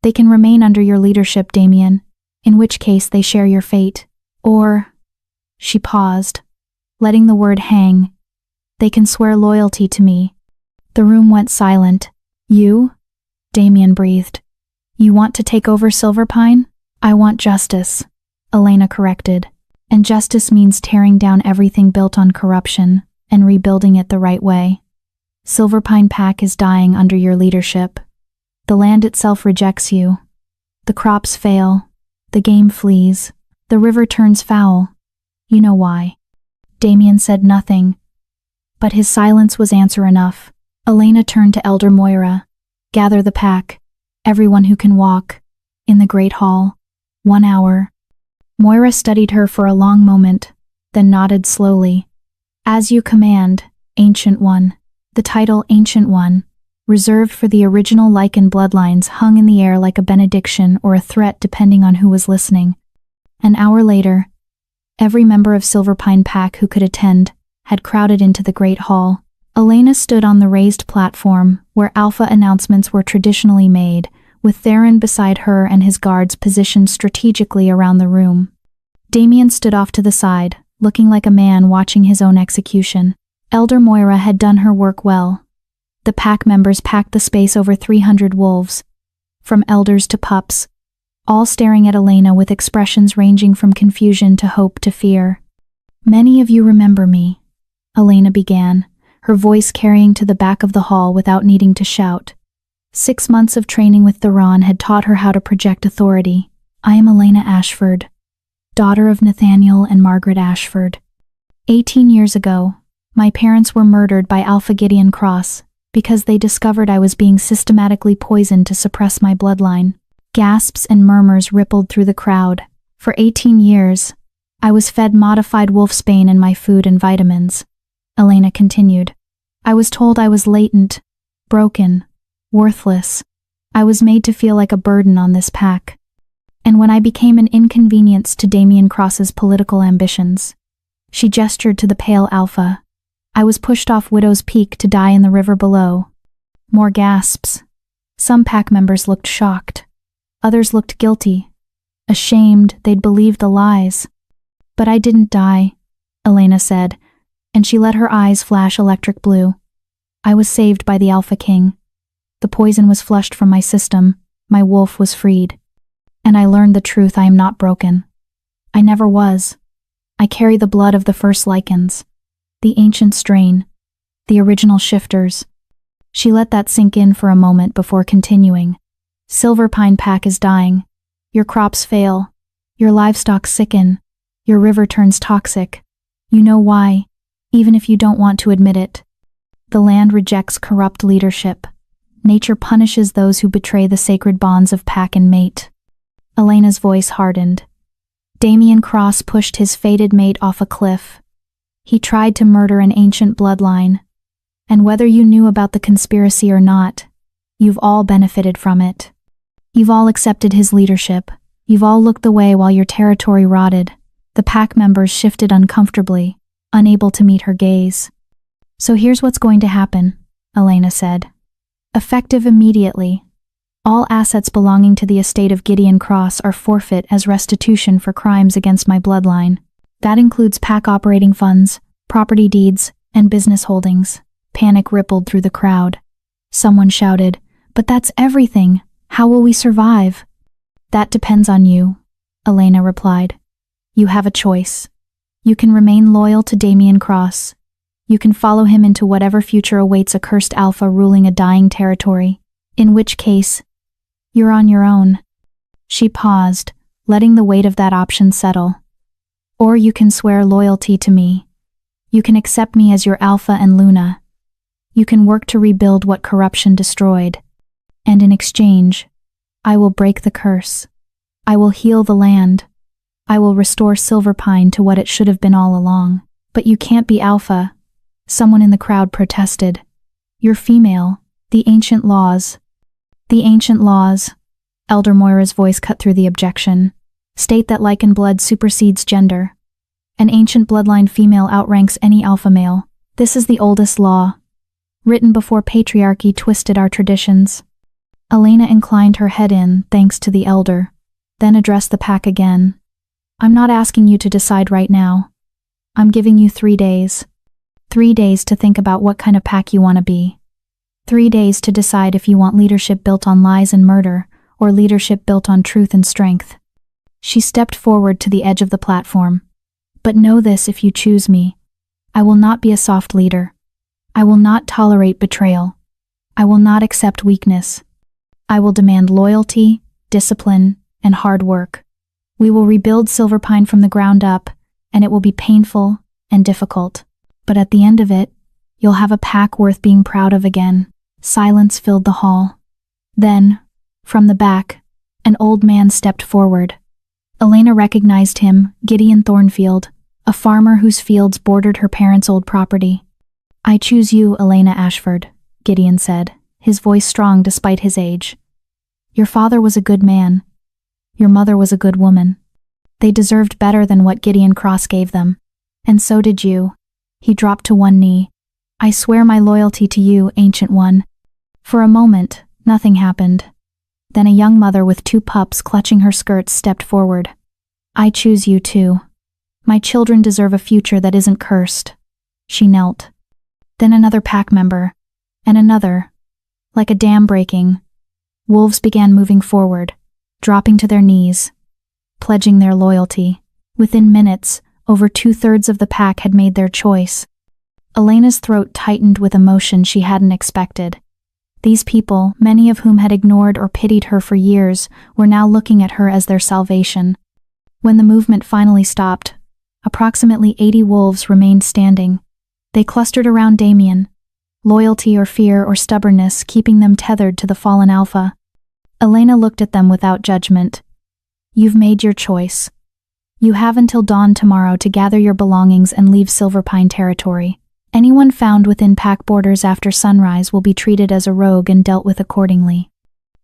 They can remain under your leadership, Damien, in which case they share your fate. Or, she paused, letting the word hang, they can swear loyalty to me. The room went silent. You? Damien breathed. You want to take over Silverpine? I want justice, Elena corrected. And justice means tearing down everything built on corruption and rebuilding it the right way. Silverpine Pack is dying under your leadership. The land itself rejects you. The crops fail. The game flees. The river turns foul. You know why. Damien said nothing, but his silence was answer enough. Elena turned to Elder Moira. Gather the pack, everyone who can walk, in the Great Hall. 1 hour. Moira studied her for a long moment, then nodded slowly. As you command, Ancient One. The title Ancient One, reserved for the original Lycan bloodlines, hung in the air like a benediction or a threat depending on who was listening. An hour later, every member of Silverpine Pack who could attend had crowded into the Great Hall. Elena stood on the raised platform where alpha announcements were traditionally made, with Theron beside her and his guards positioned strategically around the room. Damien stood off to the side, looking like a man watching his own execution. Elder Moira had done her work well. The pack members packed the space over 300 wolves, from elders to pups, all staring at Elena with expressions ranging from confusion to hope to fear. Many of you remember me, Elena began, her voice carrying to the back of the hall without needing to shout. 6 months of training with Theron had taught her how to project authority. I am Elena Ashford, daughter of Nathaniel and Margaret Ashford. 18 years ago, my parents were murdered by Alpha Gideon Cross because they discovered I was being systematically poisoned to suppress my bloodline. Gasps and murmurs rippled through the crowd. For 18 years, I was fed modified wolfsbane in my food and vitamins. Elena continued. I was told I was latent, broken, worthless. I was made to feel like a burden on this pack. And when I became an inconvenience to Damien Cross's political ambitions, she gestured to the pale Alpha. I was pushed off Widow's Peak to die in the river below. More gasps. Some pack members looked shocked. Others looked guilty, ashamed they'd believed the lies. But I didn't die, Elena said, and she let her eyes flash electric blue. I was saved by the Alpha King. The poison was flushed from my system, my wolf was freed. And I learned the truth, I am not broken. I never was. I carry the blood of the first Lycans, the ancient strain, the original shifters. She let that sink in for a moment before continuing. Silverpine Pack is dying. Your crops fail. Your livestock sicken. Your river turns toxic. You know why, even if you don't want to admit it. The land rejects corrupt leadership. Nature punishes those who betray the sacred bonds of pack and mate. Elena's voice hardened. Damien Cross pushed his fated mate off a cliff. He tried to murder an ancient bloodline. And whether you knew about the conspiracy or not, you've all benefited from it. You've all accepted his leadership. You've all looked away while your territory rotted. The pack members shifted uncomfortably, unable to meet her gaze. So here's what's going to happen, Elena said. Effective immediately, all assets belonging to the estate of Gideon Cross are forfeit as restitution for crimes against my bloodline. That includes pack operating funds, property deeds, and business holdings. Panic rippled through the crowd. Someone shouted, "But that's everything! How will we survive?" That depends on you, Elena replied. You have a choice. You can remain loyal to Damien Cross. You can follow him into whatever future awaits a cursed alpha ruling a dying territory, in which case, you're on your own. She paused, letting the weight of that option settle. Or you can swear loyalty to me. You can accept me as your Alpha and Luna. You can work to rebuild what corruption destroyed. And in exchange, I will break the curse. I will heal the land. I will restore Silverpine to what it should have been all along. But you can't be Alpha. Someone in the crowd protested. You're female. The ancient laws. The ancient laws. Elder Moira's voice cut through the objection. State that Lycan blood supersedes gender. An ancient bloodline female outranks any alpha male. This is the oldest law, written before patriarchy twisted our traditions. Elena inclined her head in, thanks to the elder, then addressed the pack again. I'm not asking you to decide right now. I'm giving you 3 days. 3 days to think about what kind of pack you want to be. 3 days to decide if you want leadership built on lies and murder, or leadership built on truth and strength. She stepped forward to the edge of the platform. But know this, if you choose me, I will not be a soft leader. I will not tolerate betrayal. I will not accept weakness. I will demand loyalty, discipline, and hard work. We will rebuild Silverpine from the ground up, and it will be painful and difficult. But at the end of it, you'll have a pack worth being proud of again. Silence filled the hall. Then, from the back, an old man stepped forward. Elena recognized him, Gideon Thornfield, a farmer whose fields bordered her parents' old property. I choose you, Elena Ashford, Gideon said, his voice strong despite his age. Your father was a good man. Your mother was a good woman. They deserved better than what Gideon Cross gave them. And so did you. He dropped to one knee. I swear my loyalty to you, Ancient One. For a moment, nothing happened. Then a young mother with 2 pups clutching her skirts stepped forward. I choose you too. My children deserve a future that isn't cursed. She knelt. Then another pack member, and another. Like a dam breaking, wolves began moving forward, dropping to their knees, pledging their loyalty. Within minutes, over 2/3 of the pack had made their choice. Elena's throat tightened with emotion she hadn't expected. These people, many of whom had ignored or pitied her for years, were now looking at her as their salvation. When the movement finally stopped, approximately 80 wolves remained standing. They clustered around Damien, loyalty or fear or stubbornness keeping them tethered to the fallen alpha. Elena looked at them without judgment. You've made your choice. You have until dawn tomorrow to gather your belongings and leave Silverpine territory. Anyone found within pack borders after sunrise will be treated as a rogue and dealt with accordingly.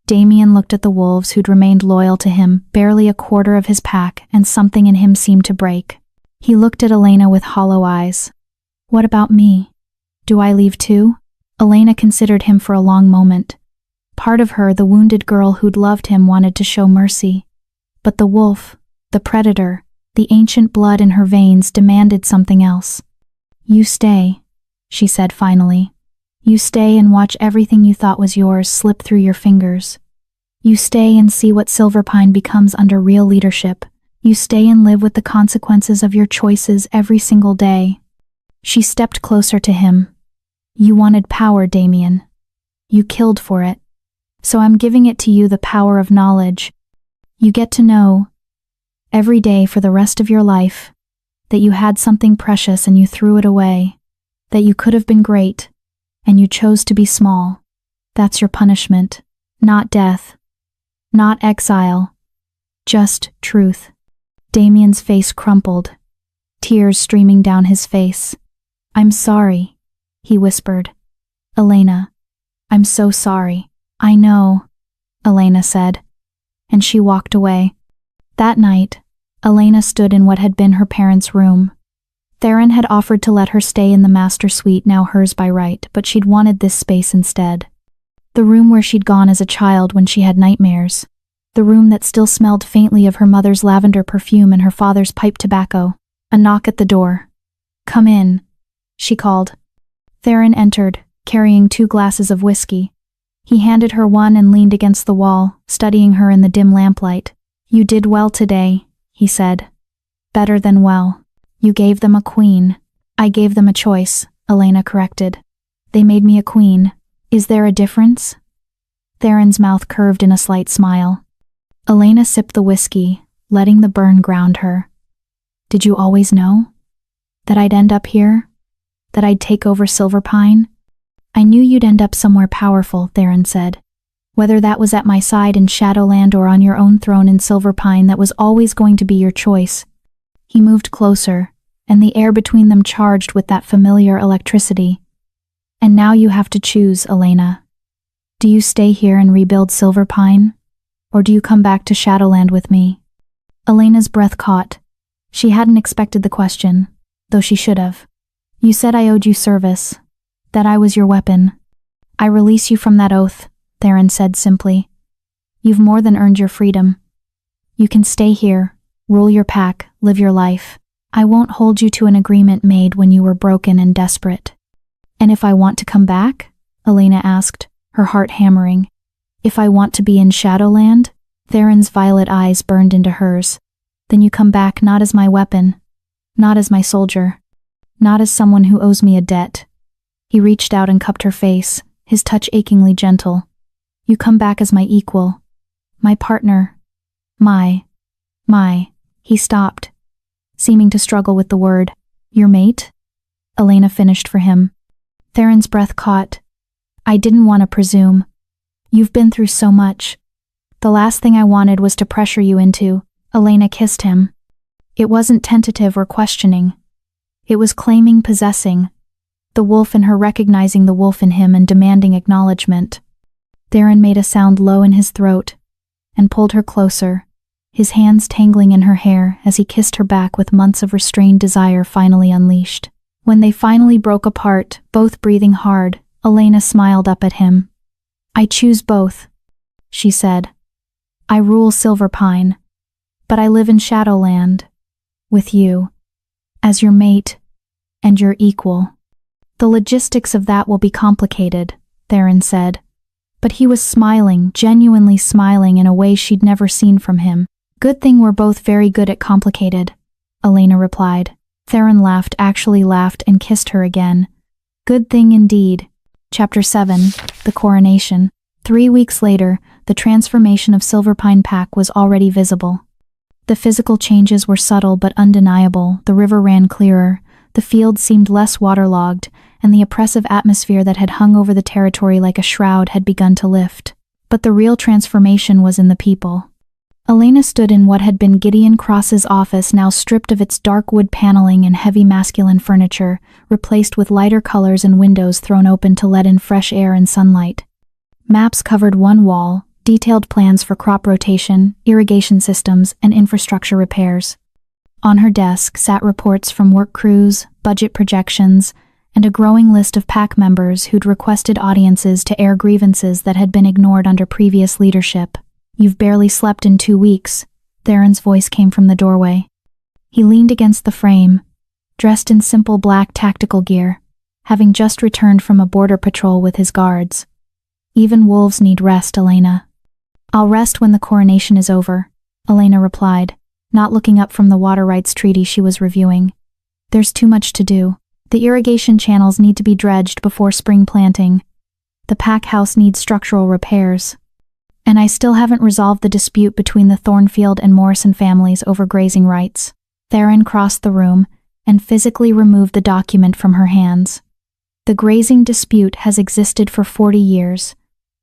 Damien looked at the wolves who'd remained loyal to him, barely a quarter of his pack, and something in him seemed to break. He looked at Elena with hollow eyes. What about me? Do I leave too? Elena considered him for a long moment. Part of her, the wounded girl who'd loved him, wanted to show mercy. But the wolf, the predator, the ancient blood in her veins demanded something else. You stay, she said finally. You stay and watch everything you thought was yours slip through your fingers. You stay and see what Silverpine becomes under real leadership. You stay and live with the consequences of your choices every single day. She stepped closer to him. You wanted power, Damien. You killed for it. So I'm giving it to you, the power of knowledge. You get to know, every day for the rest of your life, that you had something precious and you threw it away, that you could have been great, and you chose to be small. That's your punishment, not death, not exile, just truth. Damien's face crumpled, tears streaming down his face. I'm sorry, he whispered. Elena, I'm so sorry. I know, Elena said, and she walked away. That night, Elena stood in what had been her parents' room. Theron had offered to let her stay in the master suite, now hers by right, but she'd wanted this space instead. The room where she'd gone as a child when she had nightmares. The room that still smelled faintly of her mother's lavender perfume and her father's pipe tobacco. A knock at the door. Come in, she called. Theron entered, carrying 2 glasses of whiskey. He handed her one and leaned against the wall, studying her in the dim lamplight. You did well today, he said. Better than well. You gave them a queen. I gave them a choice, Elena corrected. They made me a queen. Is there a difference? Theron's mouth curved in a slight smile. Elena sipped the whiskey, letting the burn ground her. Did you always know? That I'd end up here? That I'd take over Silverpine? I knew you'd end up somewhere powerful, Theron said. Whether that was at my side in Shadowland or on your own throne in Silverpine, that was always going to be your choice. He moved closer, and the air between them charged with that familiar electricity. And now you have to choose, Elena. Do you stay here and rebuild Silverpine? Or do you come back to Shadowland with me? Elena's breath caught. She hadn't expected the question, though she should have. You said I owed you service, that I was your weapon. I release you from that oath, Theron said simply. You've more than earned your freedom. You can stay here, rule your pack, live your life. I won't hold you to an agreement made when you were broken and desperate. And if I want to come back? Elena asked, her heart hammering. If I want to be in Shadowland? Theron's violet eyes burned into hers. Then you come back not as my weapon, not as my soldier, not as someone who owes me a debt. He reached out and cupped her face, his touch achingly gentle. You come back as my equal, my partner, my. He stopped, seeming to struggle with the word. Your mate? Elena finished for him. Theron's breath caught. I didn't want to presume. You've been through so much. The last thing I wanted was to pressure you into. Elena kissed him. It wasn't tentative or questioning. It was claiming, possessing. The wolf in her recognizing the wolf in him and demanding acknowledgement. Theron made a sound low in his throat and pulled her closer, his hands tangling in her hair as he kissed her back with months of restrained desire finally unleashed. When they finally broke apart, both breathing hard, Elena smiled up at him. I choose both, she said. I rule Silverpine, but I live in Shadowland, with you, as your mate and your equal. The logistics of that will be complicated, Theron said. But he was smiling, genuinely smiling in a way she'd never seen from him. Good thing we're both very good at complicated, Elena replied. Theron laughed, actually laughed, and kissed her again. Good thing indeed. Chapter 7, The Coronation. 3 weeks later, the transformation of Silverpine Pack was already visible. The physical changes were subtle but undeniable. The river ran clearer, the fields seemed less waterlogged, and the oppressive atmosphere that had hung over the territory like a shroud had begun to lift. But the real transformation was in the people. Elena stood in what had been Gideon Cross's office, now stripped of its dark wood paneling and heavy masculine furniture, replaced with lighter colors and windows thrown open to let in fresh air and sunlight. Maps covered one wall, detailed plans for crop rotation, irrigation systems, and infrastructure repairs. On her desk sat reports from work crews, budget projections, and a growing list of pack members who'd requested audiences to air grievances that had been ignored under previous leadership. You've barely slept in 2 weeks, Theron's voice came from the doorway. He leaned against the frame, dressed in simple black tactical gear, having just returned from a border patrol with his guards. Even wolves need rest, Elena. I'll rest when the coronation is over, Elena replied, not looking up from the water rights treaty she was reviewing. There's too much to do. The irrigation channels need to be dredged before spring planting. The pack house needs structural repairs. And I still haven't resolved the dispute between the Thornfield and Morrison families over grazing rights. Theron crossed the room and physically removed the document from her hands. The grazing dispute has existed for 40 years.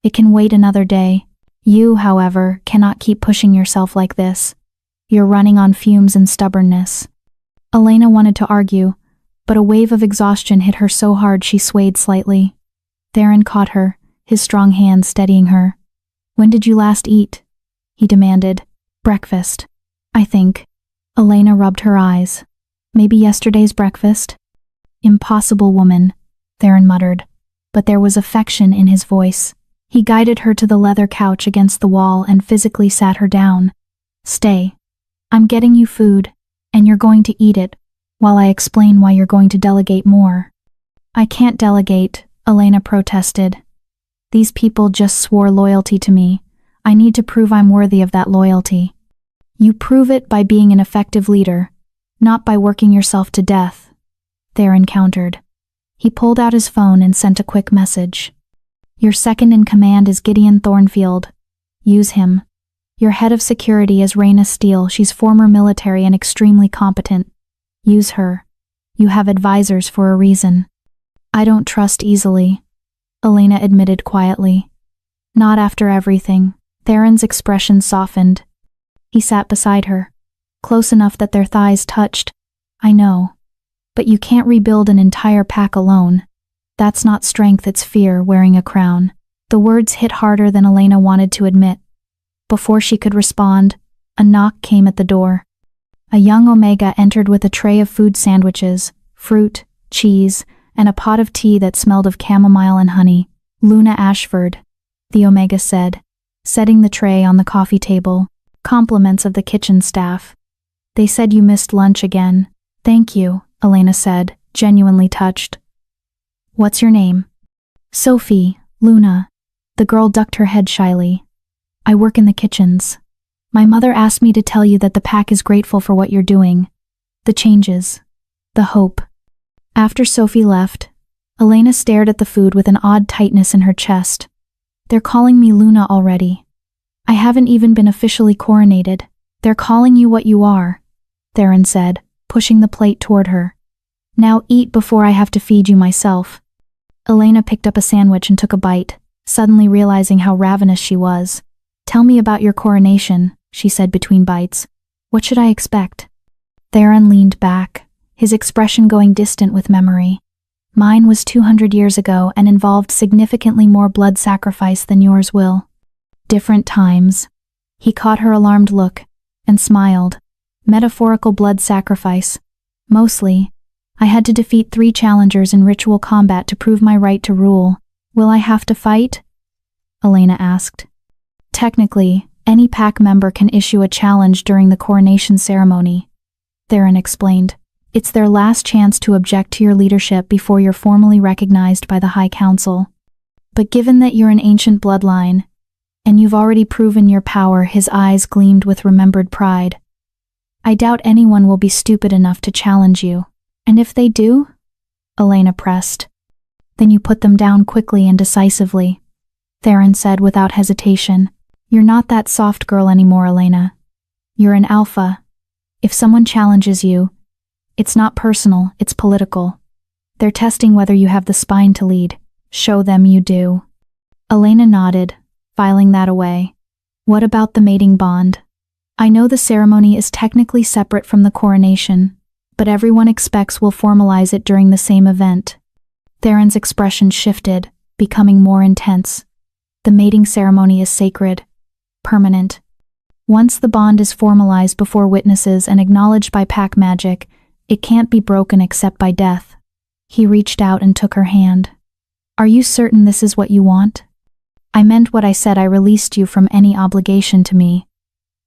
It can wait another day. You, however, cannot keep pushing yourself like this. You're running on fumes and stubbornness. Elena wanted to argue, but a wave of exhaustion hit her so hard she swayed slightly. Theron caught her, his strong hand steadying her. When did you last eat? He demanded. Breakfast, I think. Elena rubbed her eyes. Maybe yesterday's breakfast? Impossible, woman, Theron muttered, but there was affection in his voice. He guided her to the leather couch against the wall and physically sat her down. Stay. I'm getting you food, and you're going to eat it, while I explain why you're going to delegate more. I can't delegate, Elena protested. These people just swore loyalty to me. I need to prove I'm worthy of that loyalty. You prove it by being an effective leader, not by working yourself to death. Theron countered. He pulled out his phone and sent a quick message. Your second in command is Gideon Thornfield. Use him. Your head of security is Raina Steele. She's former military and extremely competent. Use her. You have advisors for a reason. I don't trust easily, Elena admitted quietly. Not after everything. Theron's expression softened. He sat beside her, close enough that their thighs touched. I know. But you can't rebuild an entire pack alone. That's not strength, it's fear wearing a crown. The words hit harder than Elena wanted to admit. Before she could respond, a knock came at the door. A young Omega entered with a tray of food sandwiches, fruit, cheese, and a pot of tea that smelled of chamomile and honey. Luna Ashford, the Omega said, setting the tray on the coffee table. Compliments of the kitchen staff. They said you missed lunch again. Thank you, Elena said, genuinely touched. What's your name? Sophie, Luna. The girl ducked her head shyly. I work in the kitchens. My mother asked me to tell you that the pack is grateful for what you're doing. The changes. The hope. After Sophie left, Elena stared at the food with an odd tightness in her chest. They're calling me Luna already. I haven't even been officially coronated. They're calling you what you are, Theron said, pushing the plate toward her. Now eat before I have to feed you myself. Elena picked up a sandwich and took a bite, suddenly realizing how ravenous she was. Tell me about your coronation, she said between bites. What should I expect? Theron leaned back, his expression going distant with memory. Mine was 200 years ago and involved significantly more blood sacrifice than yours will. Different times. He caught her alarmed look and smiled. Metaphorical blood sacrifice. Mostly. I had to defeat 3 challengers in ritual combat to prove my right to rule. Will I have to fight? Elena asked. Technically, any pack member can issue a challenge during the coronation ceremony, Theron explained. It's their last chance to object to your leadership before you're formally recognized by the High Council. But given that you're an ancient bloodline, and you've already proven your power, his eyes gleamed with remembered pride. I doubt anyone will be stupid enough to challenge you. And if they do? Elena pressed. Then you put them down quickly and decisively, Theron said without hesitation. You're not that soft girl anymore, Elena. You're an alpha. If someone challenges you, it's not personal, it's political. They're testing whether you have the spine to lead. Show them you do. Elena nodded, filing that away. What about the mating bond? I know the ceremony is technically separate from the coronation, but everyone expects we'll formalize it during the same event. Theron's expression shifted, becoming more intense. The mating ceremony is sacred, permanent. Once the bond is formalized before witnesses and acknowledged by pack magic, it can't be broken except by death. He reached out and took her hand. Are you certain this is what you want? I meant what I said. I released you from any obligation to me.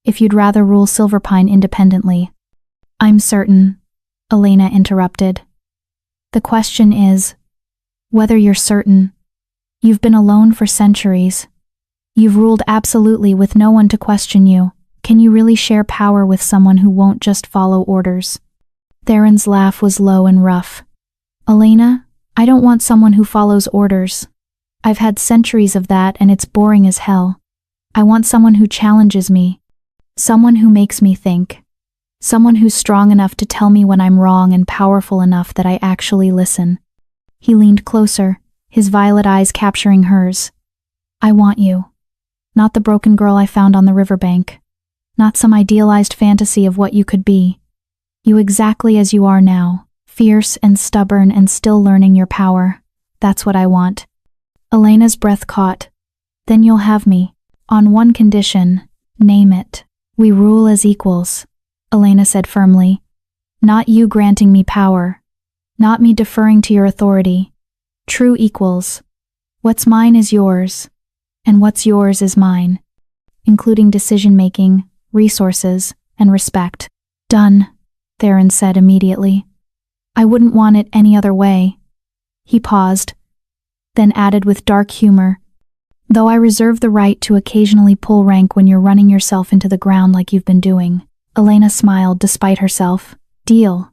If you'd rather rule Silverpine independently. I'm certain, Elena interrupted. The question is, whether you're certain. You've been alone for centuries. You've ruled absolutely with no one to question you. Can you really share power with someone who won't just follow orders? Theron's laugh was low and rough. Elena, I don't want someone who follows orders. I've had centuries of that and it's boring as hell. I want someone who challenges me. Someone who makes me think. Someone who's strong enough to tell me when I'm wrong and powerful enough that I actually listen. He leaned closer, his violet eyes capturing hers. I want you. Not the broken girl I found on the riverbank. Not some idealized fantasy of what you could be. You exactly as you are now, fierce and stubborn and still learning your power. That's what I want. Elena's breath caught. Then you'll have me. On one condition. Name it. We rule as equals, Elena said firmly. Not you granting me power. Not me deferring to your authority. True equals. What's mine is yours. And what's yours is mine. Including decision-making, resources, and respect. Done, Theron said immediately. I wouldn't want it any other way. He paused, then added with dark humor. though I reserve the right to occasionally pull rank when you're running yourself into the ground like you've been doing. Elena smiled despite herself. Deal.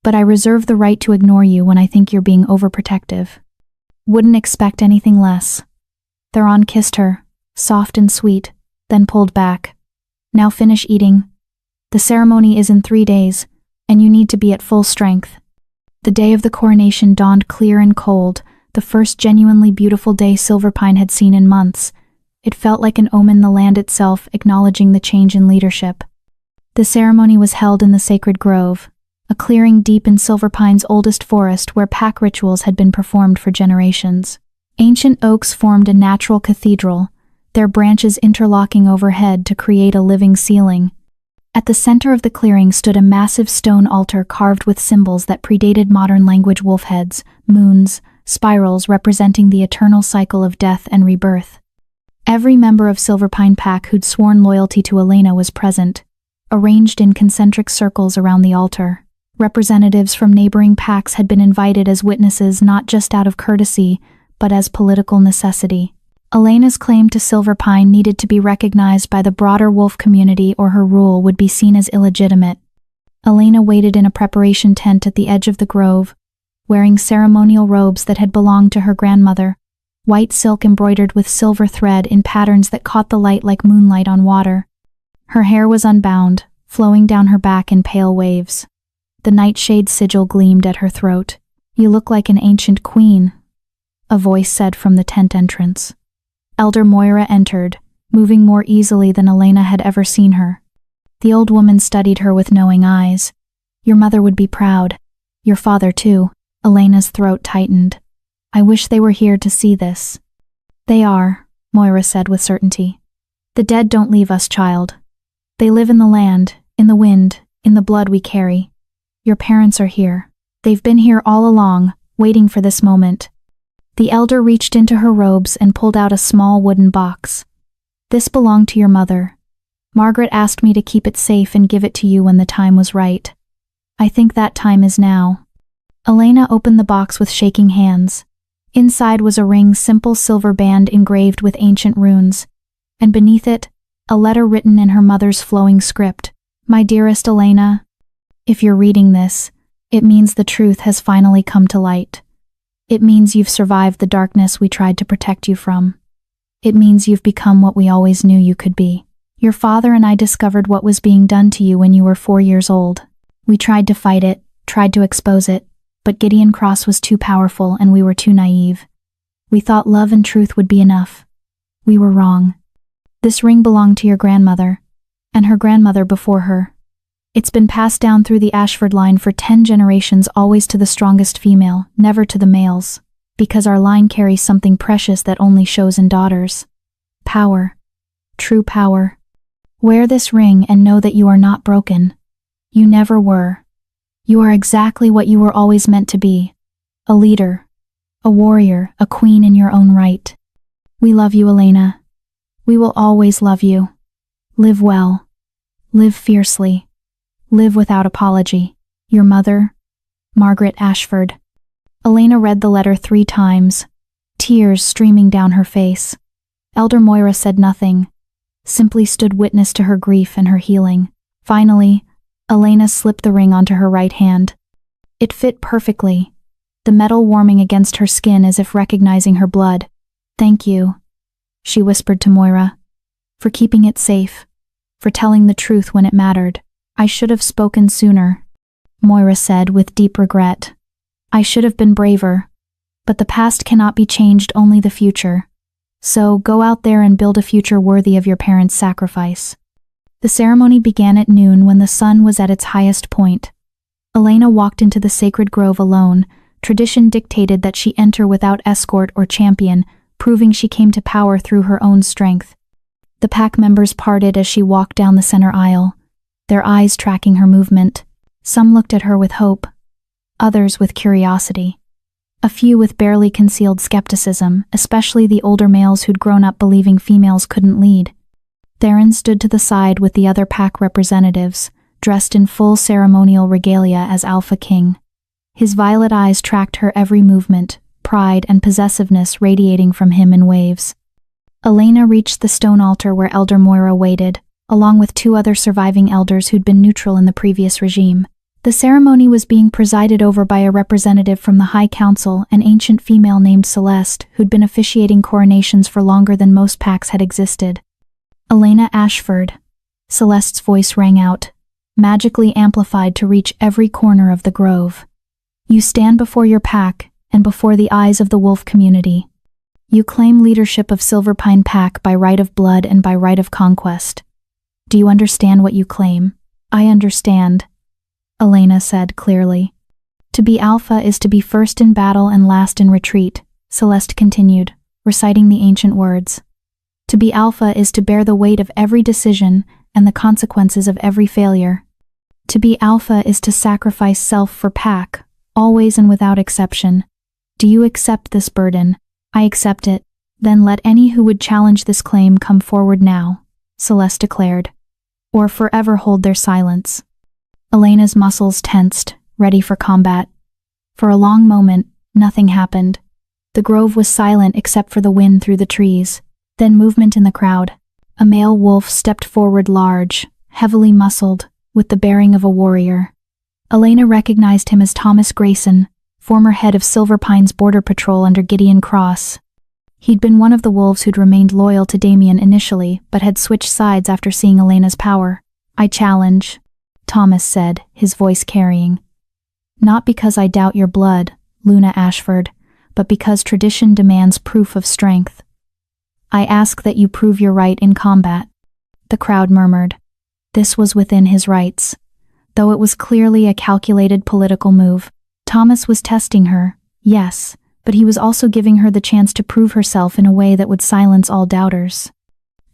But I reserve the right to ignore you when I think you're being overprotective. Wouldn't expect anything less. Theron kissed her, soft and sweet, then pulled back. Now finish eating. The ceremony is in 3 days, and you need to be at full strength. The day of the coronation dawned clear and cold, the first genuinely beautiful day Silverpine had seen in months. It felt like an omen, the land itself acknowledging the change in leadership. The ceremony was held in the sacred grove, a clearing deep in Silverpine's oldest forest where pack rituals had been performed for generations. Ancient oaks formed a natural cathedral, their branches interlocking overhead to create a living ceiling. At the center of the clearing stood a massive stone altar carved with symbols that predated modern language: wolf heads, moons, spirals representing the eternal cycle of death and rebirth. Every member of Silverpine Pack who'd sworn loyalty to Elena was present, arranged in concentric circles around the altar. Representatives from neighboring packs had been invited as witnesses, not just out of courtesy, but as political necessity. Elena's claim to Silverpine needed to be recognized by the broader wolf community or her rule would be seen as illegitimate. Elena waited in a preparation tent at the edge of the grove, wearing ceremonial robes that had belonged to her grandmother, white silk embroidered with silver thread in patterns that caught the light like moonlight on water. Her hair was unbound, flowing down her back in pale waves. The nightshade sigil gleamed at her throat. "You look like an ancient queen," a voice said from the tent entrance. Elder Moira entered, moving more easily than Elena had ever seen her. The old woman studied her with knowing eyes. "Your mother would be proud. Your father too." Elena's throat tightened. "I wish they were here to see this." "They are," Moira said with certainty. "The dead don't leave us, child. They live in the land, in the wind, in the blood we carry. Your parents are here. They've been here all along, waiting for this moment." The elder reached into her robes and pulled out a small wooden box. "This belonged to your mother. Margaret asked me to keep it safe and give it to you when the time was right. I think that time is now." Elena opened the box with shaking hands. Inside was a ring, simple silver band engraved with ancient runes, and beneath it, a letter written in her mother's flowing script. "My dearest Elena, if you're reading this, it means the truth has finally come to light. It means you've survived the darkness we tried to protect you from. It means you've become what we always knew you could be. Your father and I discovered what was being done to you when you were 4 years old. We tried to fight it, tried to expose it, but Gideon Cross was too powerful and we were too naive. We thought love and truth would be enough. We were wrong. This ring belonged to your grandmother, and her grandmother before her. It's been passed down through the Ashford line for 10 generations, always to the strongest female, never to the males, because our line carries something precious that only shows in daughters. Power. True power. Wear this ring and know that you are not broken. You never were. You are exactly what you were always meant to be. A leader, a warrior, a queen in your own right. We love you, Elena. We will always love you. Live well. Live fiercely. Live without apology. Your mother, Margaret Ashford." Elena read the letter 3 times, tears streaming down her face. Elder Moira said nothing, simply stood witness to her grief and her healing. Finally, Elena slipped the ring onto her right hand. It fit perfectly, the metal warming against her skin as if recognizing her blood. "Thank you," she whispered to Moira, "for keeping it safe, for telling the truth when it mattered." "I should have spoken sooner," Moira said with deep regret. "I should have been braver. But the past cannot be changed, only the future. So go out there and build a future worthy of your parents' sacrifice." The ceremony began at noon when the sun was at its highest point. Elena walked into the sacred grove alone. Tradition dictated that she enter without escort or champion, proving she came to power through her own strength. The pack members parted as she walked down the center aisle, their eyes tracking her movement. Some looked at her with hope, others with curiosity. A few with barely concealed skepticism, especially the older males who'd grown up believing females couldn't lead. Theron stood to the side with the other pack representatives, dressed in full ceremonial regalia as Alpha King. His violet eyes tracked her every movement, pride and possessiveness radiating from him in waves. Elena reached the stone altar where Elder Moira waited, along with 2 other surviving elders who'd been neutral in the previous regime. The ceremony was being presided over by a representative from the High Council, an ancient female named Celeste, who'd been officiating coronations for longer than most packs had existed. Elena Ashford. Celeste's voice rang out, magically amplified to reach every corner of the grove. You stand before your pack, and before the eyes of the wolf community. You claim leadership of Silverpine Pack by right of blood and by right of conquest. Do you understand what you claim? I understand, Elena said clearly. To be alpha is to be first in battle and last in retreat, Celeste continued, reciting the ancient words. To be alpha is to bear the weight of every decision and the consequences of every failure. To be alpha is to sacrifice self for pack, always and without exception. Do you accept this burden? I accept it. Then let any who would challenge this claim come forward now, Celeste declared, or forever hold their silence. Elena's muscles tensed, ready for combat. For a long moment, nothing happened. The grove was silent except for the wind through the trees. Then movement in the crowd. A male wolf stepped forward, large, heavily muscled, with the bearing of a warrior. Elena recognized him as Thomas Grayson, former head of Silverpine's border patrol under Gideon Cross. He'd been one of the wolves who'd remained loyal to Damien initially, but had switched sides after seeing Elena's power. I challenge, Thomas said, his voice carrying. Not because I doubt your blood, Luna Ashford, but because tradition demands proof of strength. I ask that you prove your right in combat. The crowd murmured. This was within his rights. Though it was clearly a calculated political move. Thomas was testing her, yes, but he was also giving her the chance to prove herself in a way that would silence all doubters.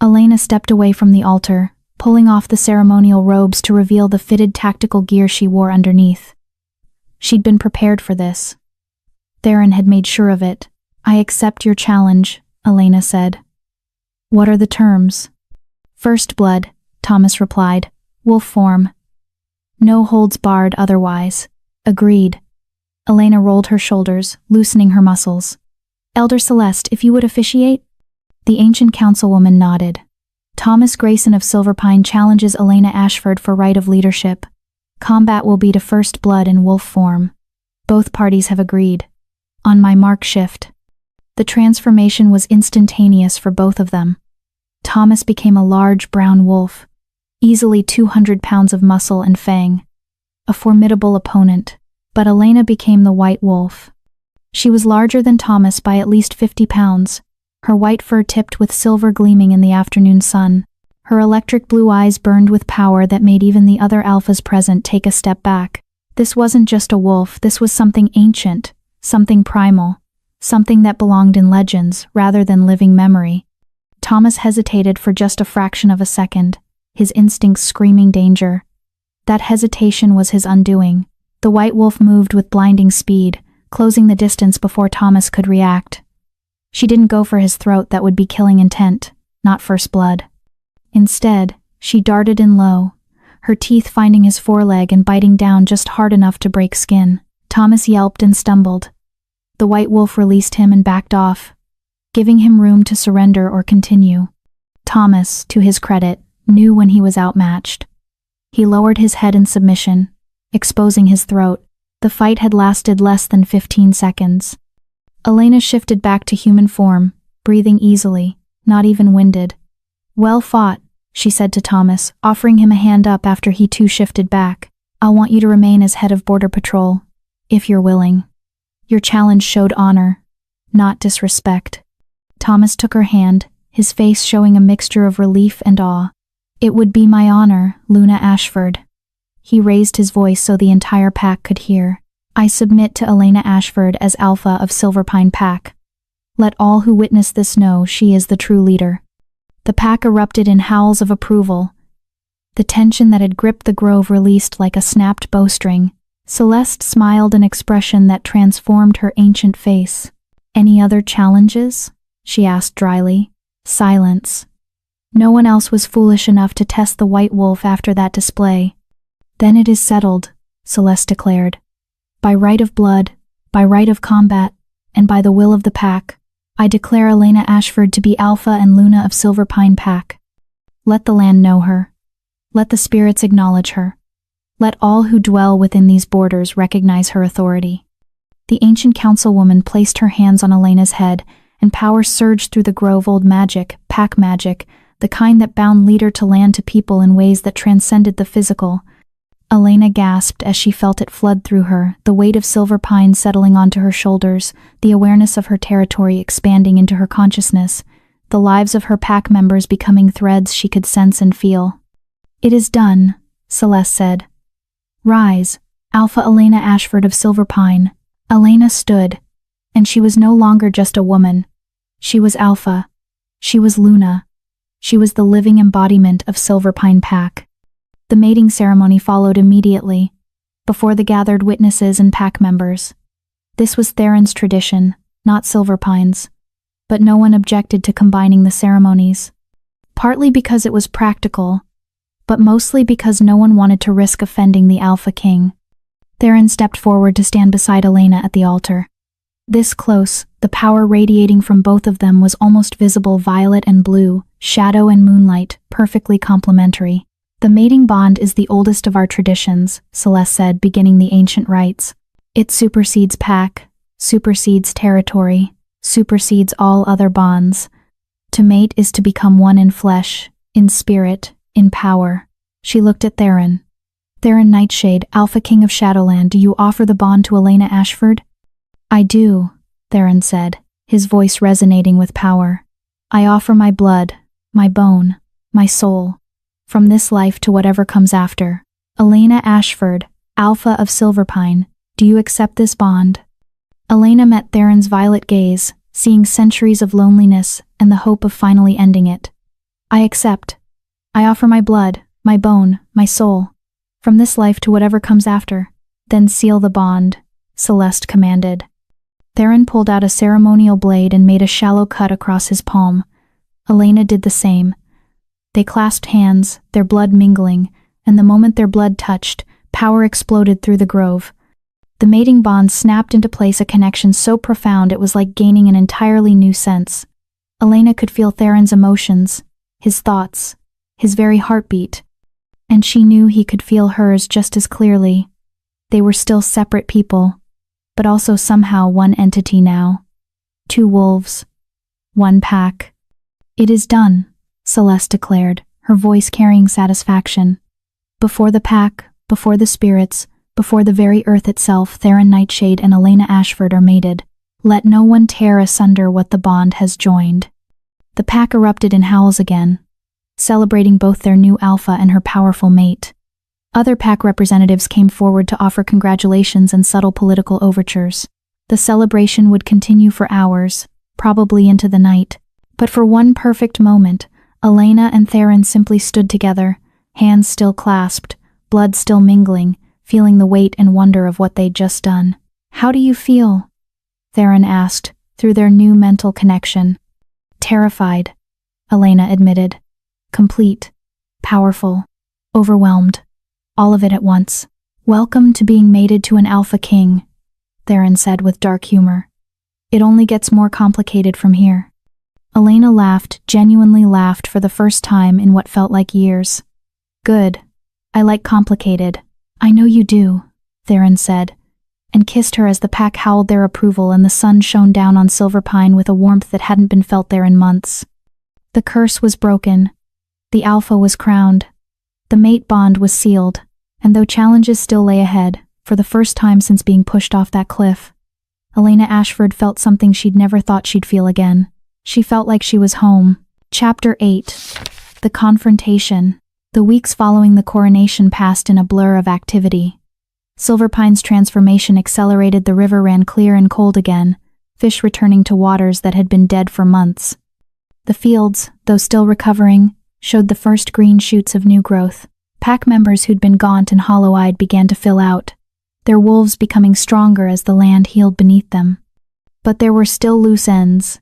Elena stepped away from the altar, pulling off the ceremonial robes to reveal the fitted tactical gear she wore underneath. She'd been prepared for this. Theron had made sure of it. I accept your challenge, Elena said. What are the terms? First blood, Thomas replied. Wolf form. No holds barred otherwise. Agreed. Elena rolled her shoulders, loosening her muscles. Elder Celeste, if you would officiate? The ancient councilwoman nodded. Thomas Grayson of Silverpine challenges Elena Ashford for right of leadership. Combat will be to first blood in wolf form. Both parties have agreed. On my mark, shift. The transformation was instantaneous for both of them. Thomas became a large brown wolf, easily 200 pounds of muscle and fang. A formidable opponent, but Elena became the white wolf. She was larger than Thomas by at least 50 pounds, her white fur tipped with silver gleaming in the afternoon sun. Her electric blue eyes burned with power that made even the other alphas present take a step back. This wasn't just a wolf, this was something ancient, something primal, something that belonged in legends rather than living memory. Thomas hesitated for just a fraction of a second, his instincts screaming danger. That hesitation was his undoing. The white wolf moved with blinding speed, closing the distance before Thomas could react. She didn't go for his throat, that would be killing intent, not first blood. Instead, she darted in low, her teeth finding his foreleg and biting down just hard enough to break skin. Thomas yelped and stumbled. The white wolf released him and backed off, giving him room to surrender or continue. Thomas, to his credit, knew when he was outmatched. He lowered his head in submission, exposing his throat. The fight had lasted less than 15 seconds. Elena shifted back to human form, breathing easily, not even winded. Well fought, she said to Thomas, offering him a hand up after he too shifted back. I'll want you to remain as head of Border Patrol, if you're willing. Your challenge showed honor, not disrespect. Thomas took her hand, his face showing a mixture of relief and awe. It would be my honor, Luna Ashford. He raised his voice so the entire pack could hear. I submit to Elena Ashford as Alpha of Silverpine Pack. Let all who witness this know she is the true leader. The pack erupted in howls of approval. The tension that had gripped the grove released like a snapped bowstring. Celeste smiled an expression that transformed her ancient face. Any other challenges? She asked dryly. Silence. No one else was foolish enough to test the white wolf after that display. Then it is settled, Celeste declared. By right of blood, by right of combat, and by the will of the pack, I declare Elena Ashford to be Alpha and Luna of Silver Pine Pack. Let the land know her. Let the spirits acknowledge her. Let all who dwell within these borders recognize her authority." The ancient councilwoman placed her hands on Elena's head, and power surged through the grove. Old magic, pack magic, the kind that bound leader to land to people in ways that transcended the physical. Elena gasped as she felt it flood through her, the weight of Silver Pine settling onto her shoulders, the awareness of her territory expanding into her consciousness, the lives of her pack members becoming threads she could sense and feel. "It is done," Celeste said. "Rise, Alpha Elena Ashford of Silver Pine." Elena stood, and she was no longer just a woman. She was Alpha. She was Luna. She was the living embodiment of Silver Pine Pack. The mating ceremony followed immediately, before the gathered witnesses and pack members. This was Theron's tradition, not Silver Pine's, but no one objected to combining the ceremonies. Partly because it was practical, but mostly because no one wanted to risk offending the Alpha King. Theron stepped forward to stand beside Elena at the altar. This close, the power radiating from both of them was almost visible, violet and blue, shadow and moonlight, perfectly complementary. "The mating bond is the oldest of our traditions," Celeste said, beginning the ancient rites. "It supersedes pack, supersedes territory, supersedes all other bonds. To mate is to become one in flesh, in spirit, in power." She looked at Theron. "Theron Nightshade, Alpha King of Shadowland, do you offer the bond to Elena Ashford?" "I do," Theron said, his voice resonating with power. "I offer my blood, my bone, my soul, from this life to whatever comes after. Elena Ashford, Alpha of Silverpine, do you accept this bond?" Elena met Theron's violet gaze, seeing centuries of loneliness and the hope of finally ending it. "I accept. I offer my blood, my bone, my soul, from this life to whatever comes after." "Then seal the bond," Celeste commanded. Theron pulled out a ceremonial blade and made a shallow cut across his palm. Elena did the same. They clasped hands, their blood mingling, and the moment their blood touched, power exploded through the grove. The mating bond snapped into place, a connection so profound it was like gaining an entirely new sense. Elena could feel Theron's emotions, his thoughts, his very heartbeat, and she knew he could feel hers just as clearly. They were still separate people, but also somehow one entity now. Two wolves, one pack. "It is done," Celeste declared, her voice carrying satisfaction. "Before the pack, before the spirits, before the very earth itself, Theron Nightshade and Elena Ashford are mated. Let no one tear asunder what the bond has joined." The pack erupted in howls again, celebrating both their new Alpha and her powerful mate. Other pack representatives came forward to offer congratulations and subtle political overtures. The celebration would continue for hours, probably into the night. But for one perfect moment, Elena and Theron simply stood together, hands still clasped, blood still mingling, feeling the weight and wonder of what they'd just done. "How do you feel?" Theron asked, through their new mental connection. "Terrified," Elena admitted. "Complete, powerful, overwhelmed, all of it at once." "Welcome to being mated to an Alpha King," Theron said with dark humor. "It only gets more complicated from here." Elena laughed, genuinely laughed for the first time in what felt like years. "Good. I like complicated." "I know you do," Theron said, and kissed her as the pack howled their approval and the sun shone down on Silverpine with a warmth that hadn't been felt there in months. The curse was broken. The Alpha was crowned. The mate bond was sealed, and though challenges still lay ahead, for the first time since being pushed off that cliff, Elena Ashford felt something she'd never thought she'd feel again. She felt like she was home. Chapter 8. The Confrontation. The weeks following the coronation passed in a blur of activity. Silverpine's transformation accelerated, the river ran clear and cold again, fish returning to waters that had been dead for months. The fields, though still recovering, showed the first green shoots of new growth. Pack members who'd been gaunt and hollow-eyed began to fill out, their wolves becoming stronger as the land healed beneath them. But there were still loose ends.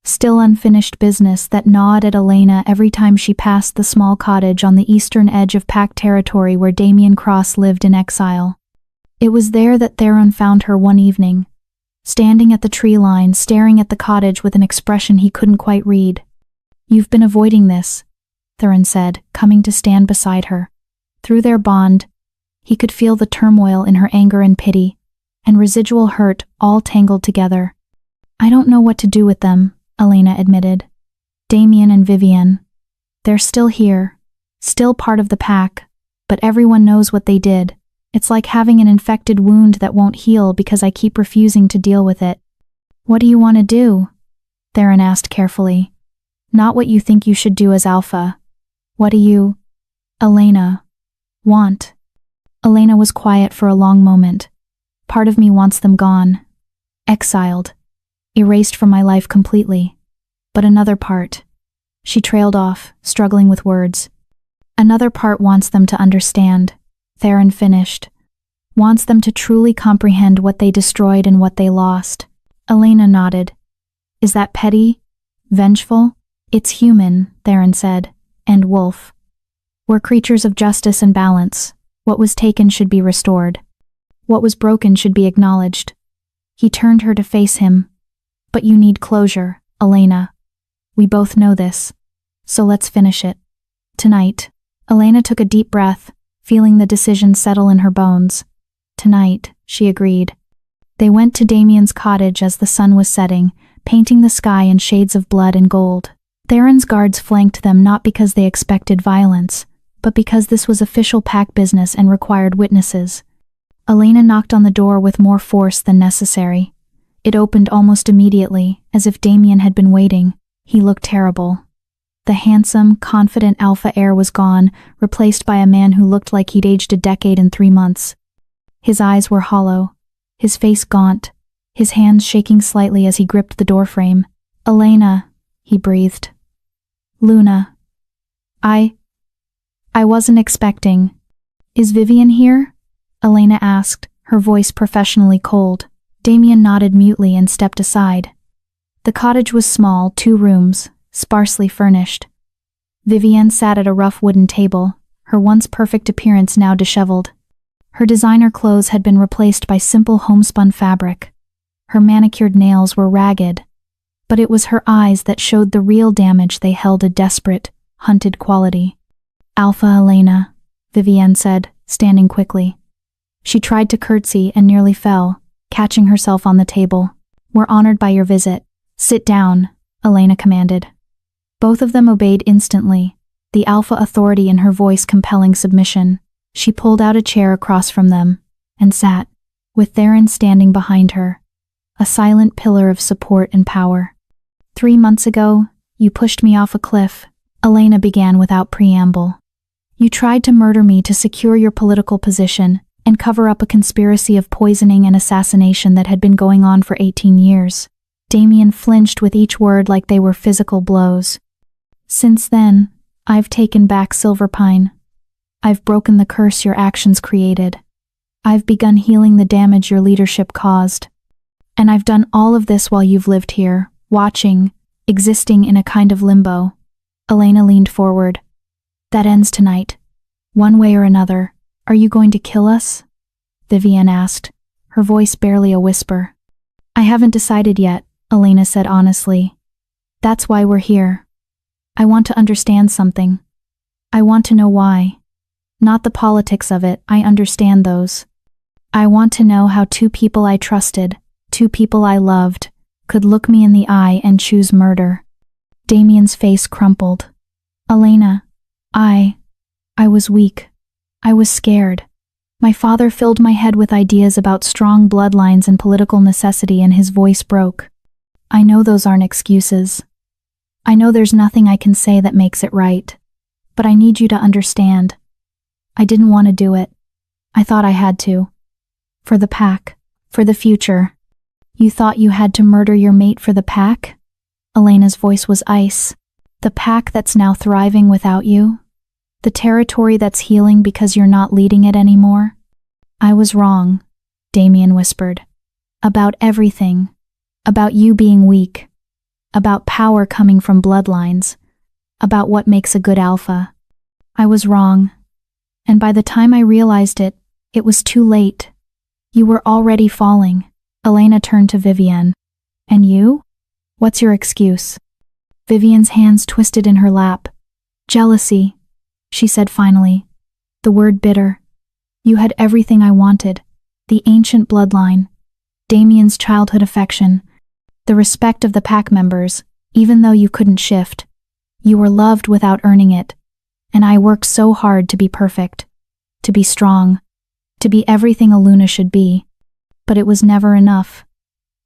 Still unfinished business that gnawed at Elena every time she passed the small cottage on the eastern edge of Pack territory where Damien Cross lived in exile. It was there that Theron found her one evening, standing at the tree line, staring at the cottage with an expression he couldn't quite read. "You've been avoiding this," Theron said, coming to stand beside her. Through their bond, he could feel the turmoil in her anger and pity, and residual hurt all tangled together. "I don't know what to do with them," Elena admitted. "Damien and Vivian. They're still here, still part of the pack, but everyone knows what they did. It's like having an infected wound that won't heal because I keep refusing to deal with it." "What do you want to do?" Theron asked carefully. "Not what you think you should do as Alpha. What do you, Elena, want?" Elena was quiet for a long moment. "Part of me wants them gone. Exiled. Erased from my life completely. But another part," she trailed off, struggling with words. "Another part wants them to understand," Theron finished. "Wants them to truly comprehend what they destroyed and what they lost." Elena nodded. "Is that petty? Vengeful?" "It's human," Theron said, "and Wolf. We're creatures of justice and balance. What was taken should be restored. What was broken should be acknowledged." He turned her to face him. "But you need closure, Elena. We both know this. So let's finish it. Tonight." Elena took a deep breath, feeling the decision settle in her bones. "Tonight," she agreed. They went to Damien's cottage as the sun was setting, painting the sky in shades of blood and gold. Theron's guards flanked them not because they expected violence, but because this was official pack business and required witnesses. Elena knocked on the door with more force than necessary. It opened almost immediately, as if Damien had been waiting. He looked terrible. The handsome, confident alpha heir was gone, replaced by a man who looked like he'd aged a decade in 3 months. His eyes were hollow, his face gaunt, his hands shaking slightly as he gripped the doorframe. "Elena," he breathed. "Luna. I wasn't expecting." "Is Vivian here?" Elena asked, her voice professionally cold. Damien nodded mutely and stepped aside. The cottage was small, 2 rooms, sparsely furnished. Vivienne sat at a rough wooden table, her once perfect appearance now disheveled. Her designer clothes had been replaced by simple homespun fabric. Her manicured nails were ragged, but it was her eyes that showed the real damage they held a desperate, hunted quality. "Alpha Elena," Vivienne said, standing quickly. She tried to curtsy and nearly fell, catching herself on the table. "We're honored by your visit. Sit down," Elena commanded. Both of them obeyed instantly, the alpha authority in her voice compelling submission. She pulled out a chair across from them and sat, with Theron standing behind her, a silent pillar of support and power. "3 months ago, you pushed me off a cliff," Elena began without preamble. "You tried to murder me to secure your political position and cover up a conspiracy of poisoning and assassination that had been going on for 18 years. Damien flinched with each word like they were physical blows. "Since then, I've taken back Silverpine. I've broken the curse your actions created. I've begun healing the damage your leadership caused. And I've done all of this while you've lived here, watching, existing in a kind of limbo." Elena leaned forward. "That ends tonight. One way or another. Are you going to kill us?" Vivienne asked, her voice barely a whisper. "I haven't decided yet," Elena said honestly. "That's why we're here. I want to understand something. I want to know why. Not the politics of it, I understand those. I want to know how 2 people I trusted, 2 people I loved, could look me in the eye and choose murder." Damien's face crumpled. "Elena, I was weak. I was scared. My father filled my head with ideas about strong bloodlines and political necessity, and his voice broke. I know those aren't excuses. I know there's nothing I can say that makes it right. But I need you to understand. I didn't want to do it. I thought I had to. For the pack. For the future." "You thought you had to murder your mate for the pack?" Elena's voice was ice. "The pack that's now thriving without you? The territory that's healing because you're not leading it anymore?" "I was wrong," Damien whispered. "About everything. About you being weak. About power coming from bloodlines. About what makes a good alpha. I was wrong. And by the time I realized it, it was too late. You were already falling." Elena turned to Vivian. And you? What's your excuse? Vivian's hands twisted in her lap. Jealousy, she said finally. The word bitter. You had everything I wanted. The ancient bloodline. Damien's childhood affection. The respect of the pack members, even though you couldn't shift. You were loved without earning it. And I worked so hard to be perfect. To be strong. To be everything a Luna should be. But it was never enough.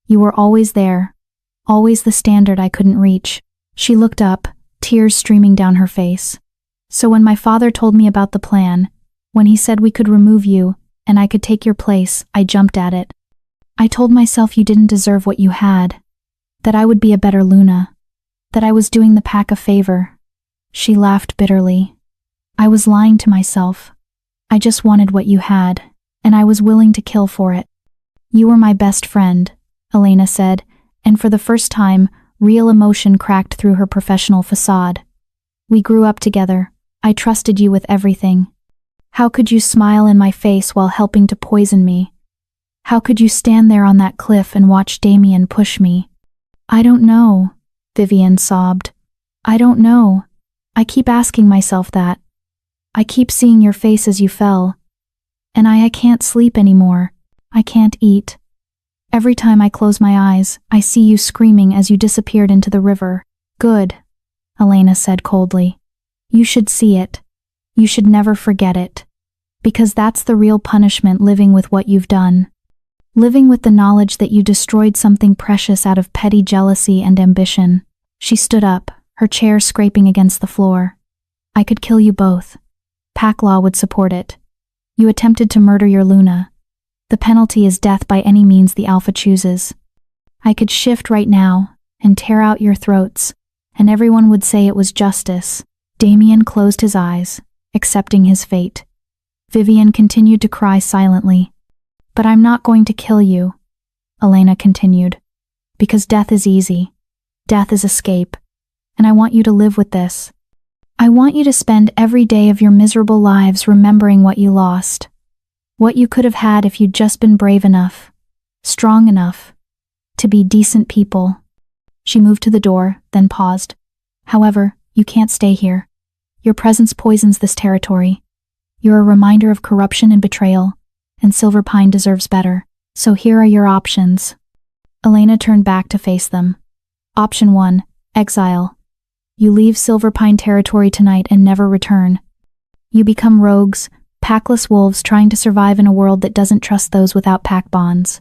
You were always there. Always the standard I couldn't reach. She looked up, tears streaming down her face. So when my father told me about the plan, when he said we could remove you, and I could take your place, I jumped at it. I told myself you didn't deserve what you had. That I would be a better Luna. That I was doing the pack a favor. She laughed bitterly. I was lying to myself. I just wanted what you had, and I was willing to kill for it. You were my best friend, Elena said, and for the first time, real emotion cracked through her professional facade. We grew up together. I trusted you with everything. How could you smile in my face while helping to poison me? How could you stand there on that cliff and watch Damien push me? I don't know, Vivian sobbed. I don't know. I keep asking myself that. I keep seeing your face as you fell. And I can't sleep anymore. I can't eat. Every time I close my eyes, I see you screaming as you disappeared into the river. Good, Elena said coldly. You should see it. You should never forget it. Because that's the real punishment, living with what you've done. Living with the knowledge that you destroyed something precious out of petty jealousy and ambition. She stood up, her chair scraping against the floor. I could kill you both. Pack law would support it. You attempted to murder your Luna. The penalty is death by any means the Alpha chooses. I could shift right now and tear out your throats, and everyone would say it was justice. Damien closed his eyes, accepting his fate. Vivian continued to cry silently. But I'm not going to kill you, Elena continued, because death is easy. Death is escape, and I want you to live with this. I want you to spend every day of your miserable lives remembering what you lost. What you could have had if you'd just been brave enough, strong enough, to be decent people. She moved to the door, then paused. However, you can't stay here. Your presence poisons this territory. You're a reminder of corruption and betrayal, and Silverpine deserves better. So here are your options. Elena turned back to face them. Option 1, exile. You leave Silverpine territory tonight and never return. You become rogues, packless wolves trying to survive in a world that doesn't trust those without pack bonds.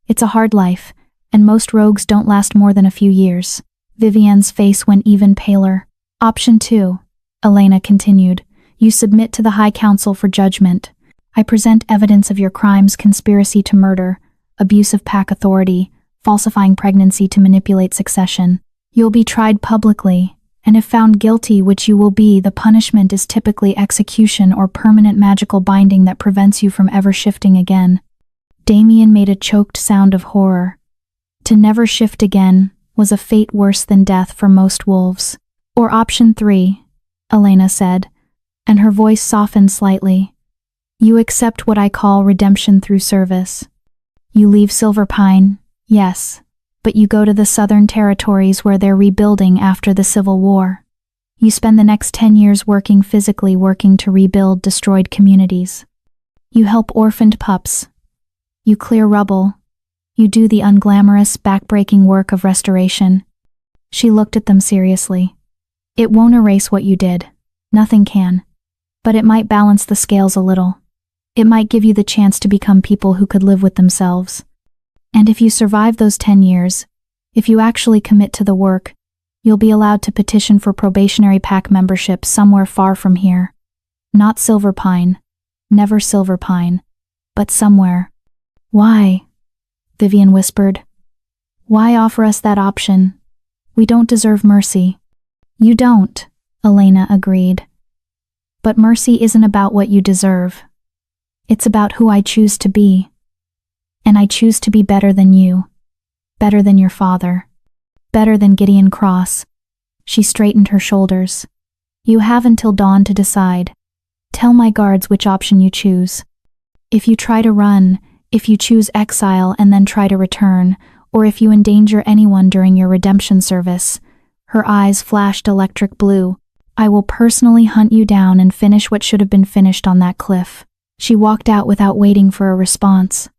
It's a hard life, and most rogues don't last more than a few years. Vivian's face went even paler. Option 2, Elena continued. You submit to the High Council for judgment. I present evidence of your crimes: conspiracy to murder, abuse of pack authority, falsifying pregnancy to manipulate succession. You'll be tried publicly, and if found guilty, which you will be, the punishment is typically execution or permanent magical binding that prevents you from ever shifting again. Damien made a choked sound of horror. To never shift again was a fate worse than death for most wolves. Or option 3, Elena said, and her voice softened slightly. You accept what I call redemption through service. You leave Silverpine, yes, but you go to the southern territories where they're rebuilding after the Civil War. You spend the next 10 years physically working to rebuild destroyed communities. You help orphaned pups. You clear rubble. You do the unglamorous, backbreaking work of restoration. She looked at them seriously. It won't erase what you did. Nothing can. But it might balance the scales a little. It might give you the chance to become people who could live with themselves. And if you survive those 10 years, if you actually commit to the work, you'll be allowed to petition for probationary pack membership somewhere far from here. Not Silverpine. Never Silverpine. But somewhere. Why? Vivian whispered. Why offer us that option? We don't deserve mercy. You don't, Elena agreed. But mercy isn't about what you deserve. It's about who I choose to be. And I choose to be better than you. Better than your father. Better than Gideon Cross. She straightened her shoulders. You have until dawn to decide. Tell my guards which option you choose. If you try to run, If you choose exile and then try to return, or if you endanger anyone during your redemption service. Her eyes flashed electric blue. I will personally hunt you down and finish what should have been finished on that cliff. She walked out without waiting for a response.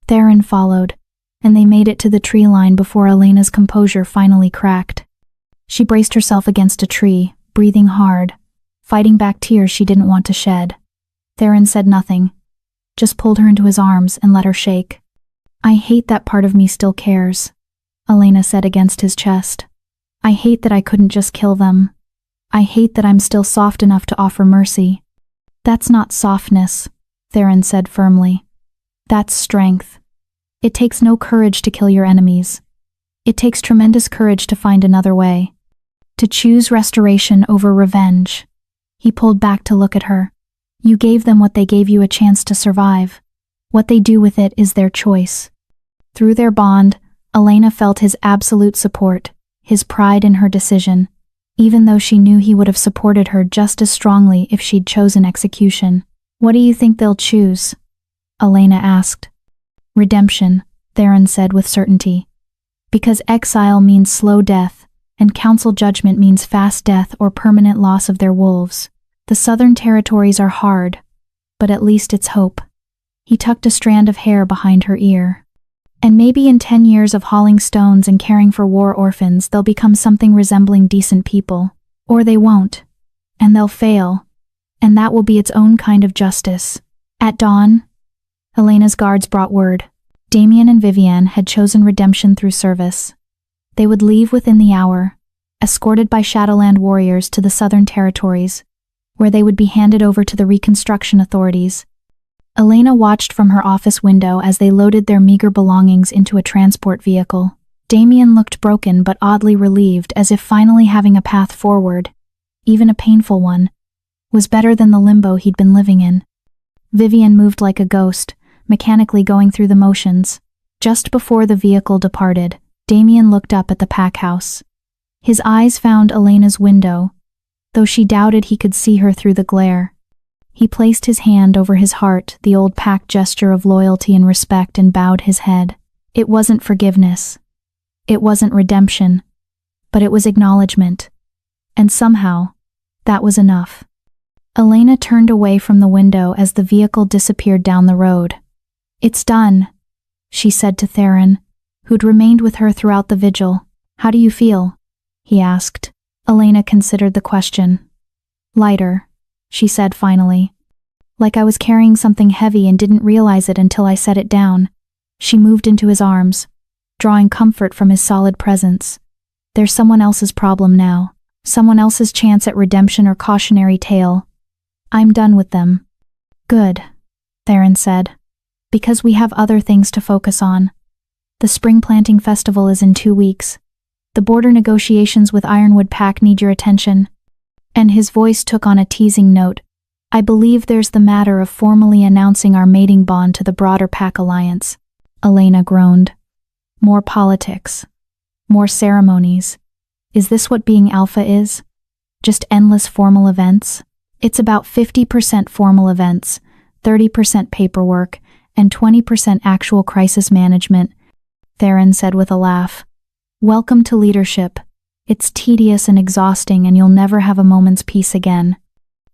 Theron followed, and they made it to the tree line before Elena's composure finally cracked. She braced herself against a tree, breathing hard, fighting back tears she didn't want to shed. Theron said nothing, just pulled her into his arms and let her shake. I hate that part of me still cares, Elena said against his chest. I hate that I couldn't just kill them. I hate that I'm still soft enough to offer mercy. That's not softness, Theron said firmly. That's strength. It takes no courage to kill your enemies. It takes tremendous courage to find another way. To choose restoration over revenge. He pulled back to look at her. You gave them what they gave you a chance to survive. What they do with it is their choice. Through their bond, Elena felt his absolute support, his pride in her decision, even though she knew he would have supported her just as strongly if she'd chosen execution. What do you think they'll choose? Elena asked. Redemption, Theron said with certainty. Because exile means slow death, and council judgment means fast death or permanent loss of their wolves. The southern territories are hard, but at least it's hope. He tucked a strand of hair behind her ear. And maybe in 10 years of hauling stones and caring for war orphans, they'll become something resembling decent people. Or they won't. And they'll fail. And that will be its own kind of justice. At dawn, Elena's guards brought word. Damien and Vivienne had chosen redemption through service. They would leave within the hour, escorted by Shadowland warriors to the southern territories, where they would be handed over to the Reconstruction authorities. Elena watched from her office window as they loaded their meager belongings into a transport vehicle. Damien looked broken but oddly relieved, as if finally having a path forward, even a painful one, was better than the limbo he'd been living in. Vivienne moved like a ghost, mechanically going through the motions. Just before the vehicle departed, Damien looked up at the pack house. His eyes found Elena's window, though she doubted he could see her through the glare. He placed his hand over his heart, the old pack gesture of loyalty and respect, and bowed his head. It wasn't forgiveness. It wasn't redemption. But it was acknowledgement. And somehow, that was enough. Elena turned away from the window as the vehicle disappeared down the road. It's done, she said to Theron, who'd remained with her throughout the vigil. How do you feel? He asked. Elena considered the question. Lighter, she said finally. Like I was carrying something heavy and didn't realize it until I set it down. She moved into his arms, drawing comfort from his solid presence. There's someone else's problem now. Someone else's chance at redemption or cautionary tale. I'm done with them. Good, Theron said. Because we have other things to focus on. The spring planting festival is in 2 weeks. The border negotiations with Ironwood Pack need your attention. And his voice took on a teasing note. I believe there's the matter of formally announcing our mating bond to the broader Pack Alliance. Elena groaned. More politics. More ceremonies. Is this what being alpha is? Just endless formal events? It's about 50% formal events, 30% paperwork, and 20% actual crisis management, Theron said with a laugh. Welcome to leadership. It's tedious and exhausting, and you'll never have a moment's peace again.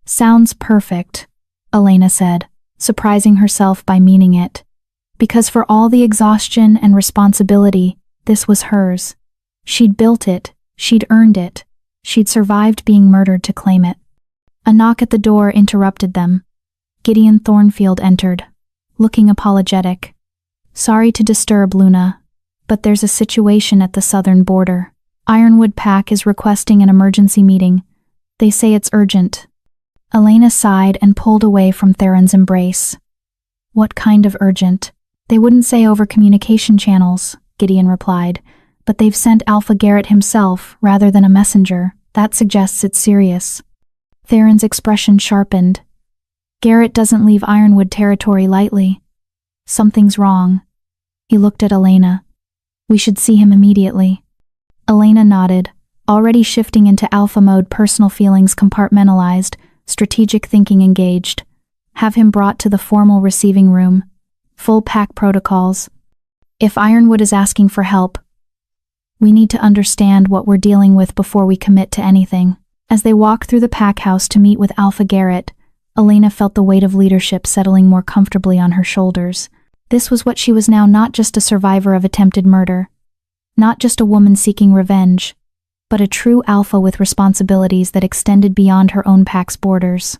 Sounds perfect, Elena said, surprising herself by meaning it. Because for all the exhaustion and responsibility, this was hers. She'd built it, she'd earned it, she'd survived being murdered to claim it. A knock at the door interrupted them. Gideon Thornfield entered, looking apologetic. Sorry to disturb, Luna, but there's a situation at the southern border. Ironwood Pack is requesting an emergency meeting. They say it's urgent. Elena sighed and pulled away from Theron's embrace. What kind of urgent? They wouldn't say over communication channels, Gideon replied, but they've sent Alpha Garrett himself rather than a messenger. That suggests it's serious. Theron's expression sharpened. Garrett doesn't leave Ironwood territory lightly. Something's wrong. He looked at Elena. We should see him immediately. Elena nodded, already shifting into alpha mode, personal feelings compartmentalized, strategic thinking engaged. Have him brought to the formal receiving room. full pack protocols. If Ironwood is asking for help, we need to understand what we're dealing with before we commit to anything. As they walked through the pack house to meet with Alpha Garrett, Elena felt the weight of leadership settling more comfortably on her shoulders. This was what she was now, not just a survivor of attempted murder, not just a woman seeking revenge, but a true alpha with responsibilities that extended beyond her own pack's borders.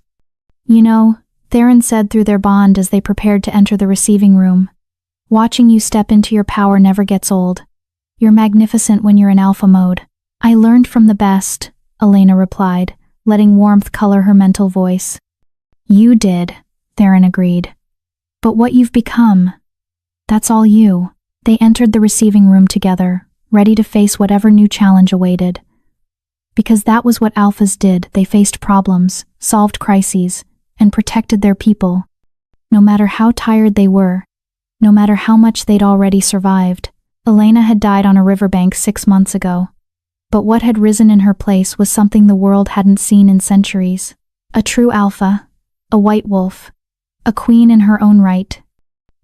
You know, Theron said through their bond as they prepared to enter the receiving room, watching you step into your power never gets old. You're magnificent when you're in alpha mode. I learned from the best, Elena replied, letting warmth color her mental voice. You did, Theron agreed. But what you've become, that's all you. They entered the receiving room together, ready to face whatever new challenge awaited. Because that was what alphas did. They faced problems, solved crises, and protected their people. No matter how tired they were, no matter how much they'd already survived. Elena had died on a riverbank 6 months ago. But what had risen in her place was something the world hadn't seen in centuries. A true alpha, a white wolf, a queen in her own right.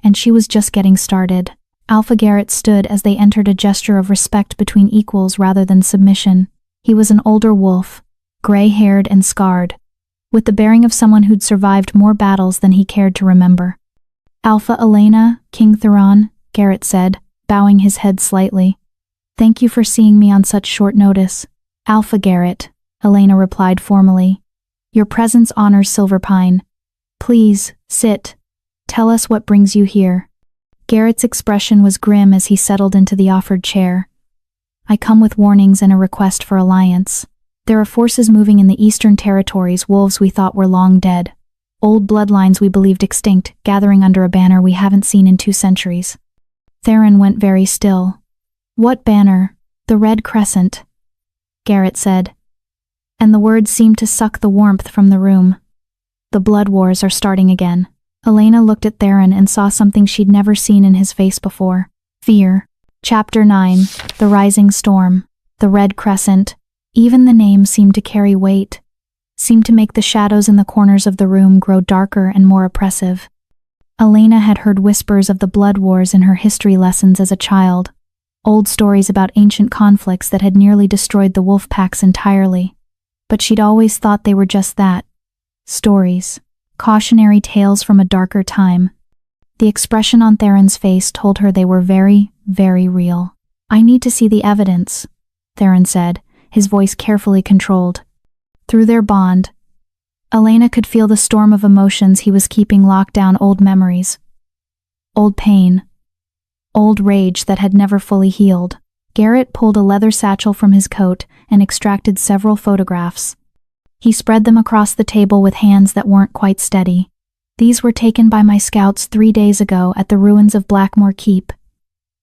And she was just getting started. Alpha Garrett stood as they entered, a gesture of respect between equals rather than submission. He was an older wolf, gray-haired and scarred, with the bearing of someone who'd survived more battles than he cared to remember. Alpha Elena, King Theron, Garrett said, bowing his head slightly. Thank you for seeing me on such short notice. Alpha Garrett, Elena replied formally. Your presence honors Silverpine. Please, sit. Tell us what brings you here. Garrett's expression was grim as he settled into the offered chair. I come with warnings and a request for alliance. There are forces moving in the Eastern Territories, wolves we thought were long dead. Old bloodlines we believed extinct, gathering under a banner we haven't seen in 2 centuries. Theron went very still. What banner? The Red Crescent, Garrett said. And the words seemed to suck the warmth from the room. The blood wars are starting again. Elena looked at Theron and saw something she'd never seen in his face before. Fear. Chapter 9. The Rising Storm. The Red Crescent. Even the name seemed to carry weight, seemed to make the shadows in the corners of the room grow darker and more oppressive. Elena had heard whispers of the blood wars in her history lessons as a child, old stories about ancient conflicts that had nearly destroyed the wolf packs entirely. But she'd always thought they were just that. Stories. Cautionary tales from a darker time. The expression on Theron's face told her they were very, very real. I need to see the evidence, Theron said, his voice carefully controlled. Through their bond, Elena could feel the storm of emotions he was keeping locked down. Old memories, old pain, old rage that had never fully healed. Garrett pulled a leather satchel from his coat and extracted several photographs. He spread them across the table with hands that weren't quite steady. These were taken by my scouts 3 days ago at the ruins of Blackmore Keep,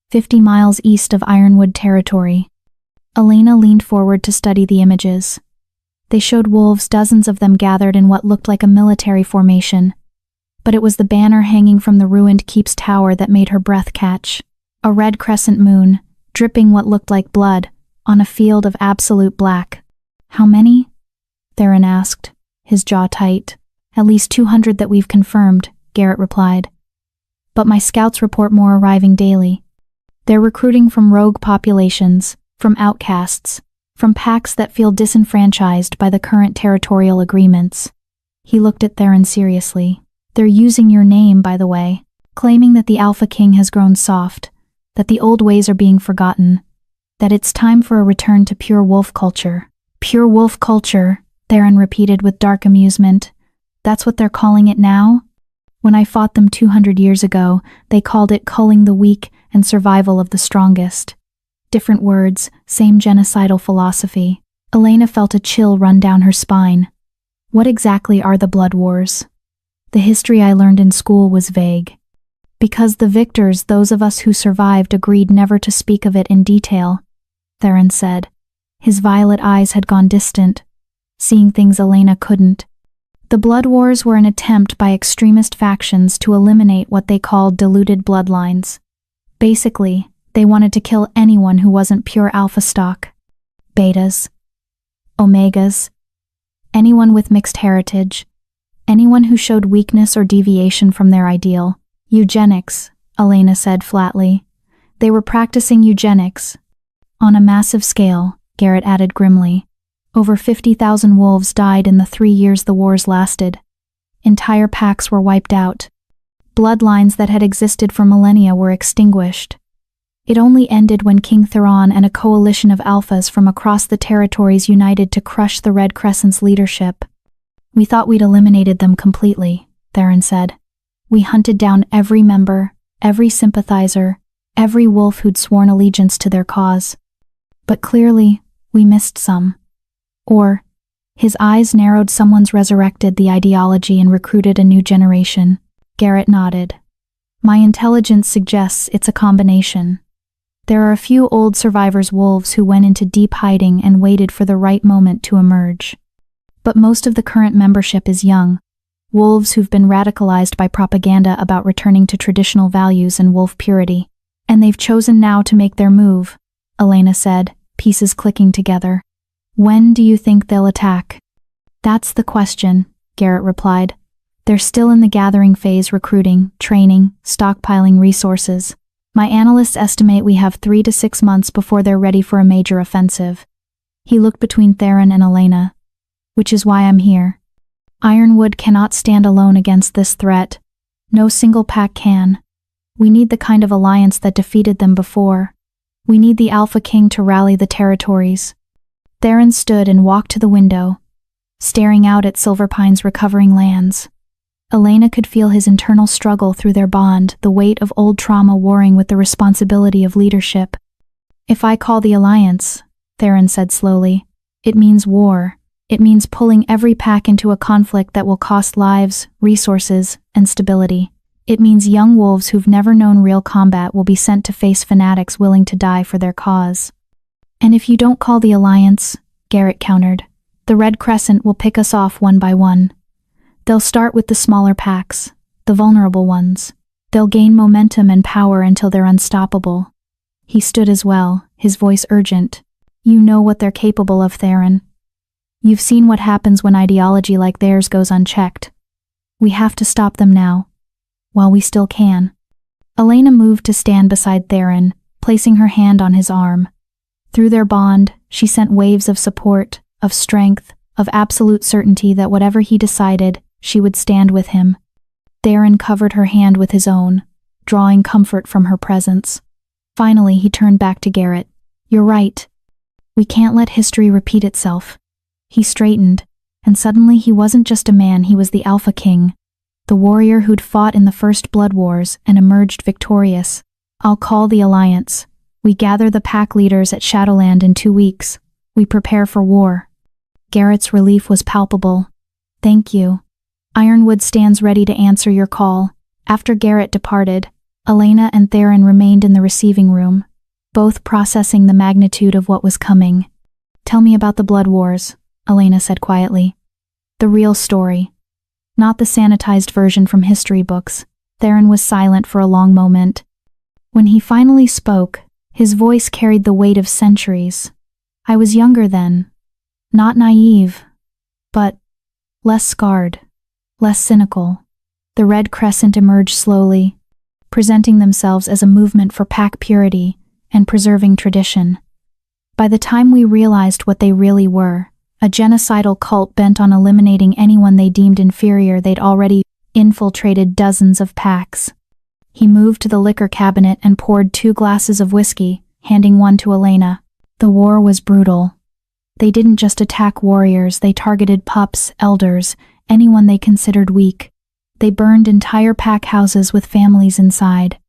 50 miles east of Ironwood Territory. Elena leaned forward to study the images. They showed wolves, dozens of them gathered in what looked like a military formation. But it was the banner hanging from the ruined keep's tower that made her breath catch. A red crescent moon, dripping what looked like blood, on a field of absolute black. How many? Theron asked, his jaw tight. At least 200 that we've confirmed, Garrett replied. But my scouts report more arriving daily. They're recruiting from rogue populations, from outcasts, from packs that feel disenfranchised by the current territorial agreements. He looked at Theron seriously. They're using your name, by the way, claiming that the Alpha King has grown soft, that the old ways are being forgotten, that it's time for a return to pure wolf culture. Pure wolf culture, Theron repeated with dark amusement. That's what they're calling it now? When I fought them 200 years ago, they called it culling the weak and survival of the strongest. Different words, same genocidal philosophy. Elena felt a chill run down her spine. What exactly are the blood wars? The history I learned in school was vague. Because the victors, those of us who survived, agreed never to speak of it in detail, Theron said. His violet eyes had gone distant, seeing things Elena couldn't. The blood wars were an attempt by extremist factions to eliminate what they called diluted bloodlines. Basically, they wanted to kill anyone who wasn't pure alpha stock. Betas, omegas, anyone with mixed heritage, anyone who showed weakness or deviation from their ideal. Eugenics, Elena said flatly. They were practicing eugenics. On a massive scale, Garrett added grimly. Over 50,000 wolves died in the 3 years the wars lasted. Entire packs were wiped out. Bloodlines that had existed for millennia were extinguished. It only ended when King Theron and a coalition of alphas from across the territories united to crush the Red Crescent's leadership. We thought we'd eliminated them completely, Theron said. We hunted down every member, every sympathizer, every wolf who'd sworn allegiance to their cause. But clearly, we missed some. Or, his eyes narrowed, someone's resurrected the ideology and recruited a new generation. Garrett nodded. My intelligence suggests it's a combination. There are a few old survivors wolves who went into deep hiding and waited for the right moment to emerge. But most of the current membership is young, wolves who've been radicalized by propaganda about returning to traditional values and wolf purity. And they've chosen now to make their move, Elena said, pieces clicking together. When do you think they'll attack? That's the question, Garrett replied. They're still in the gathering phase, recruiting, training, stockpiling resources. My analysts estimate we have 3 to 6 months before they're ready for a major offensive. He looked between Theron and Elena. Which is why I'm here. Ironwood cannot stand alone against this threat. No single pack can. We need the kind of alliance that defeated them before. We need the Alpha King to rally the territories. Theron stood and walked to the window, staring out at Silverpine's recovering lands. Elena could feel his internal struggle through their bond, the weight of old trauma warring with the responsibility of leadership. If I call the alliance, Theron said slowly, it means war. It means pulling every pack into a conflict that will cost lives, resources, and stability. It means young wolves who've never known real combat will be sent to face fanatics willing to die for their cause. And if you don't call the alliance, Garrett countered, the Red Crescent will pick us off one by one. They'll start with the smaller packs, the vulnerable ones. They'll gain momentum and power until they're unstoppable. He stood as well, his voice urgent. You know what they're capable of, Theron. You've seen what happens when ideology like theirs goes unchecked. We have to stop them now, while we still can. Elena moved to stand beside Theron, placing her hand on his arm. Through their bond, she sent waves of support, of strength, of absolute certainty that whatever he decided, she would stand with him. Theron covered her hand with his own, drawing comfort from her presence. Finally, he turned back to Garrett. You're right. We can't let history repeat itself. He straightened, and suddenly he wasn't just a man, he was the Alpha King, the warrior who'd fought in the first Blood Wars and emerged victorious. I'll call the alliance. We gather the pack leaders at Shadowland in 2 weeks. We prepare for war. Garrett's relief was palpable. Thank you. Ironwood stands ready to answer your call. After Garrett departed, Elena and Theron remained in the receiving room, both processing the magnitude of what was coming. Tell me about the Blood Wars, Elena said quietly. The real story. Not the sanitized version from history books. Theron was silent for a long moment. When he finally spoke, his voice carried the weight of centuries. I was younger then. Not naive, but less scarred, less cynical. The Red Crescent emerged slowly, presenting themselves as a movement for pack purity and preserving tradition. By the time we realized what they really were, a genocidal cult bent on eliminating anyone they deemed inferior, they'd already infiltrated dozens of packs. He moved to the liquor cabinet and poured 2 glasses of whiskey, handing one to Elena. The war was brutal. They didn't just attack warriors, they targeted pups, elders, anyone they considered weak. They burned entire pack houses with families inside.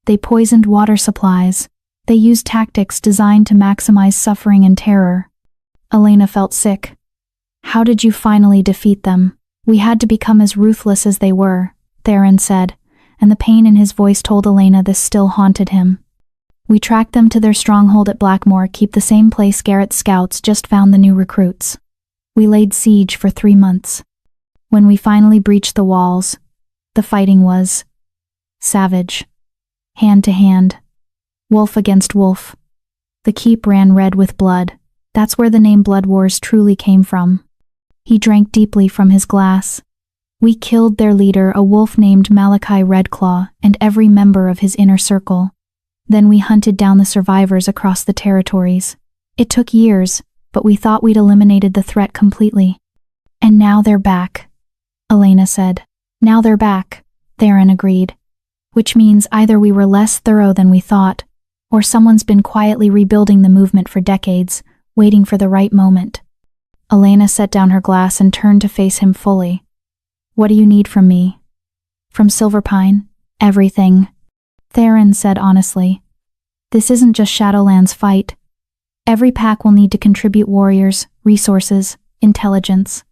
They poisoned water supplies. They used tactics designed to maximize suffering and terror. Elena felt sick. How did you finally defeat them? We had to become as ruthless as they were, Theron said, and the pain in his voice told Elena this still haunted him. We tracked them to their stronghold at Blackmoor, keep the same place Garrett's scouts just found the new recruits. We laid siege for 3 months. When we finally breached the walls, the fighting was savage. Hand to hand. Wolf against wolf. The keep ran red with blood. That's where the name Blood Wars truly came from. He drank deeply from his glass. We killed their leader, a wolf named Malachi Redclaw, and every member of his inner circle. Then we hunted down the survivors across the territories. It took years, but we thought we'd eliminated the threat completely. And now they're back, Elena said. Now they're back, Theron agreed. Which means either we were less thorough than we thought, or someone's been quietly rebuilding the movement for decades, waiting for the right moment. Elena set down her glass and turned to face him fully. What do you need from me? From Silverpine? Everything, Theron said honestly. This isn't just Shadowland's fight. Every pack will need to contribute warriors, resources, intelligence.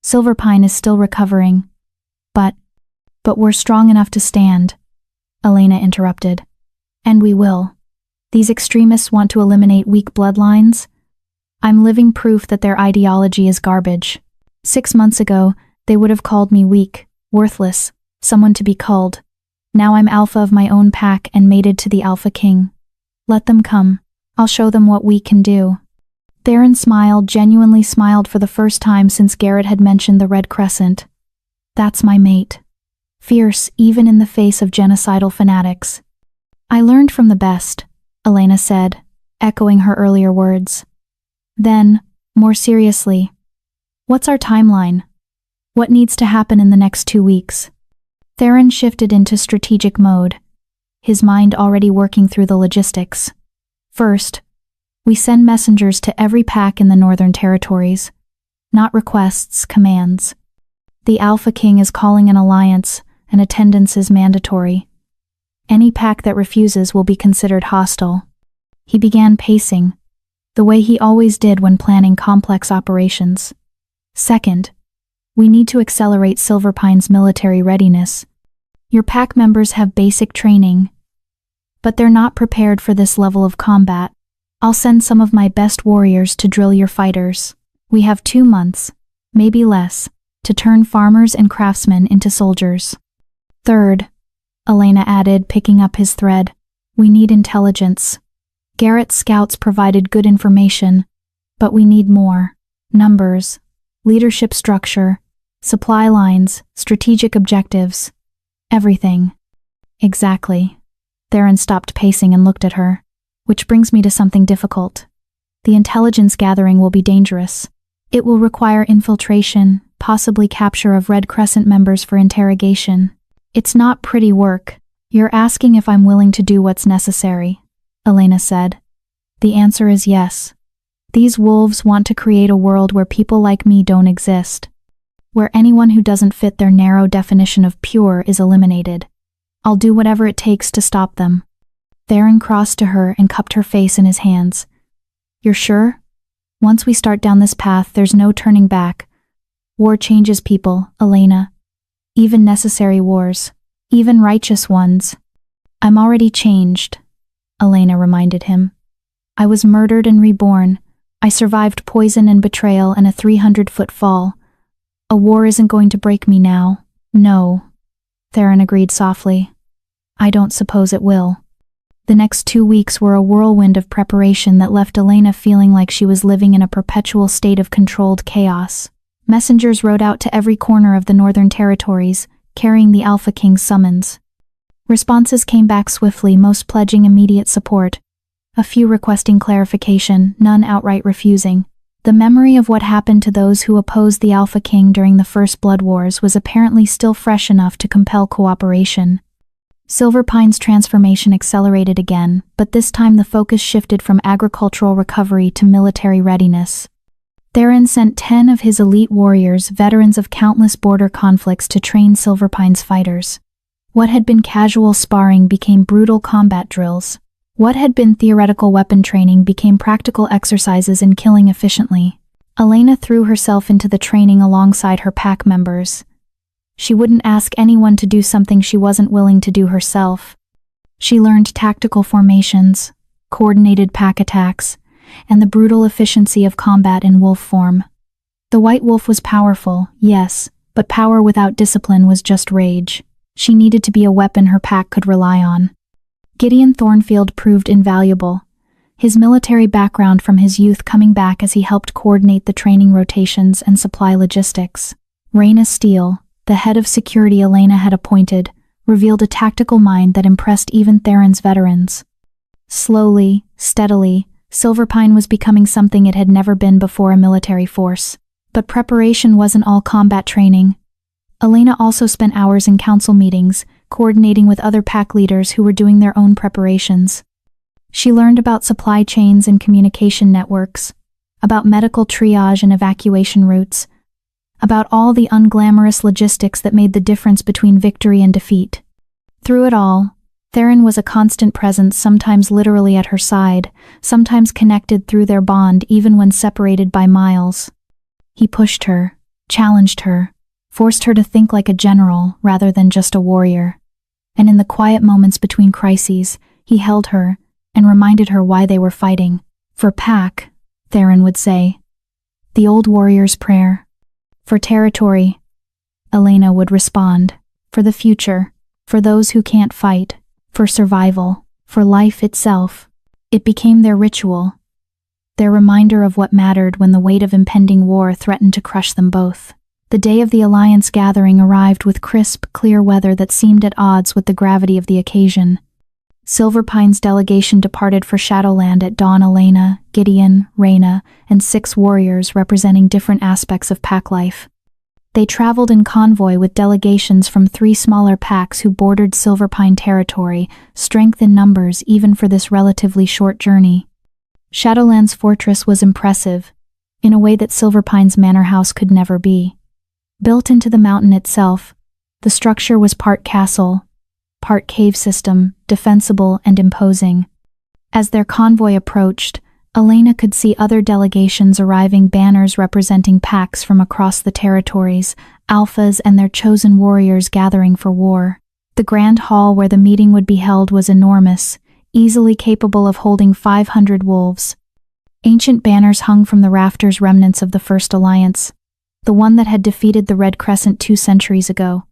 Silverpine is still recovering. But we're strong enough to stand, Elena interrupted. And we will. These extremists want to eliminate weak bloodlines. I'm living proof that their ideology is garbage. 6 months ago, they would have called me weak, worthless, someone to be culled. Now I'm alpha of my own pack and mated to the Alpha King. Let them come. I'll show them what we can do. Theron smiled, genuinely smiled for the first time since Garrett had mentioned the Red Crescent. That's my mate. Fierce, even in the face of genocidal fanatics. I learned from the best, Elena said, echoing her earlier words. Then, more seriously, what's our timeline? What needs to happen in the next 2 weeks? Theron shifted into strategic mode, his mind already working through the logistics. First, we send messengers to every pack in the Northern Territories. Not requests, commands. The Alpha King is calling an alliance, and attendance is mandatory. Any pack that refuses will be considered hostile. He began pacing, the way he always did when planning complex operations. Second, we need to accelerate Silverpine's military readiness. Your pack members have basic training, but they're not prepared for this level of combat. I'll send some of my best warriors to drill your fighters. We have 2 months, maybe less, to turn farmers and craftsmen into soldiers. Third, Elena added, picking up his thread, we need intelligence. Garrett's scouts provided good information, but we need more. Numbers, leadership structure, supply lines, strategic objectives. Everything. Exactly. Theron stopped pacing and looked at her. Which brings me to something difficult. The intelligence gathering will be dangerous. It will require infiltration, possibly capture of Red Crescent members for interrogation. It's not pretty work. You're asking if I'm willing to do what's necessary, Elena said. The answer is yes. These wolves want to create a world where people like me don't exist. Where anyone who doesn't fit their narrow definition of pure is eliminated. I'll do whatever it takes to stop them. Theron crossed to her and cupped her face in his hands. You're sure? Once we start down this path, there's no turning back. War changes people, Elena. Even necessary wars. Even righteous ones. I'm already changed, Elena reminded him. I was murdered and reborn. I survived poison and betrayal and a 300-foot fall. A war isn't going to break me now. No, Theron agreed softly. I don't suppose it will. The next 2 weeks were a whirlwind of preparation that left Elena feeling like she was living in a perpetual state of controlled chaos. Messengers rode out to every corner of the Northern Territories, carrying the Alpha King's summons. Responses came back swiftly, most pledging immediate support. A few requesting clarification, none outright refusing. The memory of what happened to those who opposed the Alpha King during the First Blood Wars was apparently still fresh enough to compel cooperation. Silverpine's transformation accelerated again, but this time the focus shifted from agricultural recovery to military readiness. Theron sent 10 of his elite warriors, veterans of countless border conflicts, to train Silverpine's fighters. What had been casual sparring became brutal combat drills. What had been theoretical weapon training became practical exercises in killing efficiently. Elena threw herself into the training alongside her pack members. She wouldn't ask anyone to do something she wasn't willing to do herself. She learned tactical formations, coordinated pack attacks, and the brutal efficiency of combat in wolf form. The white wolf was powerful, yes, but power without discipline was just rage. She needed to be a weapon her pack could rely on. Gideon Thornfield proved invaluable, his military background from his youth coming back as he helped coordinate the training rotations and supply logistics. Raina Steele, the head of security Elena had appointed, revealed a tactical mind that impressed even Theron's veterans. Slowly, steadily, Silverpine was becoming something it had never been before, a military force. But preparation wasn't all combat training. Elena also spent hours in council meetings, coordinating with other pack leaders who were doing their own preparations. She learned about supply chains and communication networks, about medical triage and evacuation routes, about all the unglamorous logistics that made the difference between victory and defeat. Through it all, Theron was a constant presence, sometimes literally at her side, sometimes connected through their bond even when separated by miles. He pushed her, challenged her, forced her to think like a general rather than just a warrior. And in the quiet moments between crises, he held her and reminded her why they were fighting. For pack, Theron would say. The old warrior's prayer. For territory, Elena would respond. For the future, for those who can't fight, for survival, for life itself. It became their ritual, their reminder of what mattered when the weight of impending war threatened to crush them both. The day of the Alliance gathering arrived with crisp, clear weather that seemed at odds with the gravity of the occasion. Silverpine's delegation departed for Shadowland at dawn. Elena, Gideon, Reyna, and 6 warriors representing different aspects of pack life. They traveled in convoy with delegations from 3 smaller packs who bordered Silverpine territory, strength in numbers even for this relatively short journey. Shadowland's fortress was impressive, in a way that Silverpine's manor house could never be. Built into the mountain itself, the structure was part castle, part cave system, defensible and imposing. As their convoy approached, Elena could see other delegations arriving, banners representing packs from across the territories, alphas and their chosen warriors gathering for war. The grand hall where the meeting would be held was enormous, easily capable of holding 500 wolves. Ancient banners hung from the rafters, remnants of the First Alliance, the one that had defeated the Red Crescent 2 centuries ago.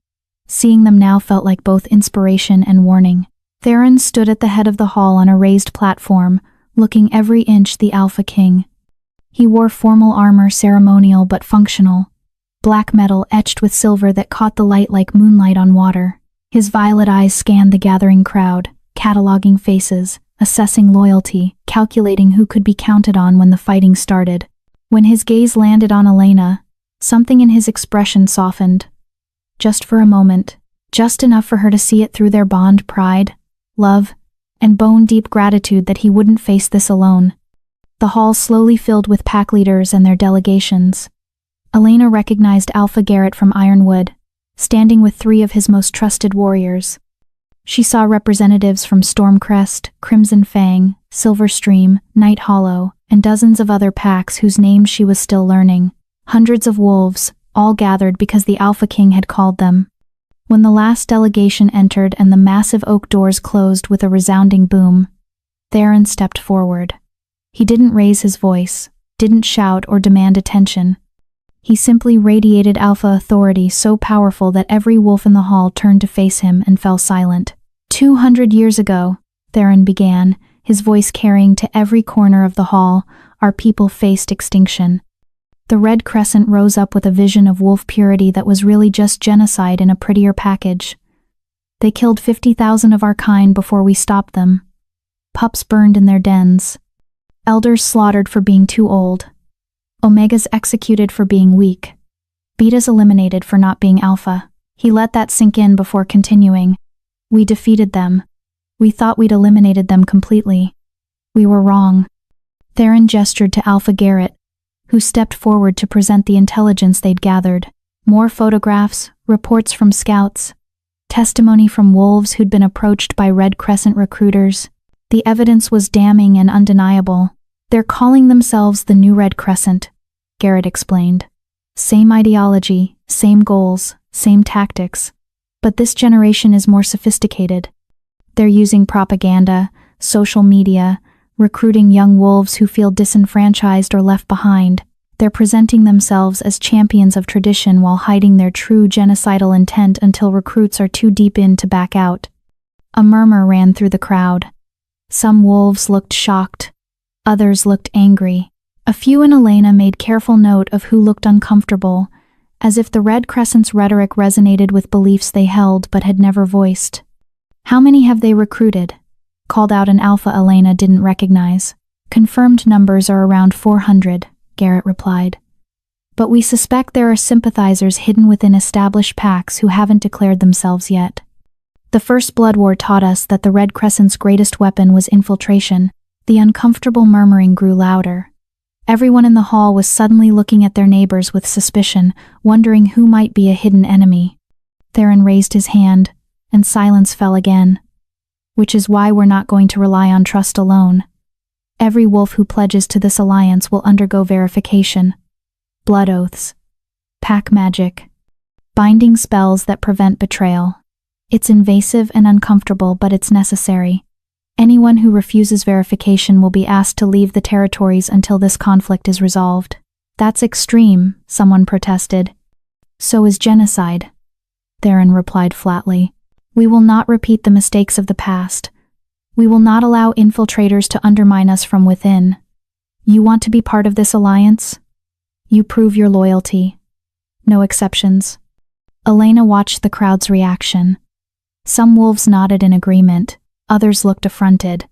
Seeing them now felt like both inspiration and warning. Theron stood at the head of the hall on a raised platform, looking every inch the Alpha King. He wore formal armor, ceremonial but functional, black metal etched with silver that caught the light like moonlight on water. His violet eyes scanned the gathering crowd, cataloging faces, assessing loyalty, calculating who could be counted on when the fighting started. When his gaze landed on Elena, something in his expression softened. Just for a moment, just enough for her to see it through their bond, pride, love, and bone-deep gratitude that he wouldn't face this alone. The hall slowly filled with pack leaders and their delegations. Elena recognized Alpha Garrett from Ironwood, standing with 3 of his most trusted warriors. She saw representatives from Stormcrest, Crimson Fang, Silverstream, Night Hollow, and dozens of other packs whose names she was still learning. Hundreds of wolves, all gathered because the Alpha King had called them. When the last delegation entered and the massive oak doors closed with a resounding boom, Theron stepped forward. He didn't raise his voice, didn't shout or demand attention. He simply radiated alpha authority so powerful that every wolf in the hall turned to face him and fell silent. 200 years ago, Theron began, his voice carrying to every corner of the hall, our people faced extinction. The Red Crescent rose up with a vision of wolf purity that was really just genocide in a prettier package. They killed 50,000 of our kind before we stopped them. Pups burned in their dens. Elders slaughtered for being too old. Omegas executed for being weak. Betas eliminated for not being alpha. He let that sink in before continuing. We defeated them. We thought we'd eliminated them completely. We were wrong. Theron gestured to Alpha Garrett, who stepped forward to present the intelligence they'd gathered. More photographs, reports from scouts, testimony from wolves who'd been approached by Red Crescent recruiters. The evidence was damning and undeniable. They're calling themselves the New Red Crescent, Garrett explained. Same ideology, same goals, same tactics. But this generation is more sophisticated. They're using propaganda, social media, recruiting young wolves who feel disenfranchised or left behind. They're presenting themselves as champions of tradition while hiding their true genocidal intent until recruits are too deep in to back out. A murmur ran through the crowd. Some wolves looked shocked. Others looked angry. A few in Elena made careful note of who looked uncomfortable, as if the Red Crescent's rhetoric resonated with beliefs they held but had never voiced. "How many have they recruited?" called out an alpha Elena didn't recognize. "Confirmed numbers are around 400, Garrett replied. "But we suspect there are sympathizers hidden within established packs who haven't declared themselves yet. The First Blood War taught us that the Red Crescent's greatest weapon was infiltration." The uncomfortable murmuring grew louder. Everyone in the hall was suddenly looking at their neighbors with suspicion, wondering who might be a hidden enemy. Theron raised his hand, and silence fell again. "Which is why we're not going to rely on trust alone. Every wolf who pledges to this alliance will undergo verification. Blood oaths. Pack magic. Binding spells that prevent betrayal. It's invasive and uncomfortable, but it's necessary. Anyone who refuses verification will be asked to leave the territories until this conflict is resolved." "That's extreme," someone protested. "So is genocide," Theron replied flatly. "We will not repeat the mistakes of the past. We will not allow infiltrators to undermine us from within. You want to be part of this alliance? You prove your loyalty. No exceptions." Elena watched the crowd's reaction. Some wolves nodded in agreement. Others looked affronted.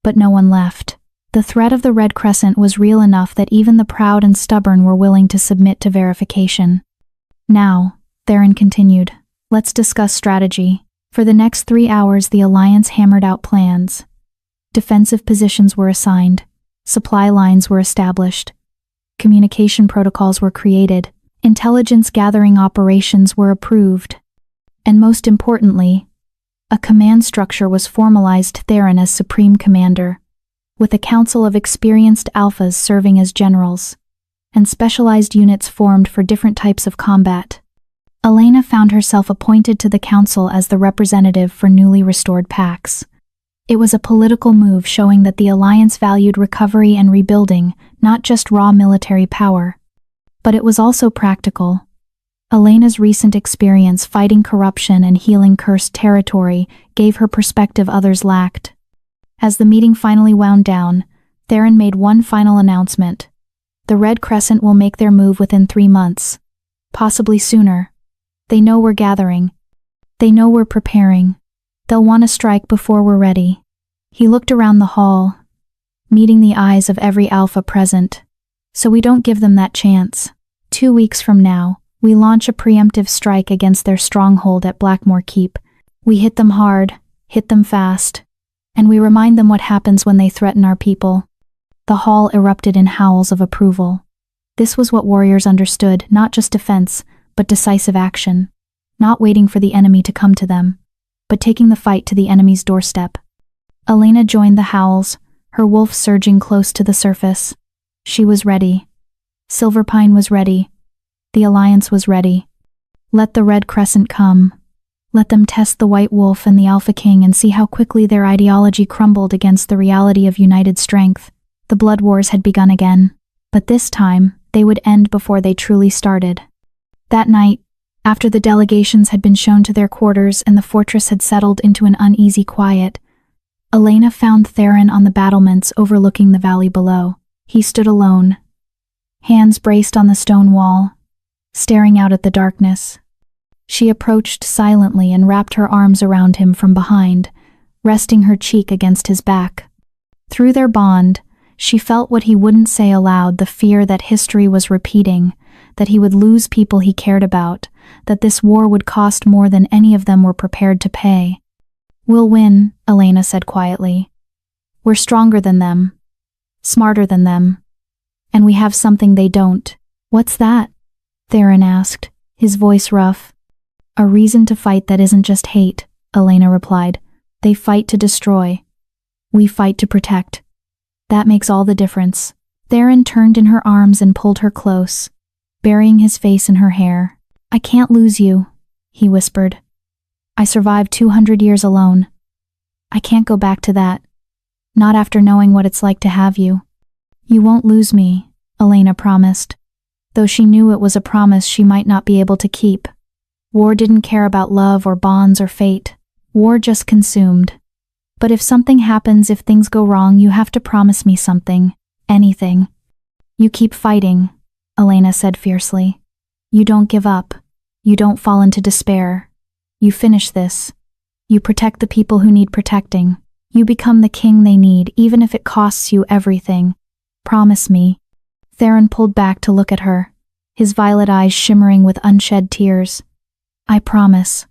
But no one left. The threat of the Red Crescent was real enough that even the proud and stubborn were willing to submit to verification. "Now," Theron continued, "let's discuss strategy." For the next 3 hours, the Alliance hammered out plans. Defensive positions were assigned. Supply lines were established. Communication protocols were created. Intelligence-gathering operations were approved. And most importantly, a command structure was formalized. Theron as Supreme Commander, with a council of experienced alphas serving as generals, and specialized units formed for different types of combat. Elena found herself appointed to the council as the representative for newly restored packs. It was a political move showing that the Alliance valued recovery and rebuilding, not just raw military power. But it was also practical. Elena's recent experience fighting corruption and healing cursed territory gave her perspective others lacked. As the meeting finally wound down, Theron made one final announcement. The Red Crescent will make their move within 3 months. Possibly sooner. They know we're gathering. They know we're preparing. They'll want to strike before we're ready. He looked around the hall, meeting the eyes of every alpha present. "So we don't give them that chance. 2 weeks from now, we launch a preemptive strike against their stronghold at Blackmore Keep. We hit them hard, hit them fast, and we remind them what happens when they threaten our people." The hall erupted in howls of approval. This was what warriors understood, not just defense, but decisive action. Not waiting for the enemy to come to them, but taking the fight to the enemy's doorstep. Elena joined the howls, her wolf surging close to the surface. She was ready. Silverpine was ready. The Alliance was ready. Let the Red Crescent come. Let them test the White Wolf and the Alpha King and see how quickly their ideology crumbled against the reality of united strength. The Blood Wars had begun again, but this time, they would end before they truly started. That night, after the delegations had been shown to their quarters and the fortress had settled into an uneasy quiet, Elena found Theron on the battlements overlooking the valley below. He stood alone, hands braced on the stone wall, staring out at the darkness. She approached silently and wrapped her arms around him from behind, resting her cheek against his back. Through their bond, she felt what he wouldn't say aloud, the fear that history was repeating, that he would lose people he cared about, that this war would cost more than any of them were prepared to pay. "We'll win," Elena said quietly. "We're stronger than them, smarter than them, and we have something they don't." "What's that?" Theron asked, his voice rough. "A reason to fight that isn't just hate," Elena replied. "They fight to destroy. We fight to protect. That makes all the difference." Theron turned in her arms and pulled her close, burying his face in her hair. "I can't lose you," he whispered. "I survived 200 years alone. I can't go back to that. Not after knowing what it's like to have you." "You won't lose me," Elena promised, though she knew it was a promise she might not be able to keep. War didn't care about love or bonds or fate. War just consumed. "But if something happens, if things go wrong, you have to promise me something. Anything." "You keep fighting," Elena said fiercely. You don't give up. You don't fall into despair. You finish this. You protect the people who need protecting. You become the king they need, even if it costs you everything. Promise me." Theron pulled back to look at her, his violet eyes shimmering with unshed tears. "I promise.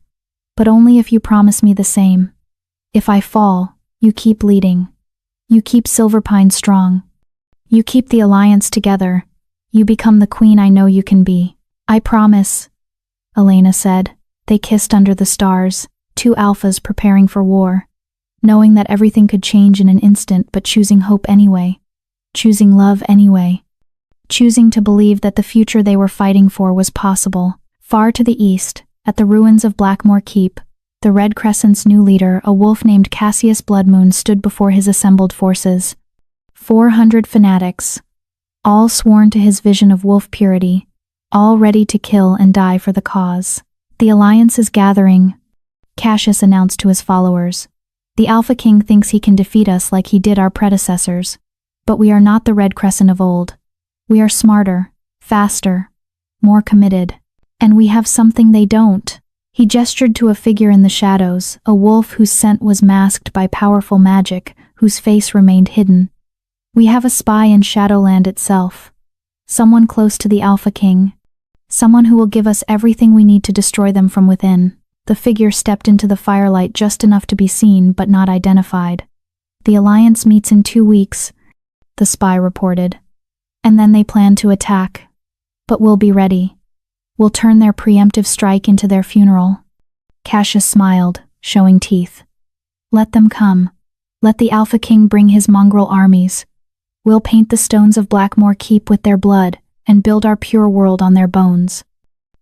But only if you promise me the same. If I fall, you keep leading. You keep Silverpine strong. You keep the Alliance together. You become the queen I know you can be." "I promise," Elena said. They kissed under the stars, two alphas preparing for war, knowing that everything could change in an instant, but choosing hope anyway. Choosing love anyway. Choosing to believe that the future they were fighting for was possible. Far to the east, at the ruins of Blackmore Keep, the Red Crescent's new leader, a wolf named Cassius Bloodmoon, stood before his assembled forces. 400 fanatics, all sworn to his vision of wolf purity, all ready to kill and die for the cause. "The Alliance is gathering," Cassius announced to his followers. "The Alpha King thinks he can defeat us like he did our predecessors. But we are not the Red Crescent of old. We are smarter, faster, more committed. And we have something they don't." He gestured to a figure in the shadows, a wolf whose scent was masked by powerful magic, whose face remained hidden. "We have a spy in Shadowland itself. Someone close to the Alpha King. Someone who will give us everything we need to destroy them from within." The figure stepped into the firelight just enough to be seen but not identified. "The Alliance meets in 2 weeks," the spy reported. "And then they plan to attack. But we'll be ready. We'll turn their preemptive strike into their funeral." Cassius smiled, showing teeth. "Let them come. Let the Alpha King bring his mongrel armies. We'll paint the stones of Blackmore Keep with their blood and build our pure world on their bones."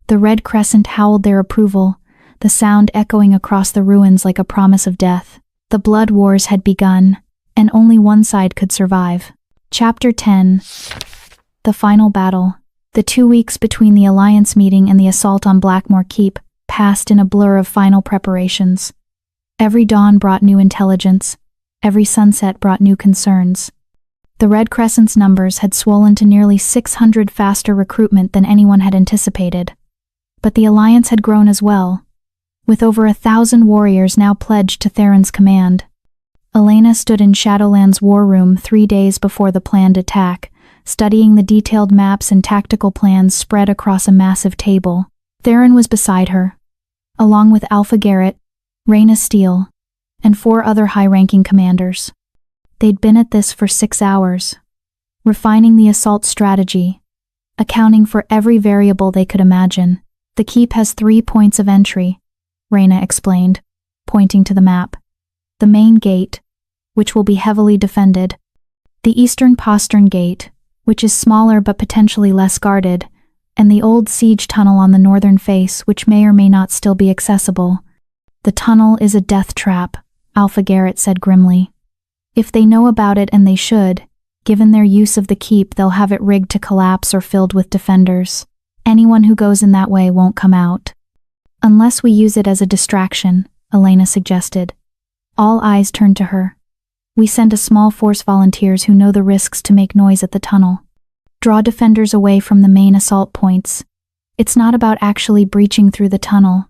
The Red Crescent howled their approval, the sound echoing across the ruins like a promise of death. The blood wars had begun, and only one side could survive. Chapter 10. The Final Battle. The 2 weeks between the Alliance meeting and the assault on Blackmore Keep passed in a blur of final preparations. Every dawn brought new intelligence. Every sunset brought new concerns. The Red Crescent's numbers had swollen to nearly 600 faster recruitment than anyone had anticipated. But the Alliance had grown as well, with over 1,000 warriors now pledged to Theron's command. Elena stood in Shadowland's war room 3 days before the planned attack, studying the detailed maps and tactical plans spread across a massive table. Theron was beside her, along with Alpha Garrett, Reyna Steele, and 4 other high-ranking commanders. They'd been at this for 6 hours, refining the assault strategy, accounting for every variable they could imagine. "The keep has 3 points of entry," Reyna explained, pointing to the map. "The main gate, which will be heavily defended. The eastern postern gate, which is smaller but potentially less guarded, and the old siege tunnel on the northern face, which may or may not still be accessible." "The tunnel is a death trap," Alpha Garrett said grimly. "If they know about it, and they should, given their use of the keep, they'll have it rigged to collapse or filled with defenders. Anyone who goes in that way won't come out." "Unless we use it as a distraction," Elena suggested. All eyes turned to her. "We send a small force volunteers who know the risks to make noise at the tunnel. Draw defenders away from the main assault points. It's not about actually breaching through the tunnel.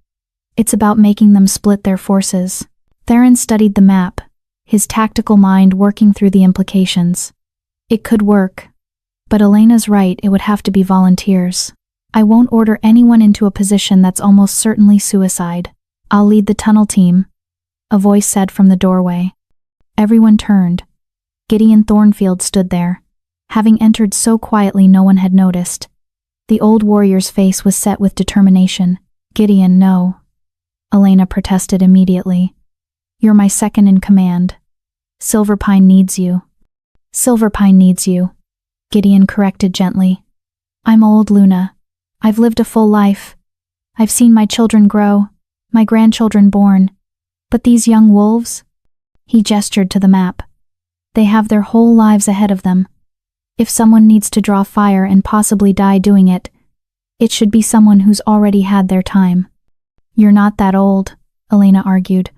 It's about making them split their forces." Theron studied the map, his tactical mind working through the implications. It could work, but Elena's right, it would have to be volunteers. "I won't order anyone into a position that's almost certainly suicide. I'll lead the tunnel team," a voice said from the doorway. Everyone turned. Gideon Thornfield stood there, having entered so quietly no one had noticed. The old warrior's face was set with determination. "Gideon, no," Elena protested immediately. "You're my second in command. Silverpine needs you." "Silverpine needs you," Gideon corrected gently. "I'm old, Luna. I've lived a full life. I've seen my children grow, my grandchildren born. But these young wolves?" He gestured to the map. "They have their whole lives ahead of them. If someone needs to draw fire and possibly die doing it, it should be someone who's already had their time." "You're not that old," Elena argued,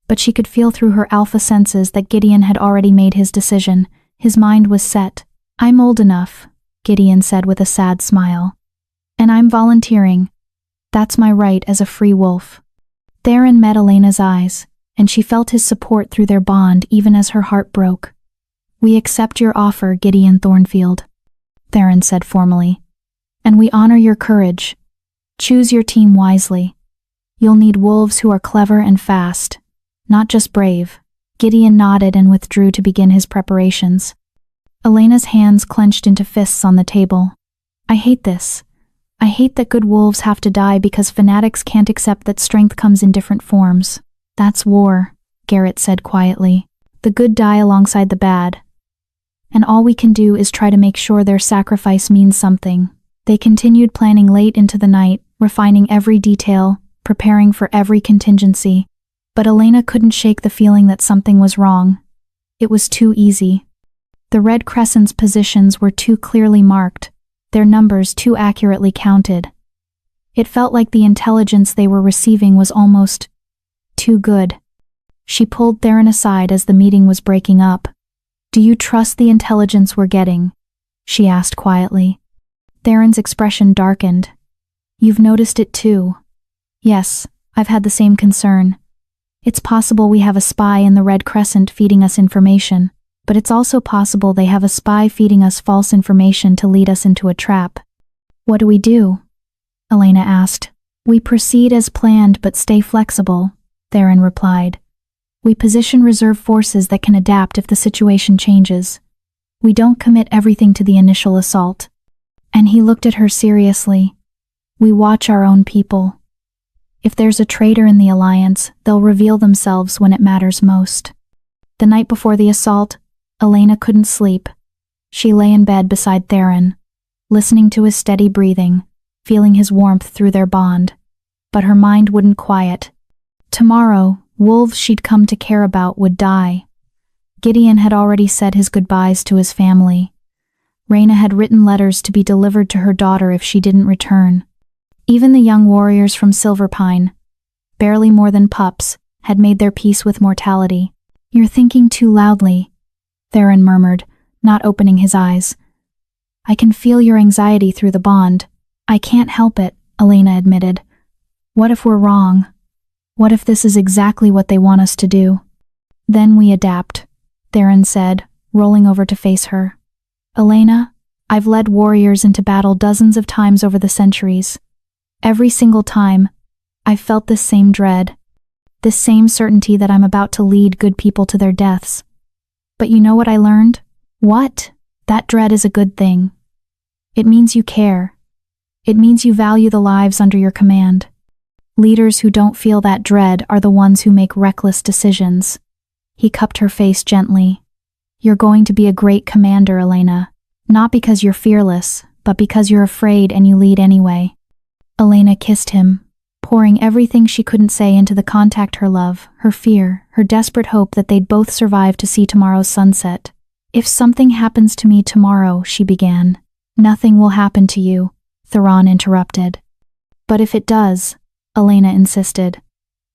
but she could feel through her alpha senses that Gideon had already made his decision. His mind was set. "I'm old enough," Gideon said with a sad smile. And I'm volunteering. That's my right as a free wolf. Theron met Elena's eyes, and she felt his support through their bond even as her heart broke. We accept your offer, Gideon Thornfield, Theron said formally. And we honor your courage. Choose your team wisely. You'll need wolves who are clever and fast, not just brave. Gideon nodded and withdrew to begin his preparations. Elena's hands clenched into fists on the table. I hate this. I hate that good wolves have to die because fanatics can't accept that strength comes in different forms. That's war, Garrett said quietly. The good die alongside the bad. And all we can do is try to make sure their sacrifice means something. They continued planning late into the night, refining every detail, preparing for every contingency. But Elena couldn't shake the feeling that something was wrong. It was too easy. The Red Crescent's positions were too clearly marked, their numbers too accurately counted. It felt like the intelligence they were receiving was almost too good. She pulled Theron aside as the meeting was breaking up. Do you trust the intelligence we're getting? She asked quietly. Theron's expression darkened. You've noticed it too. Yes, I've had the same concern. It's possible we have a spy in the Red Crescent feeding us information, but it's also possible they have a spy feeding us false information to lead us into a trap. What do we do? Elena asked. We proceed as planned but stay flexible, Theron replied. We position reserve forces that can adapt if the situation changes. We don't commit everything to the initial assault. And he looked at her seriously. We watch our own people. If there's a traitor in the alliance, they'll reveal themselves when it matters most. The night before the assault, Elena couldn't sleep. She lay in bed beside Theron, listening to his steady breathing, feeling his warmth through their bond. But her mind wouldn't quiet. Tomorrow, wolves she'd come to care about would die. Gideon had already said his goodbyes to his family. Raina had written letters to be delivered to her daughter if she didn't return. Even the young warriors from Silverpine, barely more than pups, had made their peace with mortality. You're thinking too loudly, Theron murmured, not opening his eyes. I can feel your anxiety through the bond. I can't help it, Elena admitted. What if we're wrong? What if this is exactly what they want us to do? Then we adapt, Theron said, rolling over to face her. Elena, I've led warriors into battle dozens of times over the centuries. Every single time, I've felt this same dread, this same certainty that I'm about to lead good people to their deaths. But you know what I learned? What? That dread is a good thing. It means you care. It means you value the lives under your command. Leaders who don't feel that dread are the ones who make reckless decisions. He cupped her face gently. You're going to be a great commander, Elena. Not because you're fearless, but because you're afraid and you lead anyway. Elena kissed him, pouring everything she couldn't say into the contact, her love, her fear, her desperate hope that they'd both survive to see tomorrow's sunset. If something happens to me tomorrow, she began. Nothing will happen to you, Theron interrupted. But if it does, Elena insisted,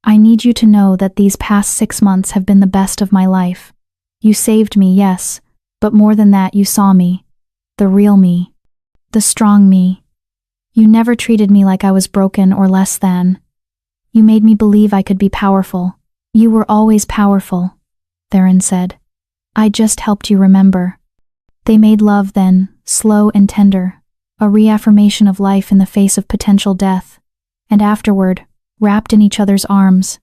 I need you to know that these past 6 months have been the best of my life. You saved me, yes, but more than that, you saw me. The real me. The strong me. You never treated me like I was broken or less than. You made me believe I could be powerful. You were always powerful, Theron said. I just helped you remember. They made love then, slow and tender, a reaffirmation of life in the face of potential death. And afterward, wrapped in each other's arms,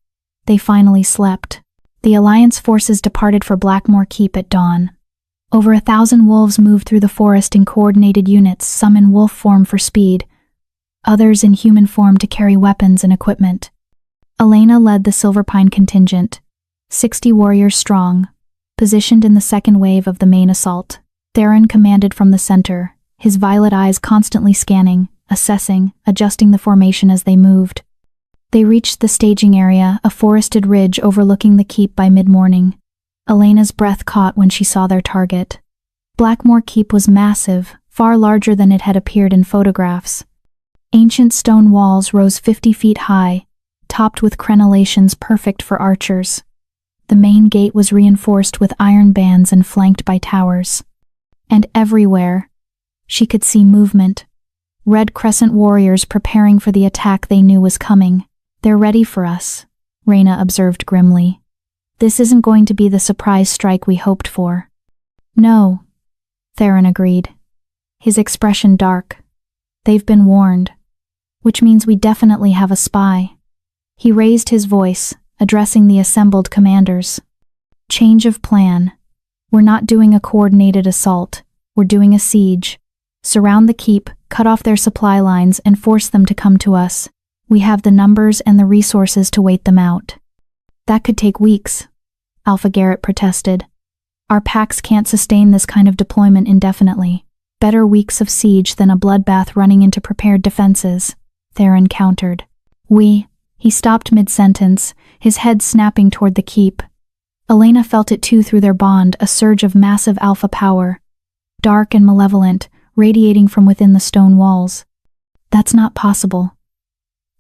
they finally slept. The Alliance forces departed for Blackmore Keep at dawn. Over 1,000 wolves moved through the forest in coordinated units, some in wolf form for speed, others in human form to carry weapons and equipment. Elena led the Silverpine contingent, 60 warriors strong, positioned in the second wave of the main assault. Theron commanded from the center, his violet eyes constantly scanning, assessing, adjusting the formation as they moved. They reached the staging area, a forested ridge overlooking the keep by mid-morning. Elena's breath caught when she saw their target. Blackmore Keep was massive, far larger than it had appeared in photographs. Ancient stone walls rose 50 feet high, topped with crenellations perfect for archers. The main gate was reinforced with iron bands and flanked by towers. And everywhere, she could see movement. Red Crescent warriors preparing for the attack they knew was coming. They're ready for us, Reyna observed grimly. This isn't going to be the surprise strike we hoped for. No, Theron agreed, his expression dark. They've been warned, which means we definitely have a spy. He raised his voice, addressing the assembled commanders. Change of plan. We're not doing a coordinated assault, we're doing a siege. Surround the keep, cut off their supply lines, and force them to come to us. We have the numbers and the resources to wait them out. That could take weeks, Alpha Garrett protested. Our packs can't sustain this kind of deployment indefinitely. Better weeks of siege than a bloodbath running into prepared defenses, Theron countered. He stopped mid-sentence, his head snapping toward the keep. Elena felt it too through their bond, a surge of massive alpha power. Dark and malevolent, radiating from within the stone walls. That's not possible,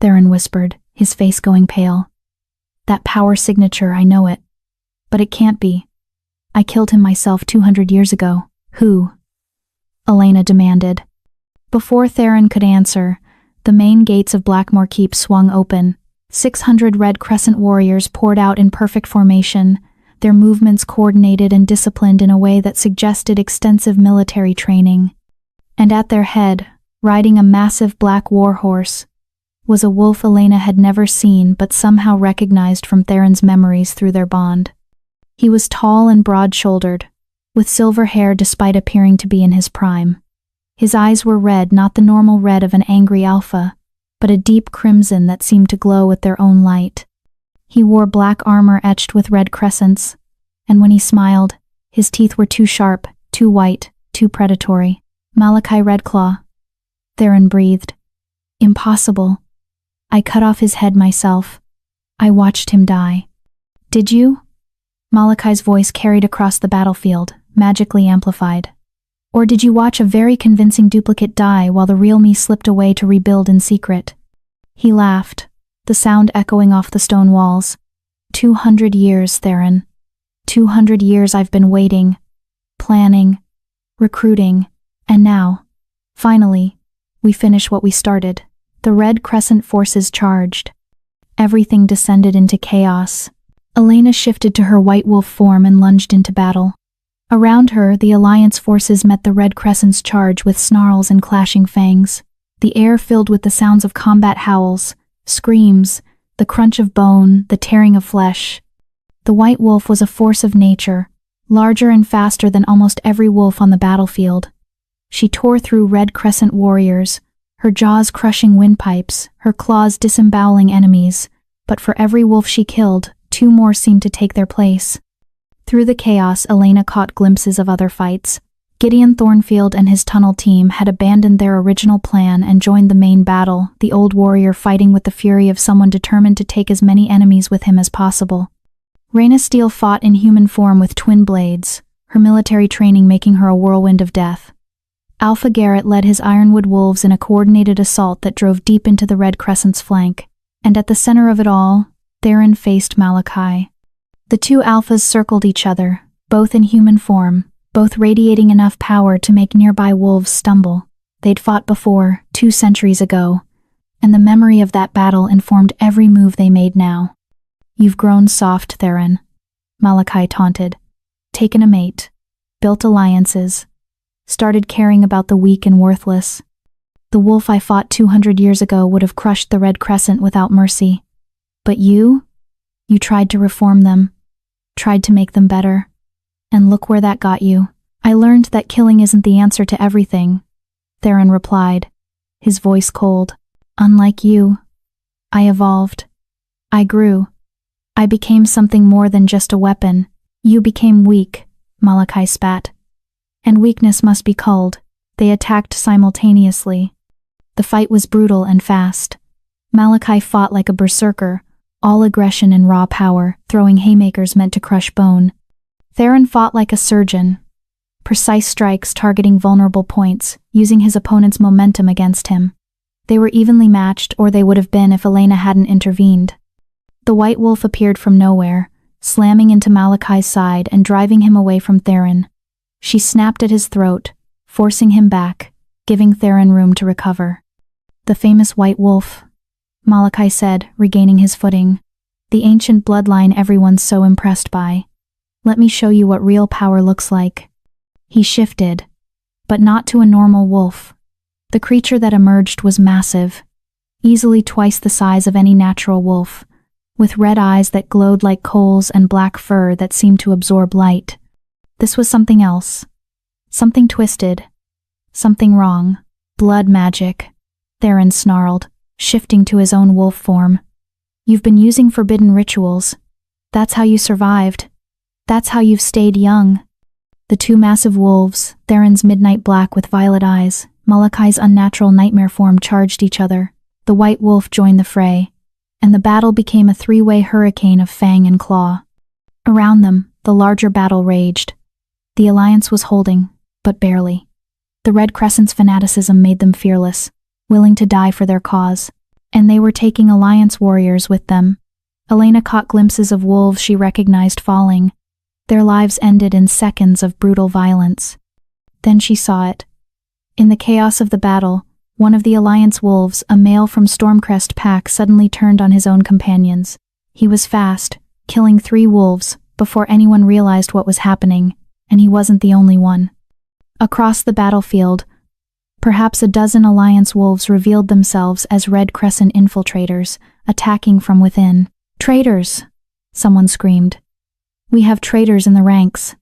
Theron whispered, his face going pale. That power signature, I know it. But it can't be. I killed him myself 200 years ago. Who? Elena demanded. Before Theron could answer, the main gates of Blackmore Keep swung open. 600 Red Crescent warriors poured out in perfect formation, their movements coordinated and disciplined in a way that suggested extensive military training. And at their head, riding a massive black warhorse, was a wolf Elena had never seen but somehow recognized from Theron's memories through their bond. He was tall and broad-shouldered, with silver hair despite appearing to be in his prime. His eyes were red, not the normal red of an angry alpha, but a deep crimson that seemed to glow with their own light. He wore black armor etched with red crescents, and when he smiled, his teeth were too sharp, too white, too predatory. Malachi Redclaw, Theron breathed. Impossible. I cut off his head myself. I watched him die. Did you? Malachi's voice carried across the battlefield, magically amplified. Or did you watch a very convincing duplicate die while the real me slipped away to rebuild in secret? He laughed, the sound echoing off the stone walls. 200 years, Theron. 200 years I've been waiting, planning, recruiting, and now, finally, we finish what we started. The Red Crescent forces charged. Everything descended into chaos. Elena shifted to her White Wolf form and lunged into battle. Around her, the Alliance forces met the Red Crescent's charge with snarls and clashing fangs. The air filled with the sounds of combat howls, screams, the crunch of bone, the tearing of flesh. The White Wolf was a force of nature, larger and faster than almost every wolf on the battlefield. She tore through Red Crescent warriors, her jaws crushing windpipes, her claws disemboweling enemies, but for every wolf she killed, 2 more seemed to take their place. Through the chaos, Elena caught glimpses of other fights. Gideon Thornfield and his tunnel team had abandoned their original plan and joined the main battle, the old warrior fighting with the fury of someone determined to take as many enemies with him as possible. Reyna Steele fought in human form with twin blades, her military training making her a whirlwind of death. Alpha Garrett led his Ironwood Wolves in a coordinated assault that drove deep into the Red Crescent's flank, and at the center of it all, Theron faced Malachi. The 2 alphas circled each other, both in human form, both radiating enough power to make nearby wolves stumble. They'd fought before, 2 centuries ago, and the memory of that battle informed every move they made now. You've grown soft, Theron, Malachi taunted. Taken a mate, built alliances, started caring about the weak and worthless. The wolf I fought 200 years ago would have crushed the Red Crescent without mercy. But you tried to reform them, tried to make them better. And look where that got you. I learned that killing isn't the answer to everything, Theron replied, his voice cold. Unlike you, I evolved. I grew. I became something more than just a weapon. You became weak, Malachi spat. And weakness must be culled. They attacked simultaneously. The fight was brutal and fast. Malachi fought like a berserker, all aggression and raw power, throwing haymakers meant to crush bone. Theron fought like a surgeon, precise strikes targeting vulnerable points, using his opponent's momentum against him. They were evenly matched, or they would have been if Elena hadn't intervened. The White Wolf appeared from nowhere, slamming into Malachi's side and driving him away from Theron. She snapped at his throat, forcing him back, giving Theron room to recover. "The famous white wolf," Malachi said, regaining his footing. "The ancient bloodline everyone's so impressed by. Let me show you what real power looks like." He shifted, but not to a normal wolf. The creature that emerged was massive, easily twice the size of any natural wolf, with red eyes that glowed like coals and black fur that seemed to absorb light. This was something else. Something twisted. Something wrong. Blood magic. Theron snarled, shifting to his own wolf form. "You've been using forbidden rituals. That's how you survived. That's how you've stayed young." The two massive wolves, Theron's midnight black with violet eyes, Malachi's unnatural nightmare form, charged each other. The white wolf joined the fray, and the battle became a three-way hurricane of fang and claw. Around them, the larger battle raged. The Alliance was holding, but barely. The Red Crescent's fanaticism made them fearless, willing to die for their cause, and they were taking Alliance warriors with them. Elena caught glimpses of wolves she recognized falling. Their lives ended in seconds of brutal violence. Then she saw it. In the chaos of the battle, one of the Alliance wolves, a male from Stormcrest Pack, suddenly turned on his own companions. He was fast, killing 3 wolves before anyone realized what was happening, and he wasn't the only one. Across the battlefield, perhaps a dozen Alliance wolves revealed themselves as Red Crescent infiltrators, attacking from within. "Traitors!" someone screamed. "We have traitors in the ranks."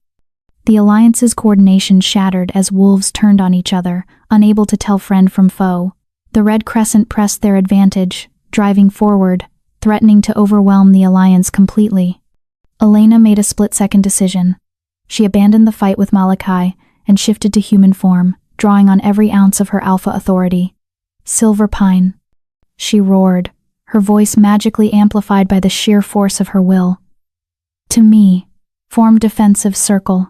The Alliance's coordination shattered as wolves turned on each other, unable to tell friend from foe. The Red Crescent pressed their advantage, driving forward, threatening to overwhelm the Alliance completely. Elena made a split-second decision. She abandoned the fight with Malachi and shifted to human form, drawing on every ounce of her alpha authority. "Silver Pine," she roared, her voice magically amplified by the sheer force of her will. "To me, form defensive circle."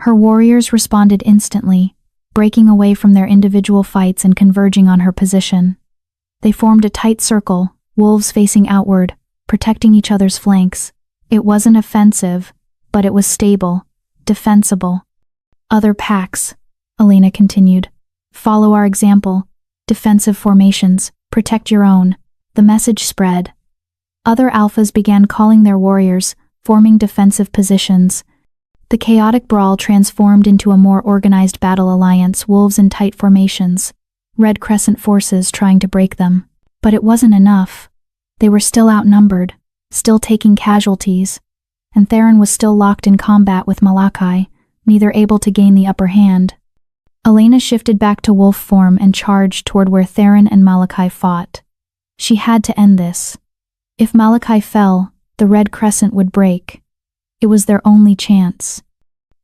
Her warriors responded instantly, breaking away from their individual fights and converging on her position. They formed a tight circle, wolves facing outward, protecting each other's flanks. It wasn't offensive, but it was stable, defensible. "Other packs," Elena continued, "follow our example. Defensive formations, protect your own." The message spread. Other alphas began calling their warriors, forming defensive positions. The chaotic brawl transformed into a more organized battle alliance, wolves in tight formations, Red Crescent forces trying to break them. But it wasn't enough. They were still outnumbered, still taking casualties, and Theron was still locked in combat with Malachi, neither able to gain the upper hand. Elena shifted back to wolf form and charged toward where Theron and Malachi fought. She had to end this. If Malachi fell, the Red Crescent would break. It was their only chance.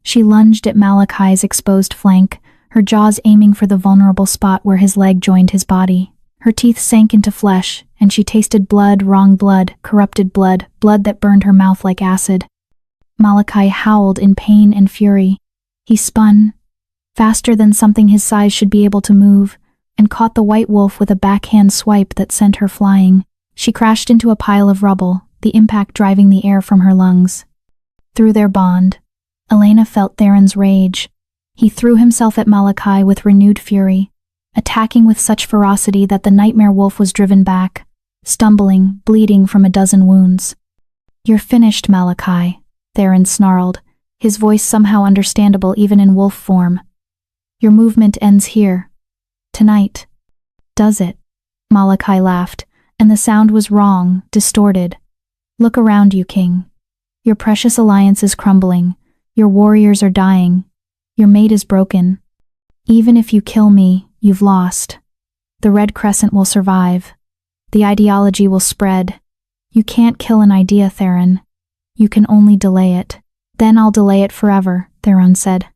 She lunged at Malachi's exposed flank, her jaws aiming for the vulnerable spot where his leg joined his body. Her teeth sank into flesh, and she tasted blood, wrong blood, corrupted blood, blood that burned her mouth like acid. Malachi howled in pain and fury. He spun, faster than something his size should be able to move, and caught the white wolf with a backhand swipe that sent her flying. She crashed into a pile of rubble, the impact driving the air from her lungs. Through their bond, Elena felt Theron's rage. He threw himself at Malachi with renewed fury, attacking with such ferocity that the nightmare wolf was driven back, stumbling, bleeding from a dozen wounds. "You're finished, Malachi," Theron snarled, his voice somehow understandable even in wolf form. "Your movement ends here. Tonight." "Does it?" Malachi laughed, and the sound was wrong, distorted. "Look around you, King. Your precious alliance is crumbling. Your warriors are dying. Your mate is broken. Even if you kill me, you've lost. The Red Crescent will survive. The ideology will spread. You can't kill an idea, Theron. You can only delay it." "Then I'll delay it forever," Theron said.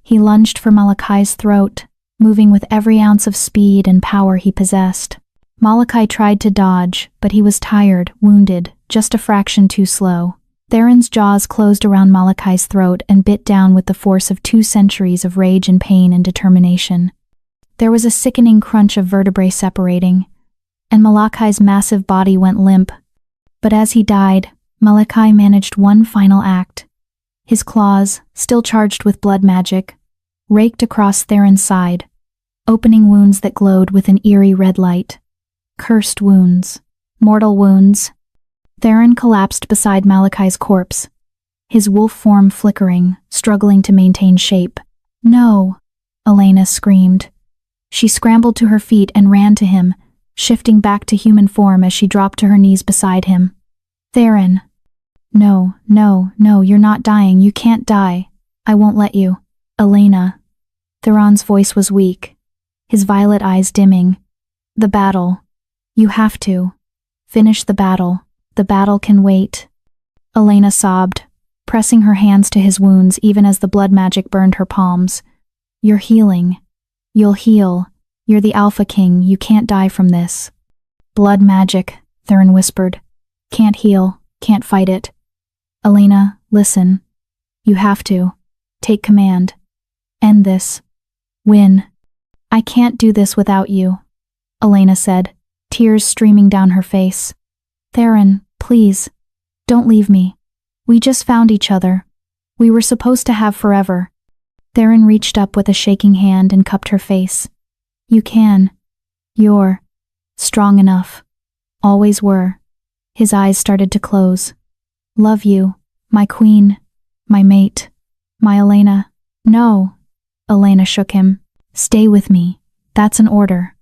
He lunged for Malachi's throat, moving with every ounce of speed and power he possessed. Malachi tried to dodge, but he was tired, wounded, just a fraction too slow. Theron's jaws closed around Malachi's throat and bit down with the force of 2 centuries of rage and pain and determination. There was a sickening crunch of vertebrae separating, and Malachi's massive body went limp. But as he died, Malachi managed one final act. His claws, still charged with blood magic, raked across Theron's side, opening wounds that glowed with an eerie red light. Cursed wounds. Mortal wounds. Theron collapsed beside Malachi's corpse, his wolf form flickering, struggling to maintain shape. "No!" Elena screamed. She scrambled to her feet and ran to him, shifting back to human form as she dropped to her knees beside him. "Theron." "No, no, no, you're not dying. You can't die. I won't let you." "Elena." Theron's voice was weak, his violet eyes dimming. "The battle. You have to. Finish the battle. The battle can wait." Elena sobbed, pressing her hands to his wounds even as the blood magic burned her palms. "You're healing. You'll heal. You're the Alpha King. You can't die from this." "Blood magic," Theron whispered. "Can't heal. Can't fight it." "Elena, listen. You have to. Take command. End this. Win." "I can't do this without you," Elena said, tears streaming down her face. "Theron, please. Don't leave me. We just found each other. We were supposed to have forever." Theron reached up with a shaking hand and cupped her face. "You can. You're strong enough. Always were." His eyes started to close. "Love you, my queen, my mate, my Elena." "No." Elena shook him. "Stay with me. That's an order.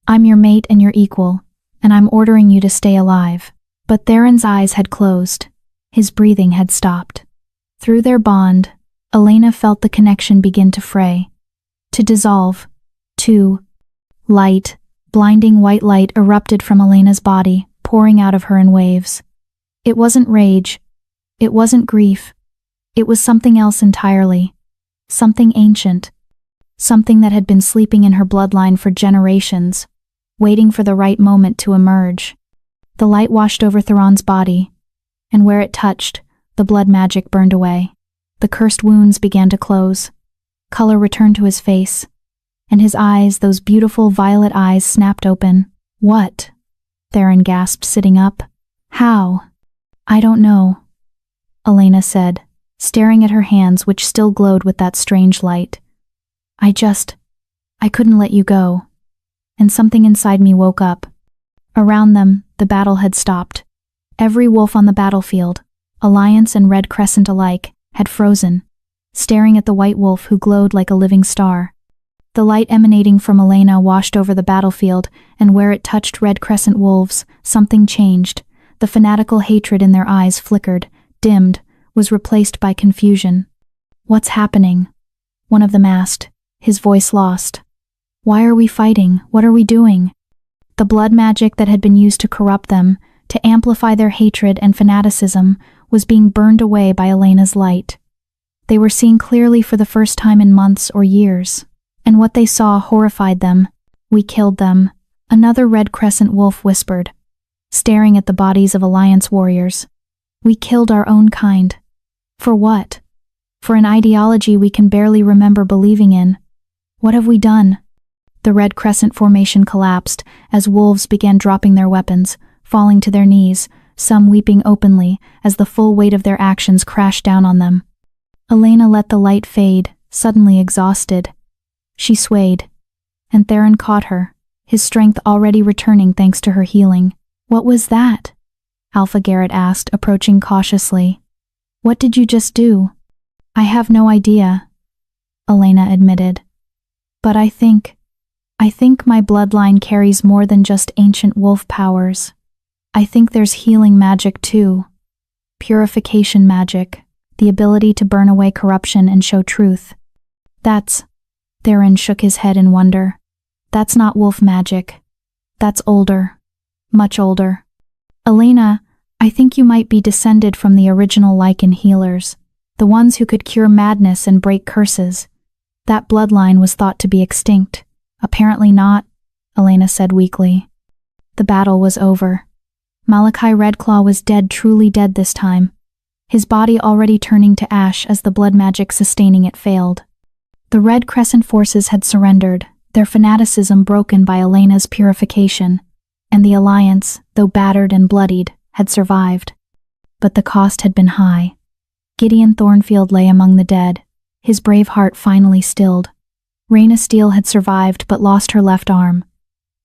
I'm your mate and your equal, and I'm ordering you to stay alive." But Theron's eyes had closed. His breathing had stopped. Through their bond, Elena felt the connection begin to fray, to dissolve, to light. Blinding white light erupted from Elena's body, pouring out of her in waves. It wasn't rage. It wasn't grief. It was something else entirely. Something ancient. Something that had been sleeping in her bloodline for generations, waiting for the right moment to emerge. The light washed over Theron's body, and where it touched, the blood magic burned away. The cursed wounds began to close. Color returned to his face, and his eyes, those beautiful violet eyes, snapped open. "What?" Theron gasped, sitting up. "How?" "I don't know," Elena said, staring at her hands which still glowed with that strange light. I couldn't let you go." And something inside me woke up. Around them, the battle had stopped. Every wolf on the battlefield, Alliance and Red Crescent alike, had frozen, staring at the white wolf who glowed like a living star. The light emanating from Elena washed over the battlefield, and where it touched Red Crescent wolves, something changed. The fanatical hatred in their eyes flickered, dimmed, was replaced by confusion. "What's happening?" one of them asked, his voice lost. "Why are we fighting? What are we doing?" The blood magic that had been used to corrupt them, to amplify their hatred and fanaticism, was being burned away by Elena's light. They were seeing clearly for the first time in months or years, and what they saw horrified them. "We killed them," another Red Crescent wolf whispered, staring at the bodies of Alliance warriors. "We killed our own kind. For what? For an ideology we can barely remember believing in. What have we done?" The Red Crescent formation collapsed as wolves began dropping their weapons, falling to their knees, some weeping openly as the full weight of their actions crashed down on them. Elena let the light fade, suddenly exhausted. She swayed, and Theron caught her, his strength already returning thanks to her healing. "What was that?" Alpha Garrett asked, approaching cautiously. "What did you just do?" "I have no idea," Elena admitted. "But I think my bloodline carries more than just ancient wolf powers. I think there's healing magic too. Purification magic, the ability to burn away corruption and show truth. Theron shook his head in wonder. "That's not wolf magic. That's older. Much older. Elena, I think you might be descended from the original Lycan healers, the ones who could cure madness and break curses. That bloodline was thought to be extinct. Apparently not," Elena said weakly. The battle was over. Malachi Redclaw was dead, truly dead this time, his body already turning to ash as the blood magic sustaining it failed. The Red Crescent forces had surrendered, their fanaticism broken by Elena's purification, and the Alliance, though battered and bloodied, had survived. But the cost had been high. Gideon Thornfield lay among the dead, his brave heart finally stilled. Reyna Steele had survived but lost her left arm.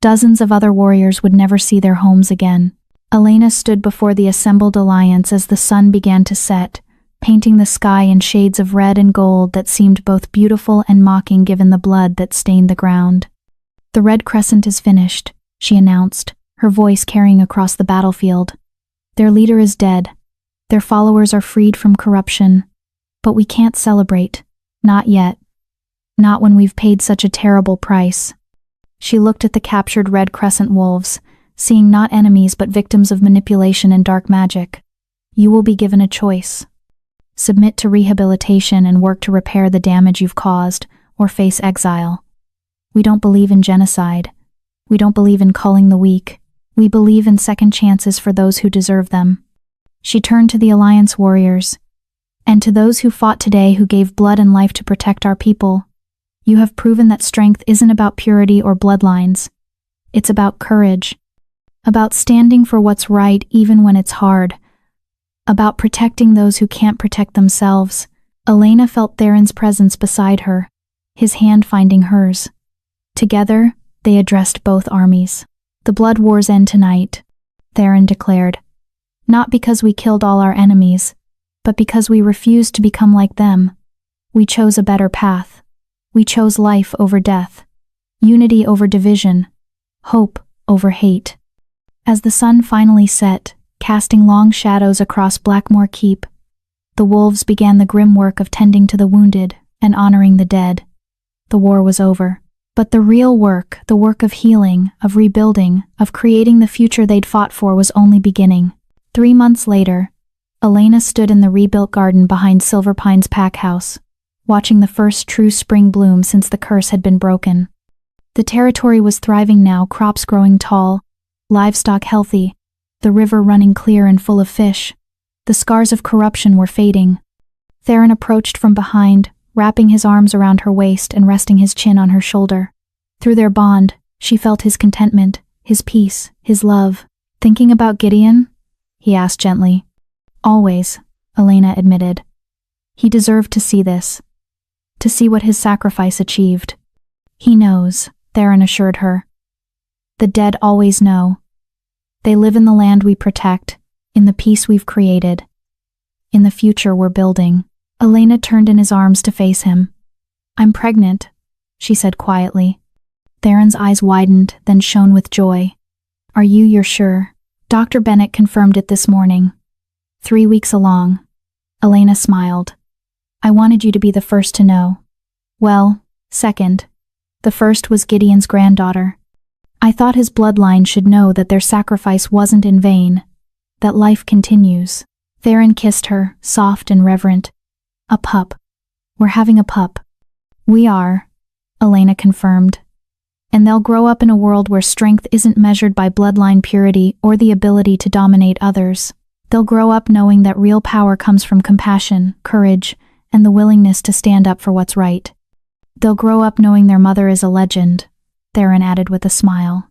Dozens of other warriors would never see their homes again. Elena stood before the assembled alliance as the sun began to set, painting the sky in shades of red and gold that seemed both beautiful and mocking given the blood that stained the ground. "The Red Crescent is finished," she announced, her voice carrying across the battlefield. "Their leader is dead. Their followers are freed from corruption. But we can't celebrate. Not yet. Not when we've paid such a terrible price." She looked at the captured Red Crescent wolves, seeing not enemies but victims of manipulation and dark magic. "You will be given a choice. Submit to rehabilitation and work to repair the damage you've caused, or face exile. We don't believe in genocide. We don't believe in culling the weak. We believe in second chances for those who deserve them." She turned to the Alliance warriors. "And to those who fought today, who gave blood and life to protect our people, you have proven that strength isn't about purity or bloodlines. It's about courage. About standing for what's right even when it's hard. About protecting those who can't protect themselves." Elena felt Theron's presence beside her, his hand finding hers. Together, they addressed both armies. "The blood wars end tonight," Theron declared. "Not because we killed all our enemies, but because we refused to become like them. We chose a better path. We chose life over death, unity over division, hope over hate." As the sun finally set, casting long shadows across Blackmore Keep, the wolves began the grim work of tending to the wounded and honoring the dead. The war was over. But the real work, the work of healing, of rebuilding, of creating the future they'd fought for, was only beginning. 3 months later, Elena stood in the rebuilt garden behind Silver Pine's pack house, watching the first true spring bloom since the curse had been broken. The territory was thriving now, crops growing tall, livestock healthy, the river running clear and full of fish. The scars of corruption were fading. Theron approached from behind, wrapping his arms around her waist and resting his chin on her shoulder. Through their bond, she felt his contentment, his peace, his love. "Thinking about Gideon?" he asked gently. "Always," Elena admitted. "He deserved to see this. To see what his sacrifice achieved." "He knows," Theron assured her. "The dead always know. They live in the land we protect, in the peace we've created, in the future we're building." Elena turned in his arms to face him. "I'm pregnant," she said quietly. Theron's eyes widened, then shone with joy. You're sure?" "Dr. Bennett confirmed it this morning. 3 weeks along." Elena smiled. "I wanted you to be the first to know." "Well, second. The first was Gideon's granddaughter. I thought his bloodline should know that their sacrifice wasn't in vain, that life continues." Theron kissed her, soft and reverent. "A pup. We're having a pup." "We are," Elena confirmed. "And they'll grow up in a world where strength isn't measured by bloodline purity or the ability to dominate others. They'll grow up knowing that real power comes from compassion, courage, and the willingness to stand up for what's right. They'll grow up knowing their mother is a legend," Theron added with a smile.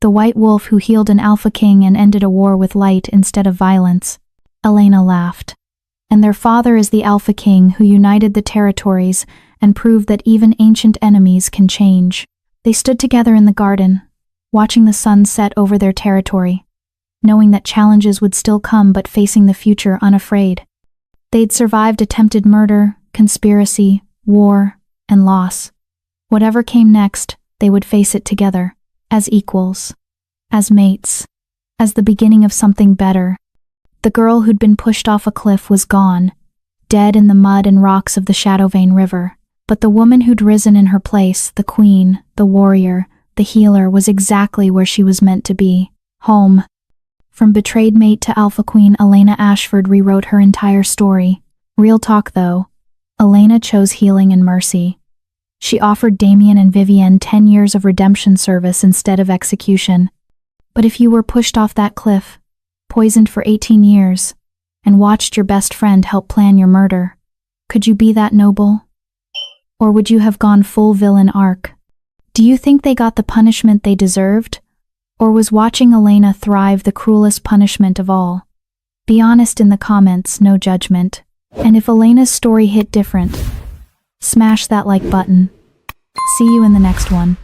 "The white wolf who healed an alpha king and ended a war with light instead of violence." Elena laughed. "And their father is the Alpha King who united the territories and proved that even ancient enemies can change." They stood together in the garden, watching the sun set over their territory, knowing that challenges would still come but facing the future unafraid. They'd survived attempted murder, conspiracy, war, and loss. Whatever came next, they would face it together, as equals, as mates, as the beginning of something better. The girl who'd been pushed off a cliff was gone, dead in the mud and rocks of the Shadowvane River. But the woman who'd risen in her place, the queen, the warrior, the healer, was exactly where she was meant to be, home. From betrayed mate to Alpha Queen, Elena Ashford rewrote her entire story. Real talk though, Elena chose healing and mercy. She offered Damien and Vivienne 10 years of redemption service instead of execution. But if you were pushed off that cliff, poisoned for 18 years, and watched your best friend help plan your murder, could you be that noble? Or would you have gone full villain arc? Do you think they got the punishment they deserved? Or was watching Elena thrive the cruelest punishment of all? Be honest in the comments, no judgment. And if Elena's story hit different, smash that like button. See you in the next one.